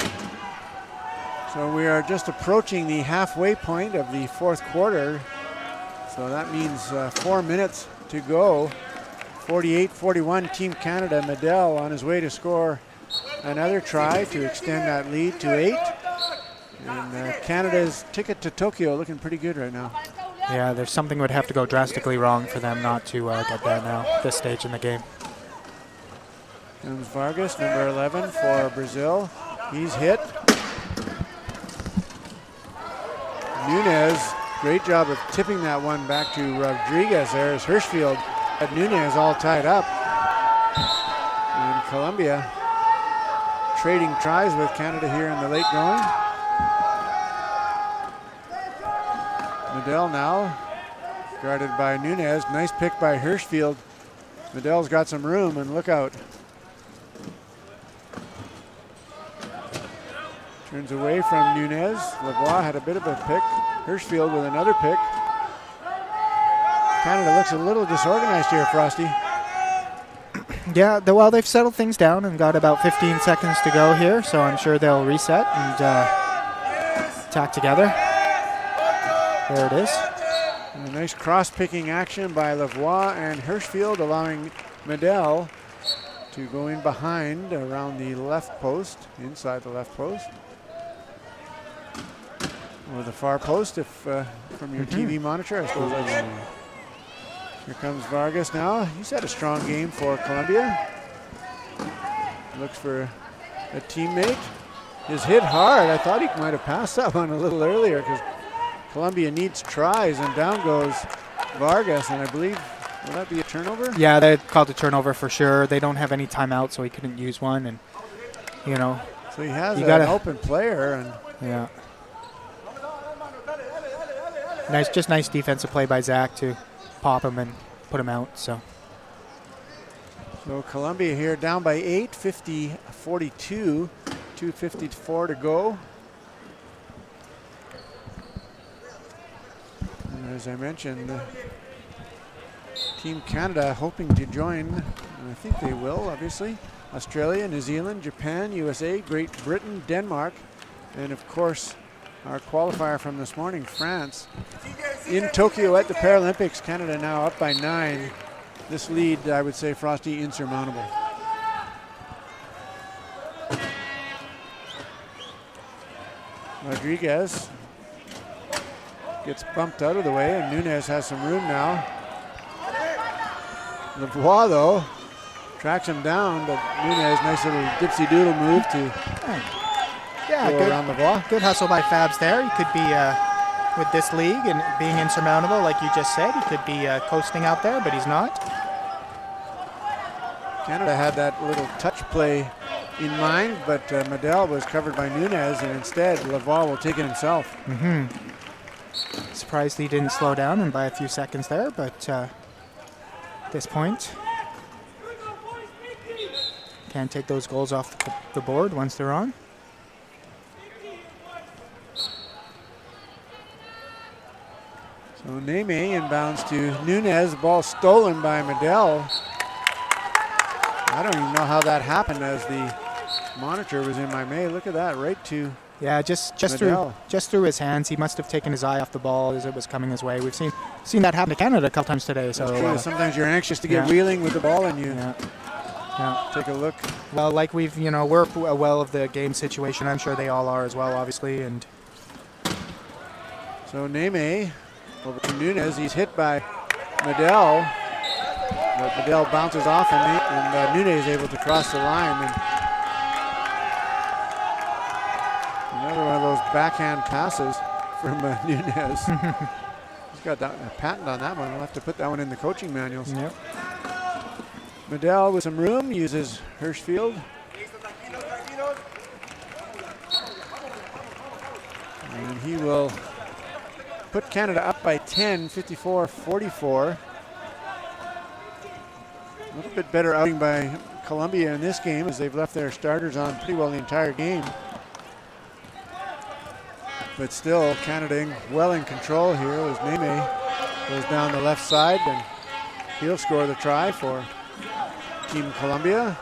S1: So we are just approaching the halfway point of the fourth quarter. So that means 4 minutes to go. 48-41, Team Canada. Medell on his way to score another try to extend that lead to 8. And Canada's ticket to Tokyo looking pretty good right now.
S2: Yeah, there's something would have to go drastically wrong for them not to get there now at this stage in the game.
S1: Comes Vargas, number 11 for Brazil. He's hit. Nunez, great job of tipping that one back to Rodriguez there as Hirschfield Nunez all tied up. And Colombia trading tries with Canada here in the late going. Medell now guarded by Nunez. Nice pick by Hirschfield. Medell's got some room, and look out. Turns away from Nunez. Lavoie had a bit of a pick. Hirschfield with another pick. Canada looks a little disorganized here, Frosty.
S2: Yeah, well, they've settled things down and got about 15 seconds to go here, so I'm sure they'll reset and attack together. There it is.
S1: And a nice cross-picking action by Lavoie and Hirschfield, allowing Medell to go in behind around the left post, inside the left post. Or the far post, if from your TV monitor, I suppose that's. Here comes Vargas now. He's had a strong game for Colombia. Looks for a teammate. His hit hard. I thought he might have passed that one a little earlier because Colombia needs tries, and down goes Vargas, and I believe, will that be a turnover?
S2: Yeah, they called a turnover for sure. They don't have any timeout, so he couldn't use one, and
S1: So he has an open player, and
S2: yeah. Nice defensive play by Zach to pop him and put him out. So
S1: Colombia here down by 8, 50-42, 2:54 to go. And as I mentioned, Team Canada hoping to join, and I think they will, obviously. Australia, New Zealand, Japan, USA, Great Britain, Denmark, and of course our qualifier from this morning, France. In Tokyo at the Paralympics, Canada now up by 9. This lead, I would say, Frosty, insurmountable. Rodriguez gets bumped out of the way, and Nunez has some room now. Lavoie, though, tracks him down, but Nunez, nice little dipsy-doodle move to go around Lavoie.
S2: Good hustle by Fabs there. He could be, with this league and being insurmountable, like you just said, he could be coasting out there, but he's not.
S1: Canada had that little touch play in mind, but Medell was covered by Nunez, and instead Lavoie will take it himself.
S2: Surprised he didn't slow down and by a few seconds there, but at this point, can't take those goals off the board once they're on.
S1: So Neme inbounds to Nunez, ball stolen by Medell. I don't even know how that happened as the monitor was in my May. Look at that, right to
S2: just
S1: Medell.
S2: through his hands. He must have taken his eye off the ball as it was coming his way. We've seen that happen to Canada a couple times today. So
S1: that's true. Sometimes you're anxious to get wheeling with the ball and you take a look.
S2: Well, like we're well of the game situation. I'm sure they all are as well, obviously. And
S1: so Neme over to Nunez. He's hit by Medell. But Medell bounces off, and Nunez is able to cross the line. And another one of those backhand passes from Nunez. He's got a patent on that one. We'll have to put that one in the coaching manuals.
S2: Yep.
S1: Medell with some room uses Hirschfield. And he will put Canada up by 10, 54-44. A little bit better outing by Colombia in this game as they've left their starters on pretty well the entire game. But still, Canada well in control here as Neme goes down the left side, and he'll score the try for Team Colombia.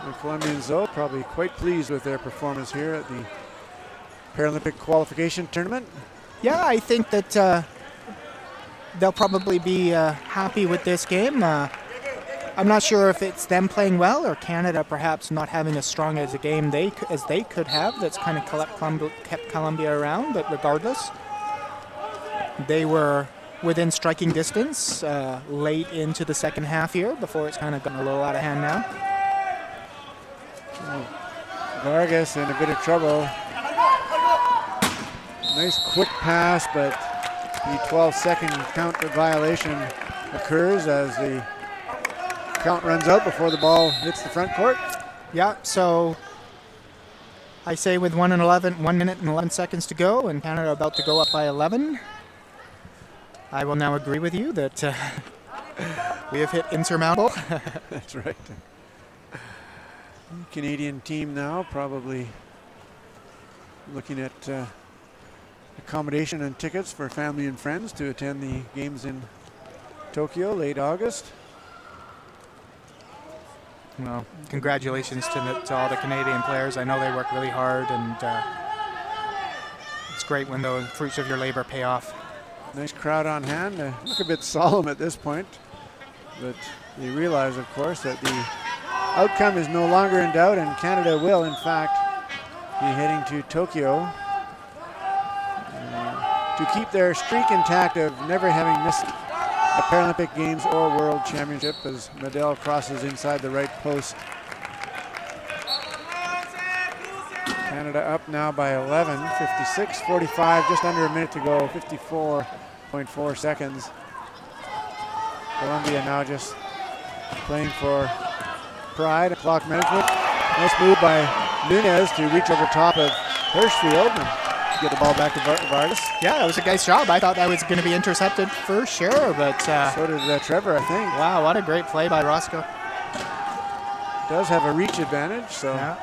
S1: The Colombians, though, probably quite pleased with their performance here at the Paralympic Qualification Tournament.
S2: Yeah, I think that they'll probably be happy with this game. I'm not sure if it's them playing well or Canada perhaps not having as strong as a game as they could have. That's kind of kept Colombia around, but regardless, they were within striking distance late into the second half here before it's kind of gotten a little out of hand now.
S1: Vargas in a bit of trouble. Nice quick pass, but The 12-second count violation occurs as the count runs out before the ball hits the front court.
S2: Yeah, so I say with 1 minute and 11 seconds to go, and Canada about to go up by 11, I will now agree with you that we have hit insurmountable.
S1: That's right. Canadian team now probably looking at accommodation and tickets for family and friends to attend the games in Tokyo late August.
S2: Well, congratulations to all the Canadian players. I know they work really hard, and it's great when the fruits of your labor pay off.
S1: Nice crowd on hand. Look a bit solemn at this point, but they realize, of course, that the outcome is no longer in doubt, and Canada will, in fact, be heading to Tokyo to keep their streak intact of never having missed a Paralympic Games or World Championship as Medel crosses inside the right post. Canada up now by 11, 56-45, just under a minute to go, 54.4 seconds. Colombia now just playing for pride and clock management. Nice move by Nunez to reach over top of Hirschfield and get the ball back to Vargas.
S2: Yeah, that was a nice job. I thought that was going to be intercepted for sure, but
S1: so did Trevor, I think.
S2: Wow, what a great play by Roscoe.
S1: Does have a reach advantage, so
S2: yeah.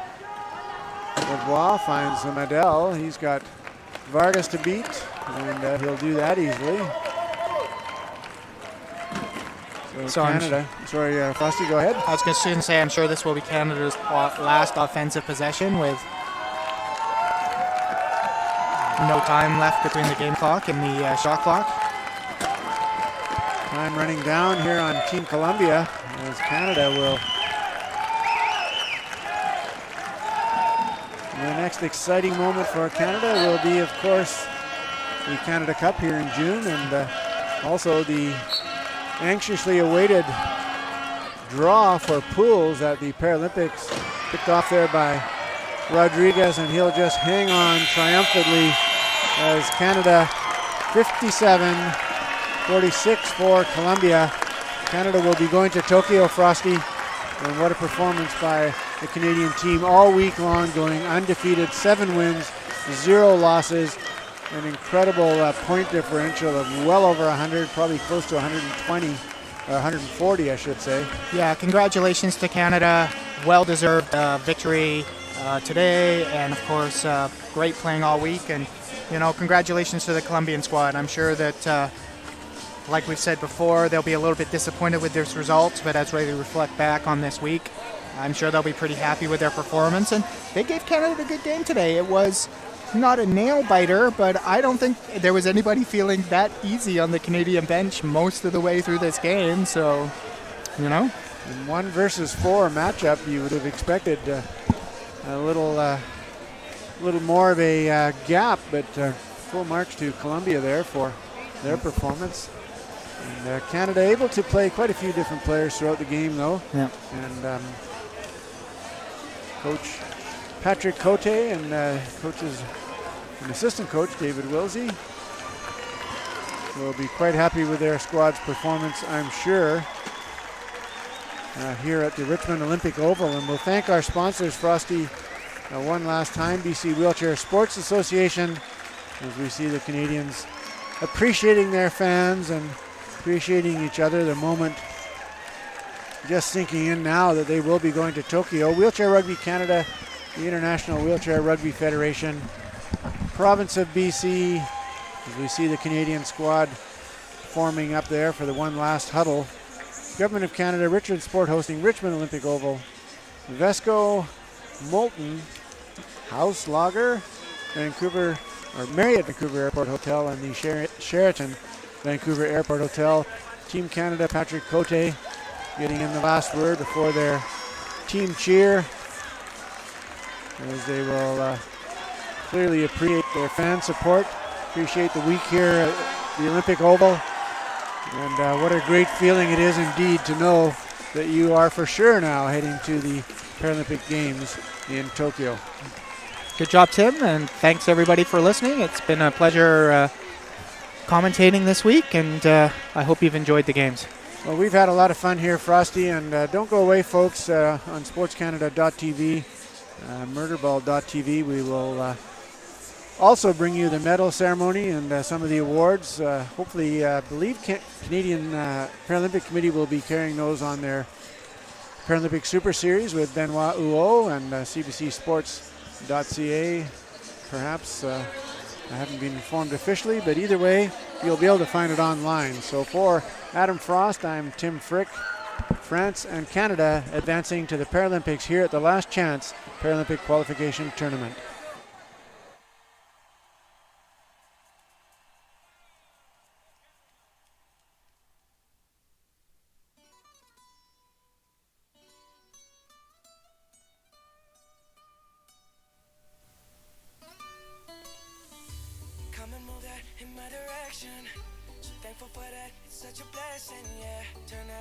S1: Lavoie finds Medel. He's got Vargas to beat, and he'll do that easily. So Canada, sorry, Frosty, go ahead.
S2: I was going to say, I'm sure this will be Canada's last offensive possession with no time left between the game clock and the shot clock.
S1: Time running down here on Team Colombia as Canada will. The next exciting moment for Canada will be, of course, the Canada Cup here in June, and also the anxiously awaited draw for pools at the Paralympics, picked off there by Rodriguez, and he'll just hang on triumphantly as Canada 57-46 for Colombia. Canada will be going to Tokyo, Frosty, and what a performance by the Canadian team all week long, going undefeated, 7 wins, 0 losses, an incredible point differential of well over 100, probably close to 120, 140, I should say.
S2: Yeah, congratulations to Canada. Well-deserved victory today, and of course, great playing all week. And, you know, congratulations to the Colombian squad. I'm sure that, like we've said before, they'll be a little bit disappointed with this result, but as they reflect back on this week, I'm sure they'll be pretty happy with their performance. And they gave Canada a good game today. It was not a nail-biter, but I don't think there was anybody feeling that easy on the Canadian bench most of the way through this game. So, you know.
S1: In 1 versus 4 matchup, you would have expected a little more of a gap, but full marks to Colombia there for their performance. And Canada able to play quite a few different players throughout the game, though.
S2: Yeah.
S1: And Coach Patrick Cote and coaches and assistant coach David Wilsey will be quite happy with their squad's performance, I'm sure, here at the Richmond Olympic Oval. And we'll thank our sponsors, Frosty, one last time, BC Wheelchair Sports Association, as we see the Canadians appreciating their fans and appreciating each other. The moment just sinking in now that they will be going to Tokyo. Wheelchair Rugby Canada, the International Wheelchair Rugby Federation, province of BC, as we see the Canadian squad forming up there for the one last huddle. Government of Canada, Richard Sport hosting Richmond Olympic Oval, Vesco, Moulton, House Lager, Vancouver, or Marriott Vancouver Airport Hotel, and the Sheraton Vancouver Airport Hotel. Team Canada, Patrick Cote, getting in the last word before their team cheer, as they will clearly appreciate their fan support, appreciate the week here at the Olympic Oval, and what a great feeling it is indeed to know that you are for sure now heading to the Paralympic Games in Tokyo.
S2: Good job, Tim, and thanks everybody for listening. It's been a pleasure commentating this week, and I hope you've enjoyed the games.
S1: Well, we've had a lot of fun here, Frosty, and don't go away, folks, on sportscanada.tv, murderball.tv. We will also bring you the medal ceremony and some of the awards. Hopefully, I believe Canadian Paralympic Committee will be carrying those on their Paralympic Super Series with Benoit Huot and cbcsports.ca. Perhaps, I haven't been informed officially, but either way, you'll be able to find it online. So for Adam Frost, I'm Tim Frick. France and Canada advancing to the Paralympics here at the Last Chance Paralympic Qualification Tournament.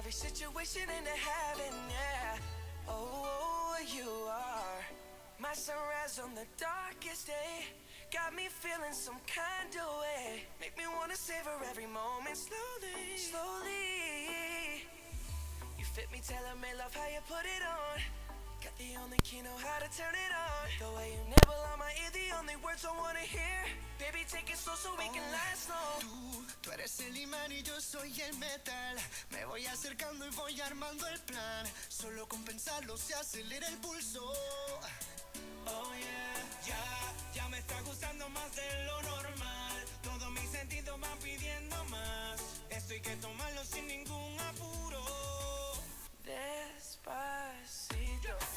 S3: Situation into heaven, yeah. Oh, you are my sunrise on the darkest day. Got me feeling some kind of way. Make me wanna savor every moment slowly, slowly. You fit me, telling me love how you put it on. Got the only key, know how to turn it on. The way you nibble on my ear, the only words I wanna hear. Baby, take it slow so we can last long.
S4: Tú eres el imán y yo soy el metal. Me voy acercando y voy armando el plan. Solo con pensarlo se acelera el pulso.
S3: Oh yeah, ya me está gustando más de lo normal. Todos mis sentidos van pidiendo más. Esto hay que tomarlo sin ningún apuro. Despacito,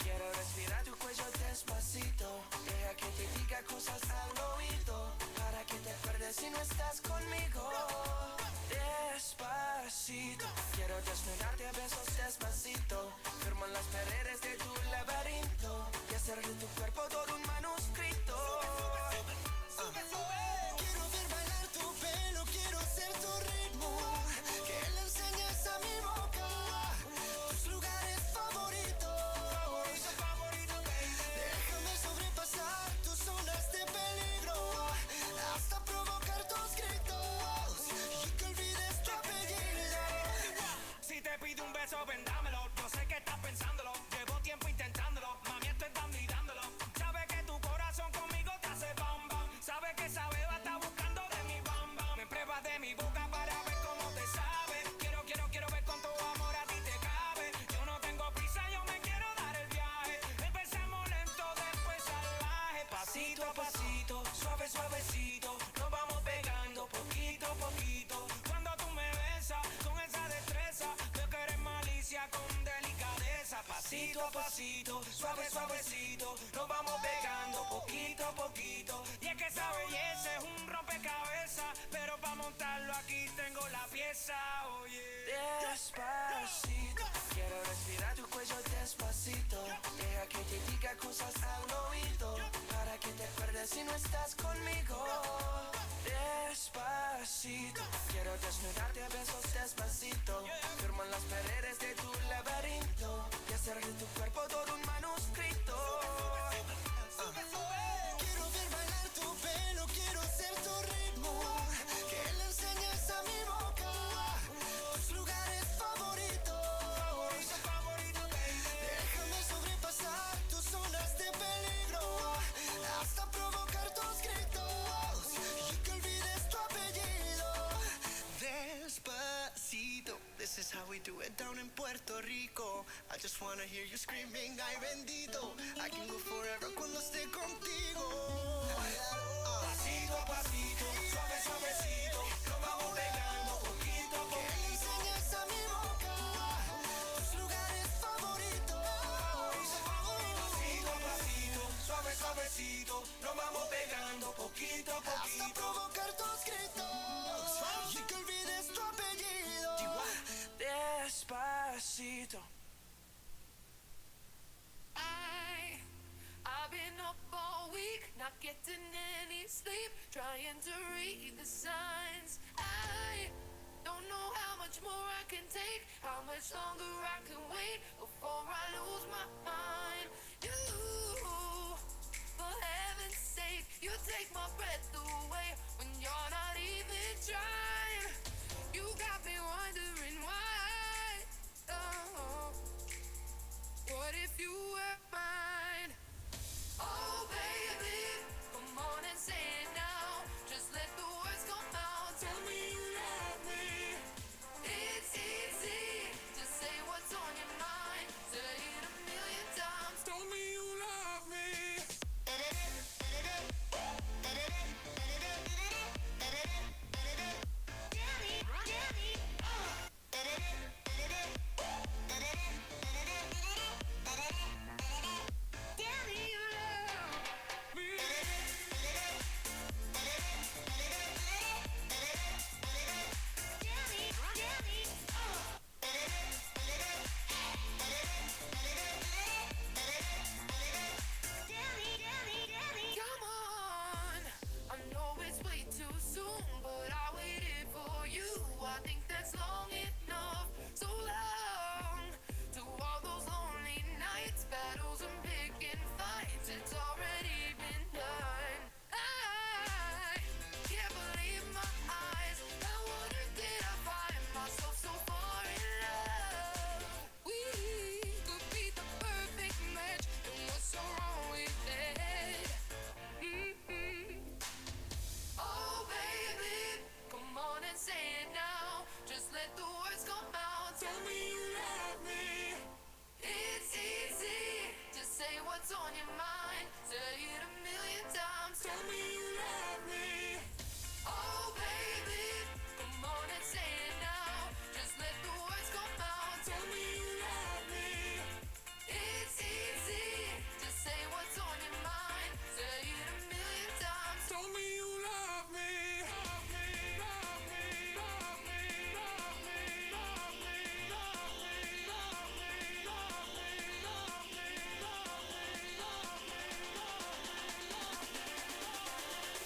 S3: quiero respirar tu cuello despacito. Deja que te diga cosas al oído, para que te acuerdes si no estás conmigo. Despacito, quiero desnudarte a besos despacito. Firmo en las paredes de tu laberinto y hacer de tu cuerpo todo un manuscrito. Sube, sube.
S4: Quiero ver bailar tu pelo, quiero ser tu ritmo. Que le enseñes a mi boca tus lugares favoritos. Déjame sobrepasar tus zonas de peligro, hasta provocar tus gritos y que olvides tu apellido.
S3: Si te pido un beso, ven dámelo. No sé qué estás pensándolo. Llevo tiempo intentándolo. Mami, estoy dando y dándolo. Sabes que tu corazón conmigo te hace bam bam. Sabes que esa beba está buscando de mi bam bam. Me pruebas de mi boca para ver cómo te sabe. Quiero ver cuánto amor a ti te cabe. Yo no tengo prisa, yo me quiero dar el viaje. Empezamos lento, después salvaje. Pasito a pasito, suave, suavecito. Nos vamos pegando poquito a poquito. Cuando tú me besas con esa destreza, veo que eres malicia con delicadeza. Pasito a pasito, suave, suavecito. Nos vamos pegando poquito a poquito. Y es que esa belleza es un rompecabezas, pero para montarlo aquí tengo la pieza. Oye, despacito, quiero respirar tu cuello despacito. Deja que te diga cosas al oído, para que te acuerdes si no estás conmigo. Despacito, quiero desnudarte a besos despacito. Firmo en las paredes de tu laberinto y hacer de tu cuerpo todo un manuscrito.
S4: Quiero ver bailar tu pelo, quiero ser tu ritmo. Que le enseñes a mi boca tus lugares favoritos. Déjame sobrepasar tus zonas de peligro, hasta provocar tus gritos y que olvides tu apellido. Despacito, this is how we do it down in Puerto Rico. I just wanna hear you screaming, ay bendito. I can go forever cuando esté contigo.
S3: Pasito a pasito, suave, suavecito. Nos vamos pegando poquito a
S4: Que le
S3: poquito.
S4: enseñes a mi boca tus lugares favoritos.
S3: Pasito a pasito, suave, suavecito. Nos vamos pegando poquito a
S4: Hasta
S3: poquito.
S4: provocar tus gritos y que olvides tu apellido.
S3: Despacito.
S5: I've been up all week, not getting any sleep, trying to read the signs. I don't know how much more I can take, how much longer I can wait before I lose my mind. You, for heaven's sake, you take my breath away when you're not even trying. were mine. Oh baby, come on and say it now. Just let the words come out. Tell me you love me. It's easy to say what's on your mind. Say it a million times. Tell me you love me. Come on, I know it's way too soon, but I waited for you. I think that's long enough, so long. To all those lonely nights, battles and picking fights, it's already been done. I can't believe my eyes. I wonder did I find myself so far in love? We could be the perfect match, and what's so wrong with it? Oh baby, come on and say it now. Just let the words come out. Tell me you love me. It's easy to say what's on your mind. Say it a million times. Tell me you love me. Oh baby, come on and say it now. Just let the words come out. Tell me you love me. It's easy to say what's on your mind. Say it a million times. Tell me you love me. Love me, love me, love me, love me, love me, love me, love me, love me, love me, love me, love me, love me, love me.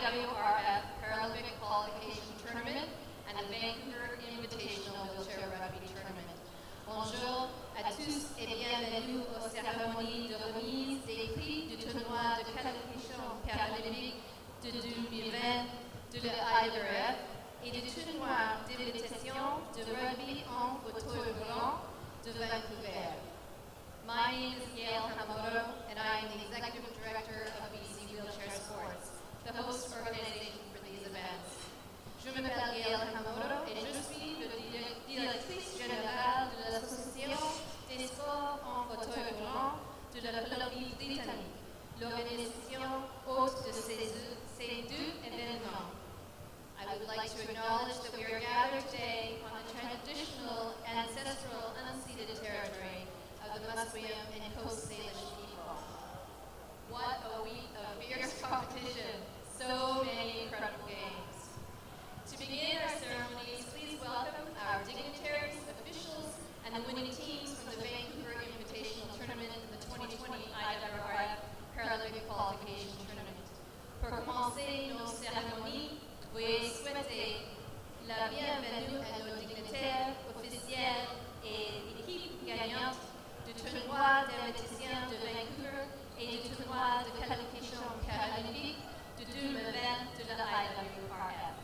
S6: IWRF Paralympic Qualification Tournament and the Vancouver Invitational Wheelchair Rugby Tournament. Bonjour à tous et bienvenue aux cérémonies de remise des prix du tournoi de qualification paralympique de 2020 de l'IWRF et du tournoi d'invitation de rugby en fauteuil roulant de Vancouver. My name is Gail Hamamoto, and I am the Executive Director of BC Wheelchair Sports, the host organization for these events. Je m'appelle Gail Hamamoto et je suis la directrice générale de l'Association des sports en fauteuil roulant de la Colombie-Britannique, l'organisation hôte de ces deux événements. I would like to acknowledge that we are gathered today on the traditional, ancestral, unceded territory of the Musqueam and Coast Salish people. What a week of fierce competition, so many incredible games. To begin our ceremonies, please welcome our dignitaries, officials, and the winning teams from the Vancouver Invitational Tournament in the 2020 IWRF Paralympic Qualification Tournament. Pour commencer nos cérémonies, veuillez souhaiter la bienvenue à nos dignitaires officiels et équipes gagnantes du tournoi d'invitation de Vancouver et du tournoi de qualification paralympique de 2020 de la IWRF.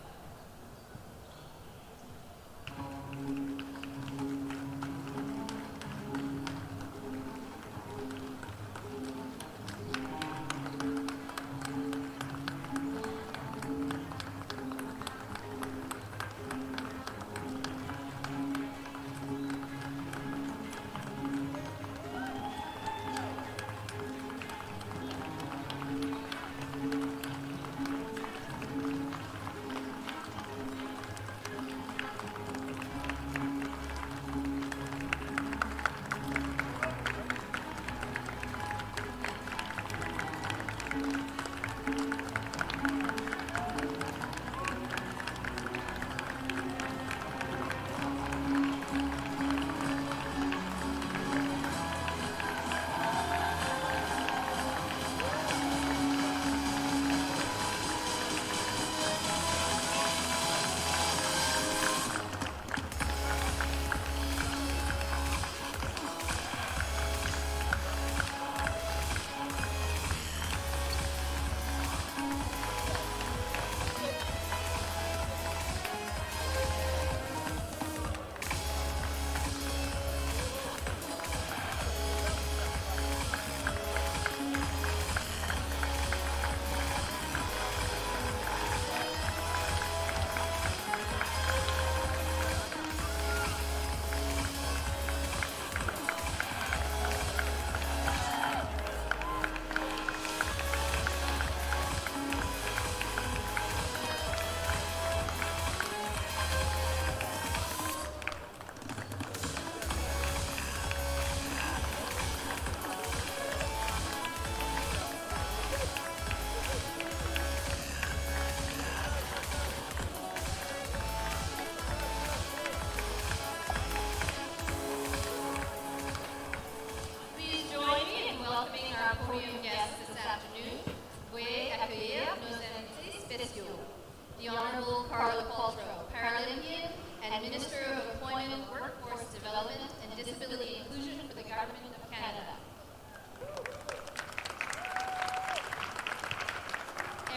S6: The Honorable Carla Paltrow, Paralympian and Minister of Employment, Workforce Development and Disability Inclusion for the Government of Canada.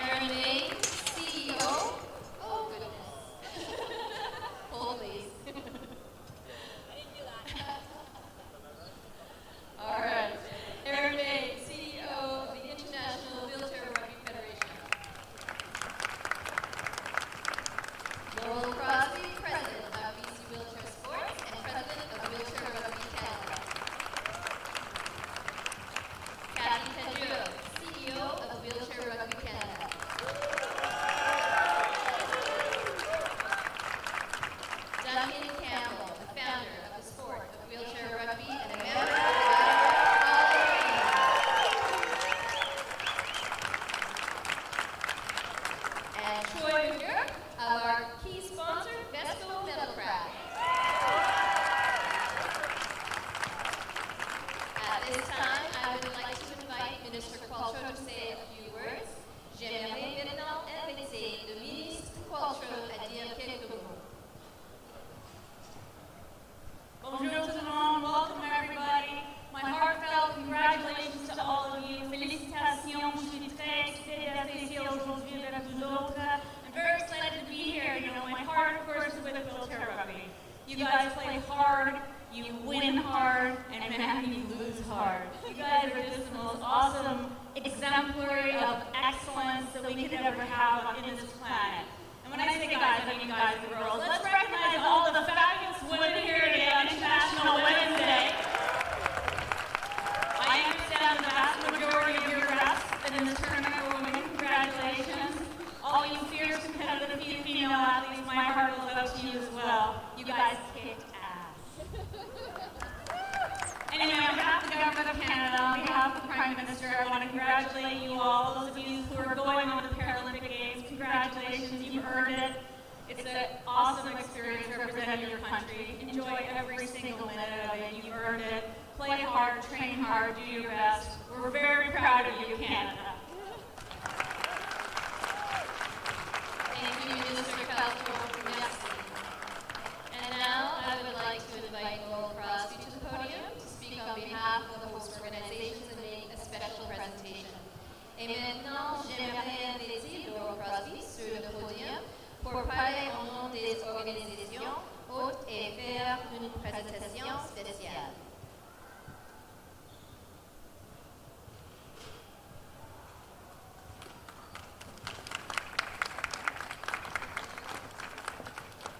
S6: Aaron May, CEO. Oh, goodness. Hold, please. All right. Aaron May, CEO of the International Wheelchair Rugby Federation. Laurel Crosby, President of BC Wheelchair Sports and President of Wheelchair Rugby Canada. Kathy Pedro, CEO of Wheelchair Rugby Canada. Duncan Campbell, the founder of the sport of wheelchair rugby and a member of the and Troy Muir of our key sponsor, Vesco Metalcraft. At this time, I would like to invite Minister Qualtrough to say a few words. J'aimerais maintenant inviter le ministre Qualification à dire quelques mots.
S7: Bonjour tout le monde, welcome everybody. My heartfelt congratulations to all of you. Félicitations, je suis très excitée d'être ici aujourd'hui avec vous autres. I'm very excited to be here. You know, my heart, of course, is with wheelchair rugby. You guys play hard, you win hard, and man, you lose hard. You guys are just the most awesome exemplary of excellence that we could ever have on this planet. And when I say guys, I mean guys and girls. Let's recognize all of the fabulous women here today on International Women's Day. I understand the vast majority of your reps in this tournament were women. Congratulations. All you fierce, competitive female athletes, my heart goes out to you as well. You guys kicked ass. Anyway, on behalf of the Government of Canada, on behalf of the Prime Minister, I want to congratulate you all, those of you who are going on to the Paralympic Games. Congratulations, you've earned it. It's an awesome experience representing your country. Enjoy every single minute of it. You've earned it. Play hard, train hard, do your best. We're very proud of you, Canada.
S6: Thank you, Minister Calcio. Merci. And now I would like to invite Noel Crosby to the podium to speak on behalf of the host organizations and make a special presentation. Et maintenant, j'aimerais inviter Noel Crosby sur le podium pour parler au nom des organisations hôtes et faire une présentation spéciale.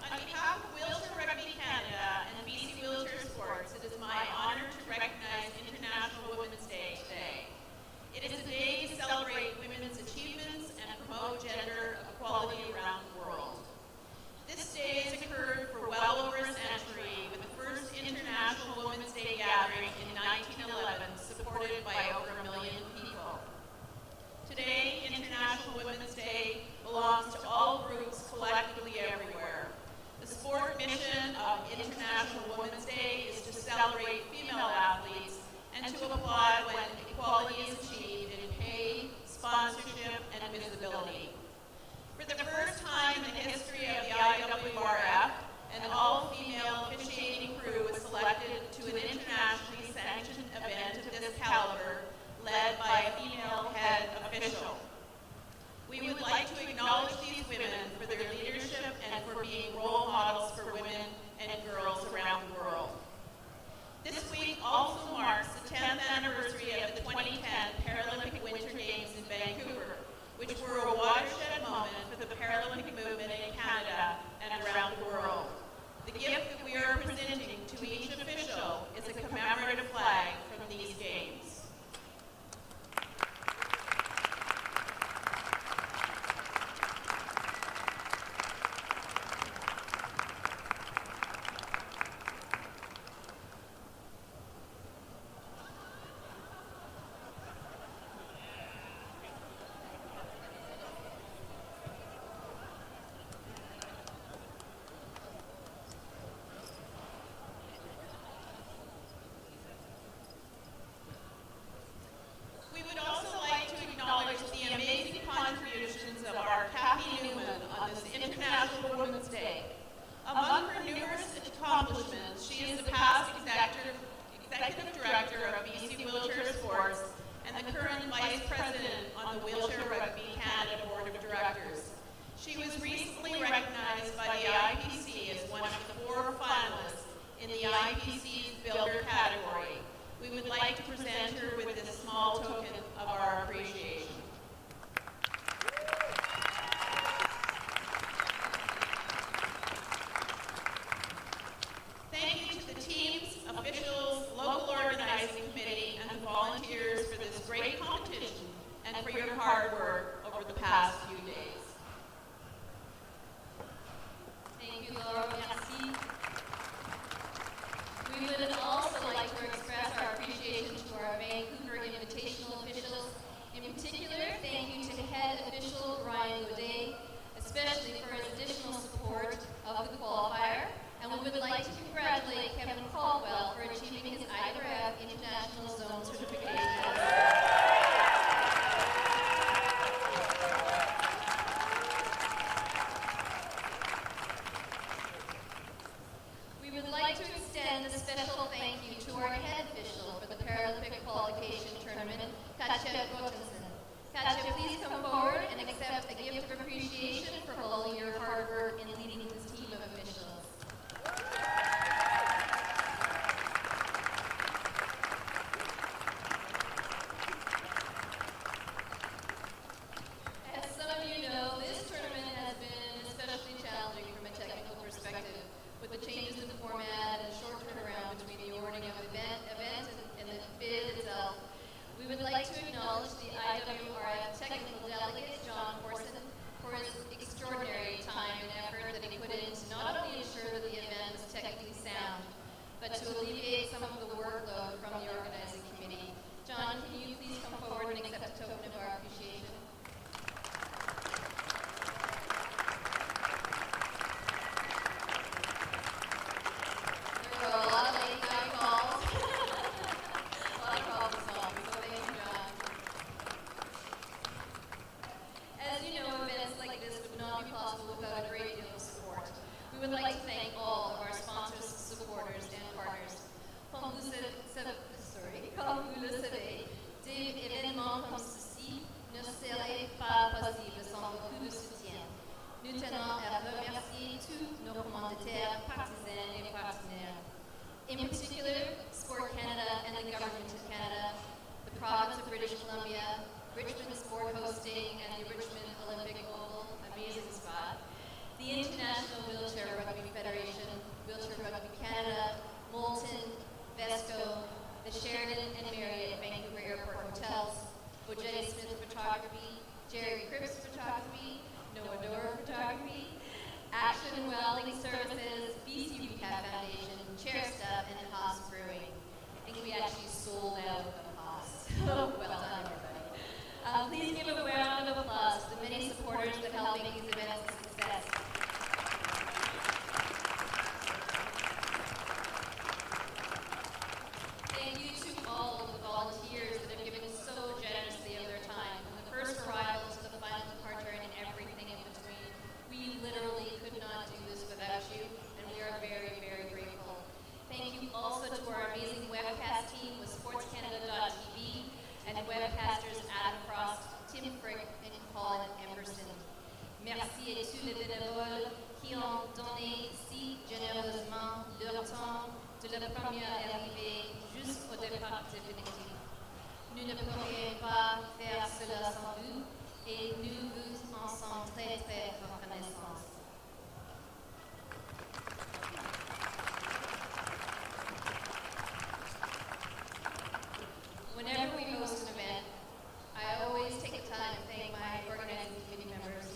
S8: On behalf of Wheelchair Rugby Canada and BC Wheelchair Sports, it is my honor to recognize International Women's Day today. It is a day to celebrate women's achievements and promote gender equality around the world. This day has occurred for well over a century, with the first International Women's Day gathering in 1911, supported by over 1 million people. Today, International Women's Day belongs to all groups collectively everywhere. The sport mission of International Women's Day is to celebrate female athletes and to applaud when equality is achieved in pay, sponsorship, and visibility. For the first time in the history of the IWRF, an all-female officiating crew was selected to an internationally sanctioned event of this caliber, led by a female head official. We would like to acknowledge these women for their leadership and for being role models for women and girls around the world. This week also marks the 10th anniversary of the 2010 Paralympic Winter Games in Vancouver, which were a watershed moment for the Paralympic movement in Canada and around the world. The gift that we are presenting to each official is a commemorative flag from these games.
S6: Gottensen. Katja, please come forward and accept a gift of appreciation for all your hard work in leading this team of officials. As some of you know, this tournament has been especially challenging from a technical perspective, with the changes in the format and short turnaround between the awarding of event and the bid itself. We would like to acknowledge the IWRF technical delegate, John Corson, for his extraordinary time and effort that he put in to not only ensure that the event was technically sound, but to alleviate some of the workload from the organizing committee. John, can you please come forward and accept a token of our appreciation? There were a lot of late night calls. A lot of problem solving, so thank you, John. As you know, events like this would not be possible without a great deal of support. We would like to thank all of our sponsors, supporters, and partners. Comme vous le savez, des événements comme ceci ne seraient pas possibles sans beaucoup de soutien. Nous tenons à remercier tous nos commanditaires, partisans et partenaires. In particular, Sport Canada and the Government of Canada, the Province of British Columbia, Richmond Sport Hosting and the Richmond Olympic Oval, amazing spot, the International Wheelchair Rugby Federation, Wheelchair Rugby Canada, Moulton, Vesco, the Sheridan and Marriott Vancouver Airport Hotels, Ojay Smith Photography, Jerry Cripps Photography, Noah Dora Photography, Action Welding Services, BC Recap Foundation, Chair Stuff, and Haas Brewing. I think we actually sold out of Haas. Well done, everybody. Please give a round of applause to the many supporters that help make these events a success. Thank you to all of the volunteers that have given so generously of their time, from the first arrival to the final departure and everything in between. We literally could not do this without you, and we are very, very grateful. Thank you also to our amazing webcast team with sportscanada.tv and webcasters Adam Frost, Tim Frick, and Colin Emerson. Merci à tous les bénévoles qui ont donné si généreusement leur temps de la première arrivée jusqu'au départ définitif. Nous ne pourrions pas faire cela sans vous et nous vous en sommes très très reconnaissants. Whenever we host an event, I always take the time to thank my organizing committee members.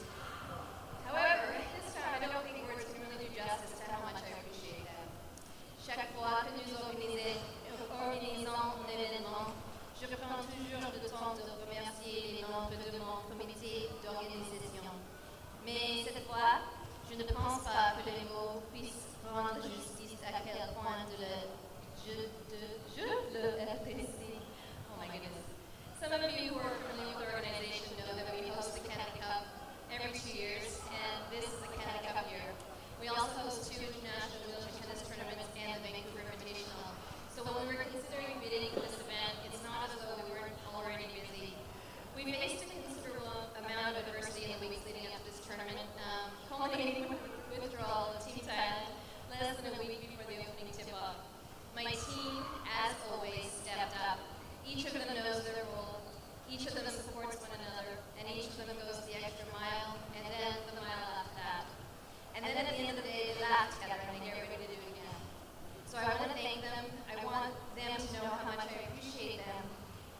S6: However, this time I don't think words can really do justice to how much I appreciate them. Chaque fois que nous organisons un événement, je prends toujours le temps de remercier les membres de mon comité d'organisation. Mais cette fois, je ne pense pas que les mots puissent rendre justice à quel point je le apprécie. Oh my goodness. Some of you who are familiar with the organization know that we host the Canada Cup every 2 years, and this is the Canada Cup year. We also host 2 international wheelchair tennis tournaments and the Vancouver Invitational. So when we were considering bidding for this event, it's not as though we weren't already busy. We faced a considerable amount of adversity in the weeks leading up to this tournament, culminating with the withdrawal of Team Thailand less than a week before the opening tip-off. My team, as always, stepped up. Each of them knows their role, each of them supports one another, and each of them goes the extra mile, and then the mile after that. And then at the end of the day, they laugh together and they get ready to do it again. So I want to thank them. I want them to know how much I appreciate them.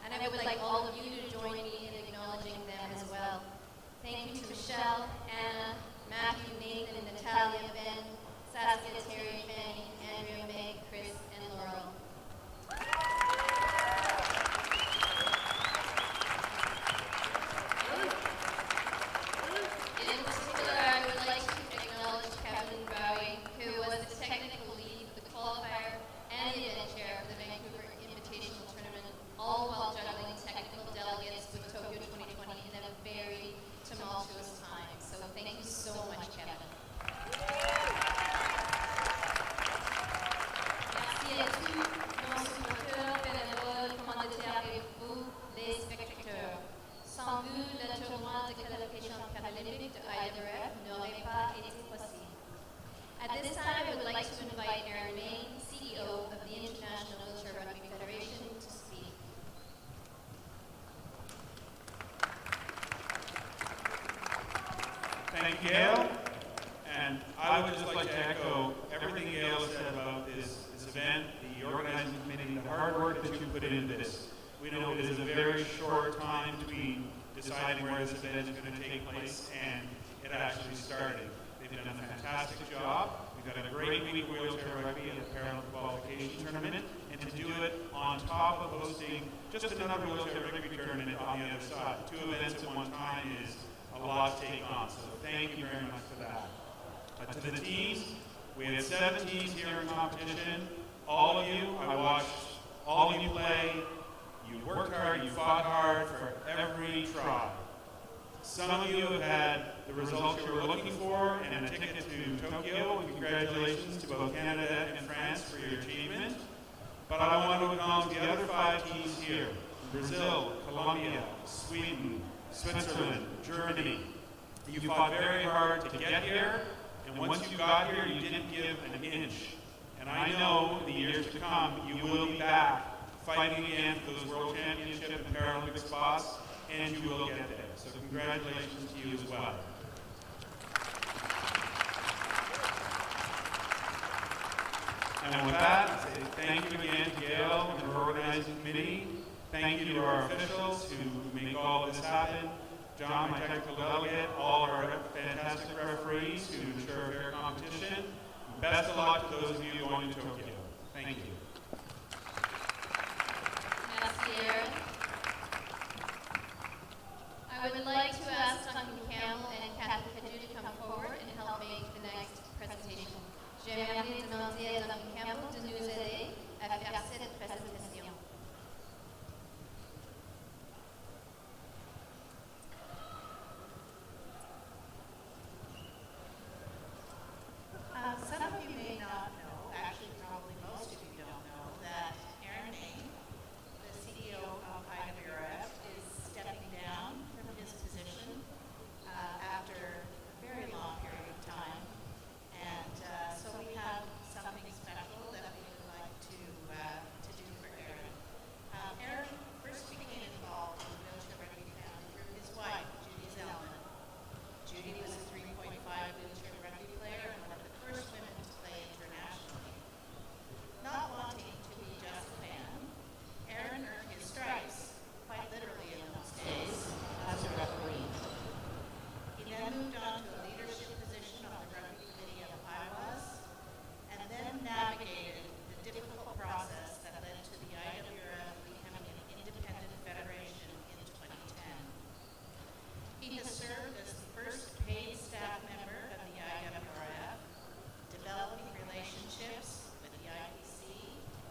S6: And I would like all of you to join me in acknowledging them as well. Thank you to Michelle, Anna, Matthew, Nathan, Natalia, Ben, Saskia, Terry, Fanny, Andrea, Meg, Chris, and Laurel. In particular, I would like to acknowledge Kevin Bowie, who was the technical lead for the qualifier and the event chair of the Vancouver Invitational Tournament, all while juggling technical delegates with Tokyo 2020 in a very tumultuous time. So thank you so much, Kevin. Paralympic de IWRF n'aurait pas été possible. At this time, I would like to invite Aaron Main, CEO of the International Wheelchair Rugby Federation, to speak.
S9: Thank you, Gail. And I would just like to echo everything Gail said about this event, the organizing committee, the hard work that you put into this. We know it is a very short time between deciding where this event is going to take place and it actually starting. They've done a fantastic job. We've got a great week of wheelchair rugby at the Paralympic Qualification tournament, and to do it on top of hosting just another wheelchair rugby tournament on the other side. 2 events at one time is a lot to take on, so thank you very much for that. To the teams, we had 7 teams here in competition. All of you, I watched all of you play. You worked hard, you fought hard for every try. Some of you have had the results you were looking for and a ticket to Tokyo. Congratulations to both Canada and France for your achievement. But I want to acknowledge the other 5 teams here: Brazil, Colombia, Sweden, Switzerland, Germany. You fought very hard to get here, and once you got here, you didn't give an inch. And I know in the years to come, you will be back fighting again for those World Championship and Paralympic spots, and you will get there. So congratulations to you as well. And with that, I say thank you again to Gail and her organizing committee. Thank you to our officials who make all of this happen. John, my technical delegate, all of our fantastic referees who ensure a fair competition. Best of luck to those of you going to Tokyo. Thank you.
S6: Merci, Aaron. I would like to ask Duncan Campbell and Kathy Cadu to come forward and help make the next presentation. J'aimerais demander à Duncan Campbell de nous aider à faire cette présentation.
S8: Some of you may not know, actually probably most of you don't know, that Aaron Main, the CEO of IWRF, is stepping down from his position after a very long period of time. And so we have something special that we would like to do for Aaron. Aaron first became involved in the wheelchair rugby family through his wife, Judy Zellman. Judy was a 3.5 wheelchair rugby player and one of the first women to play internationally. Not wanting to be just a fan, Aaron earned his stripes, quite literally in those days, as a referee. He then moved on to a leadership position on the rugby committee of IWAS, and then navigated the difficult process that led to the IWRF becoming an independent federation in 2010. He has served as the first paid staff member of the IWRF, developing relationships with the IPC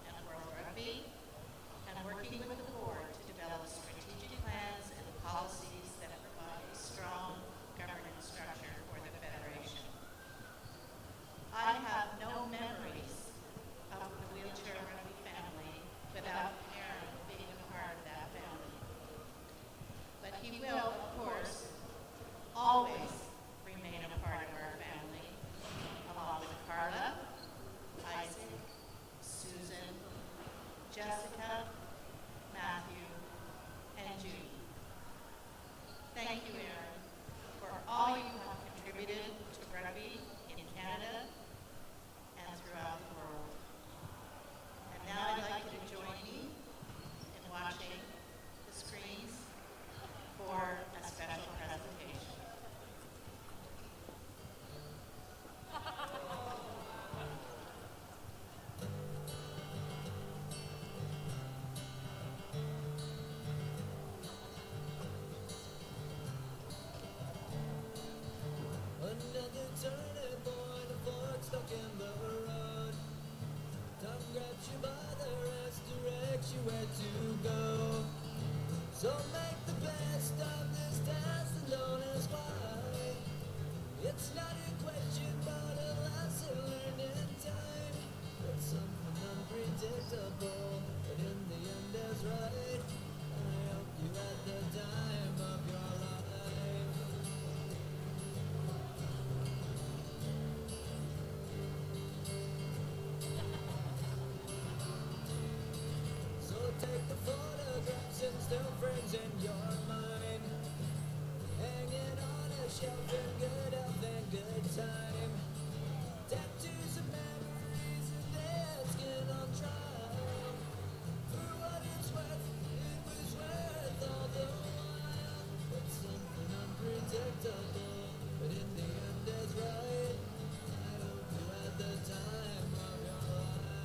S8: and World Rugby, and working with the board to develop strategic plans and policies that provide a strong governance structure for the federation. I have no memories of the wheelchair rugby family without Aaron being a part of that family. But he will, of course, always remain a part of our family, along with Carla, Isaac, Susan, Jessica, Matthew, and Judy. Thank you, Aaron, for all you have contributed to rugby in Canada and throughout the world. And now I'd like you to join me in watching the screens for a special presentation.
S4: Another turn still friends in your mind. Hanging on a shelf in good health and good time. Tattoos of memories and their skin on trial. For what it's worth, it was worth all the while. It's something unpredictable, but in the end it's right. I hope you had the time of your life.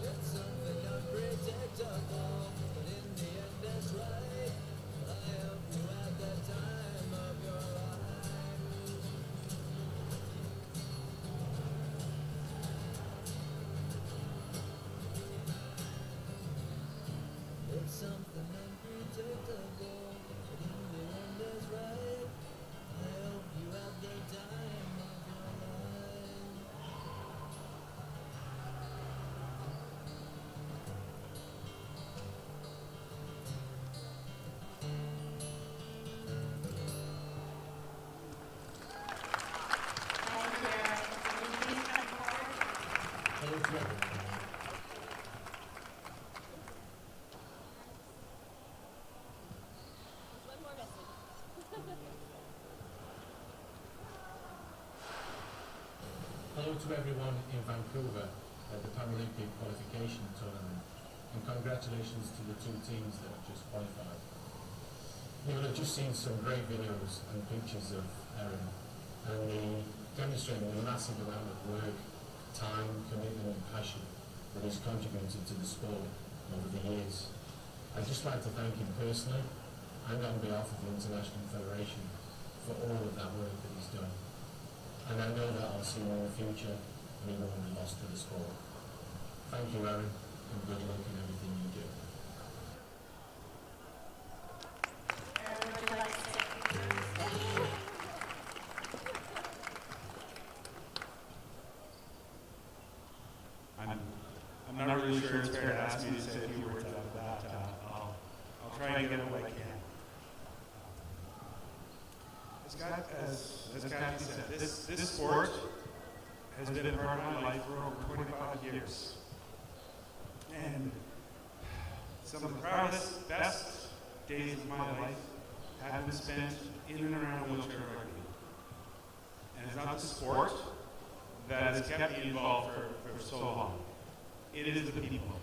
S4: It's something unpredictable, but in the end it's right. I hope you had the time of your life. It's something unpredictable, but in the end it's right. I hope you had the time of your life.
S10: Hello to everyone in Vancouver at the Paralympic Qualification tournament, and congratulations to the two teams that have just qualified. You will have just seen some great videos and pictures of Erin, and they demonstrate the massive amount of work, time, commitment and passion that he's contributed to the sport over the years. I'd just like to thank him personally and on behalf of the International Federation for all of that work that he's done. And I know that I'll see him in the future and he won't be lost to the sport. Thank you, Aaron, and good luck in everything you do.
S9: I'm not really sure it's fair to ask me to say a few words out of that. I'll try and get what I can. As Kathy said, this sport has been a part of my life for over 25 years. And some of the proudest, best days of my life have been spent in and around wheelchair rugby. And it's not the sport that has kept me involved for so long. It is the people.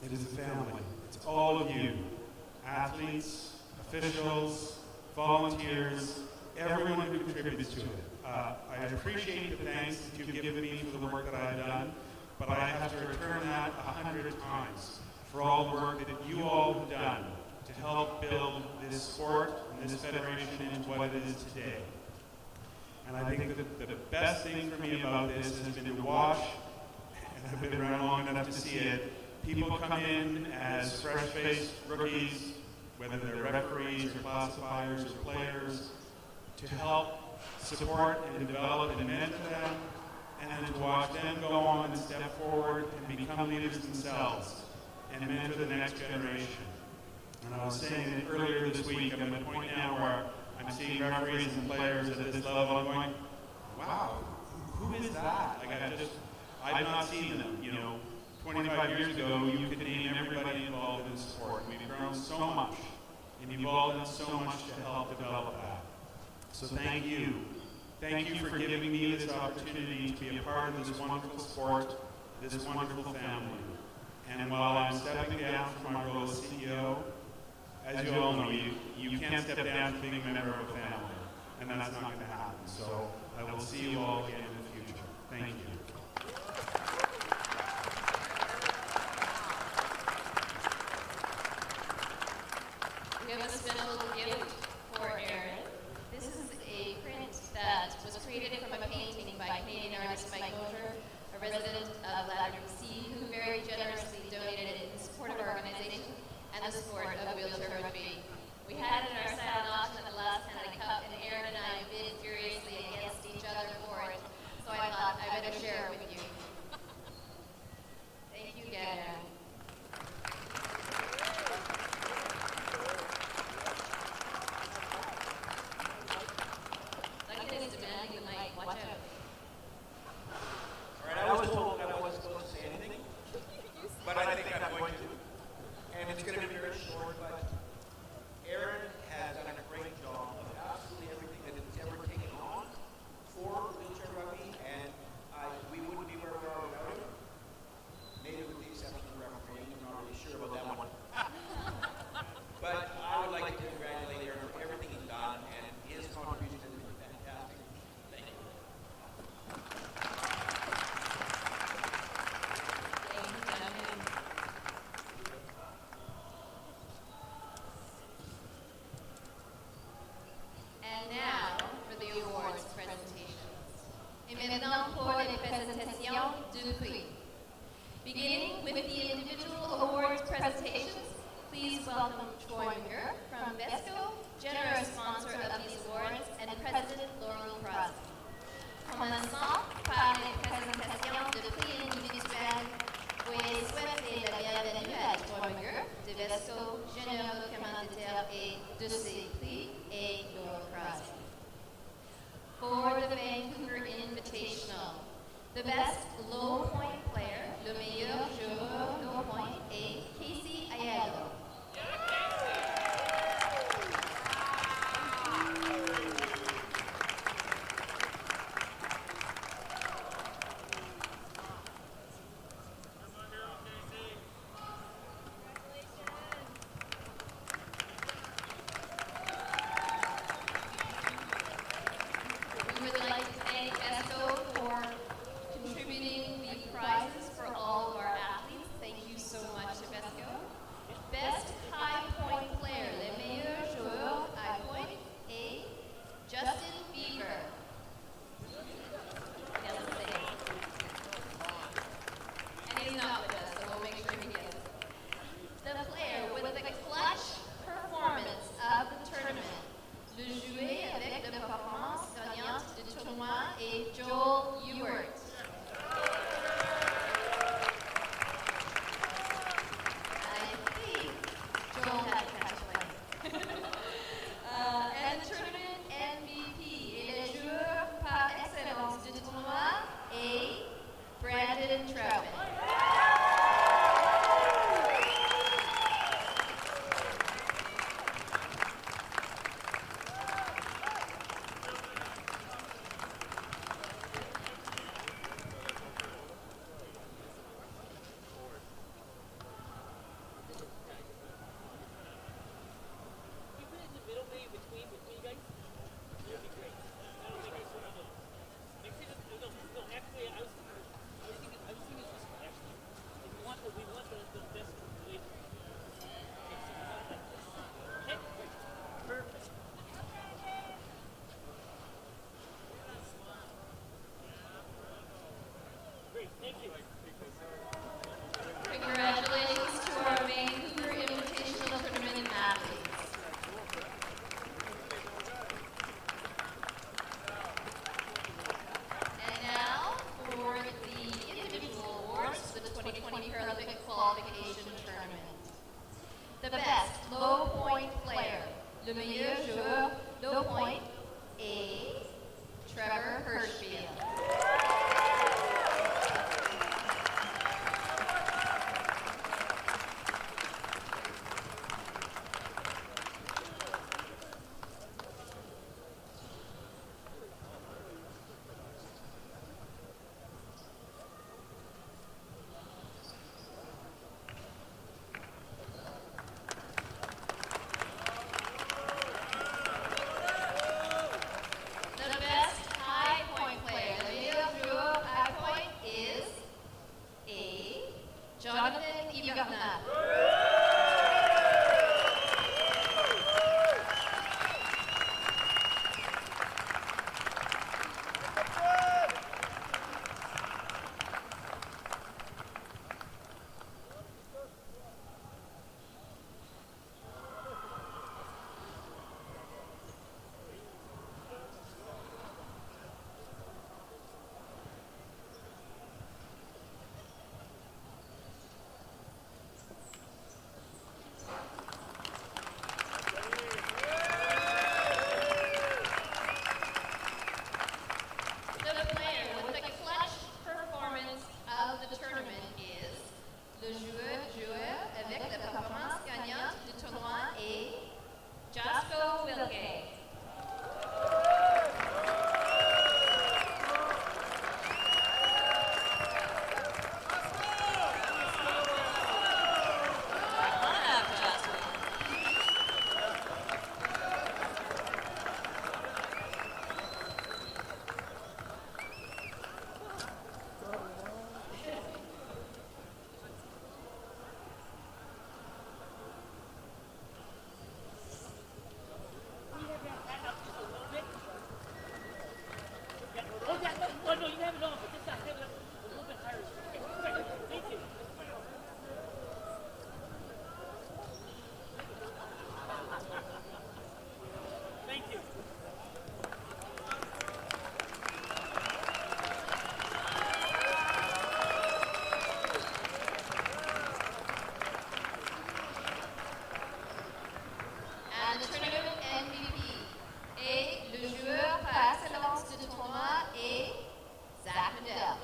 S9: It is the family. It's all of you. Athletes, officials, volunteers, everyone who contributes to it. I appreciate the thanks that you've given me for the work that I've done, but I have to return that 100 times for all the work that you all have done to help build this sport and this federation into what it is today. And I think that the best thing for me about this has been to watch, and I've been around long enough to see it, people come in as fresh-faced rookies, whether they're referees or classifiers or players, to help support and develop and mentor them, and then to watch them go on and step forward and become leaders themselves and mentor the next generation. And I was saying it earlier this week, I'm at a point now where I'm seeing referees and players at this level, I'm going, wow, who is that? Like I've not seen them, 25 years ago, you could name everybody involved in the sport. We've grown so much, and you've all done so much to help develop that. So thank you. Thank you for giving me this opportunity to be a part of this wonderful sport, this wonderful family. And while I'm stepping down from my role as CEO, as you all know, you can't step down from being a member of a family, and that's not going to happen. So I will see you all again in the future. Thank you.
S6: We have a special gift for Erin. This is a print that was created from a painting by Canadian artist Mike Moser, a resident of Ladder, BC, who very generously donated it in support of our organization and the sport of wheelchair rugby.
S8: watch out.
S11: All right, I was told that I wasn't supposed to say anything, but I think I'm going to. And it's going to be very short, but Aaron has done a great job of absolutely everything that it's ever taken on for wheelchair rugby, and we wouldn't be where we are without him. Maybe with the exception of refereeing, I'm not really sure about that one. But I would like to congratulate Aaron for everything he's done, and his contribution has been fantastic. Thank you.
S6: And now for the awards presentations. Et maintenant pour les présentations du prix. Beginning with the individual awards presentations, please welcome Troy Muir from BESCO, generous sponsor of these awards, and President Laurel Crosby. Commençons par les présentations de prix individuels. Veuillez souhaiter la bienvenue à Troy Muir de BESCO, généreux commanditaire et de ces prix, et Laurel Crosby. For the Vancouver Invitational, the best low point player, le meilleur joueur low point, est Casey Ayalo. We would like to thank ESCO for contributing the prizes for all of our athletes. Thank you so much, ESCO. Best high point player, le meilleur joueur high point, est Justin Bieber. And he's not with us, so we'll make sure he is. The player with the clutch performance of the tournament, le joueur avec la performance gagnante du tournoi est Joel Ewart. I think Joel had to catch one. And the tournament MVP et le joueur par excellence du tournoi est Brandon Troutman. Zach Medell.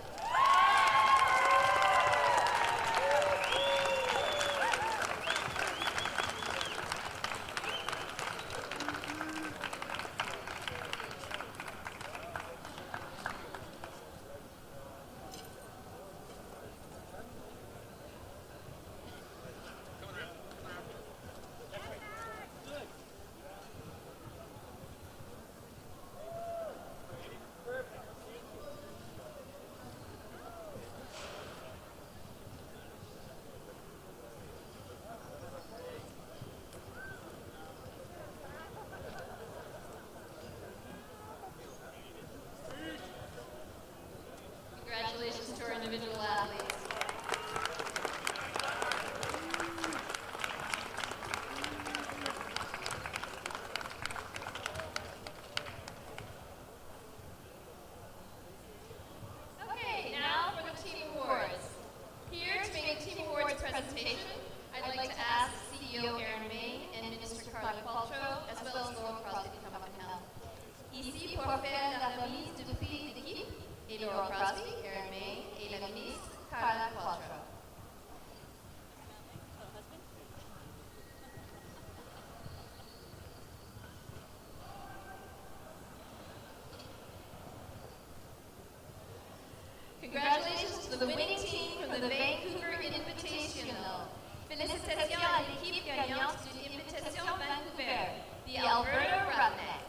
S6: Congratulations to our individual athletes. Okay, now for the team awards. Here to make the team awards presentation, I'd like to ask CEO Erin May and Minister Carla Qualtrough, as well as Laurel Crosby, to come up and help. Ici pour faire la remise du prix d'équipe, et Laurel Crosby, Erin May et la ministre Carla Qualtrough. Congratulations to the winning team from the Vancouver Invitational. Félicitations à l'équipe gagnante du Invitation Vancouver, the Alberta Roughnecks.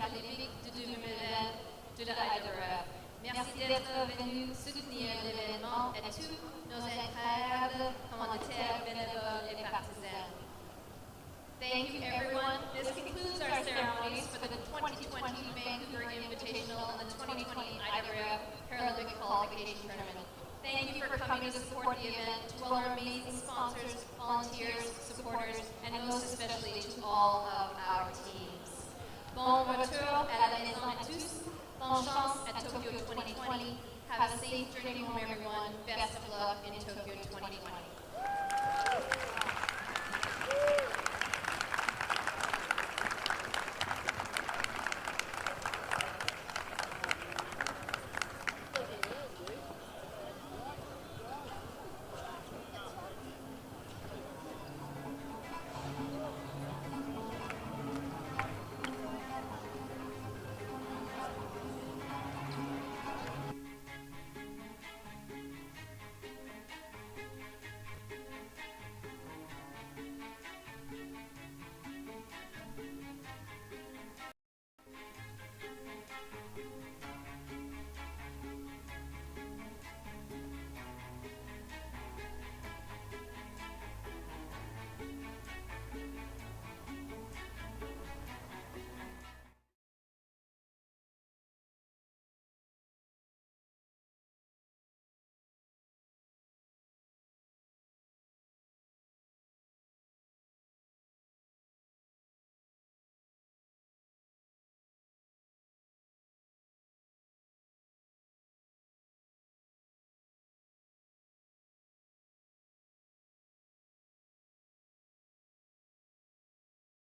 S6: Paralympic de 2020 de la IWRF. Merci d'être venu soutenir l'événement et tous nos incroyables commanditaires, bénévoles et partisans. Thank you, everyone. This concludes our ceremonies for the 2020 Vancouver Invitational and the 2020 IWRF Paralympic Qualification Tournament. Thank you for coming to support the event, to all our amazing sponsors, volunteers, supporters, and most especially to all of our teams. Bon retour à la maison à tous. Bonne chance at Tokyo 2020. Have a safe journey home, everyone. Best of luck in Tokyo 2020.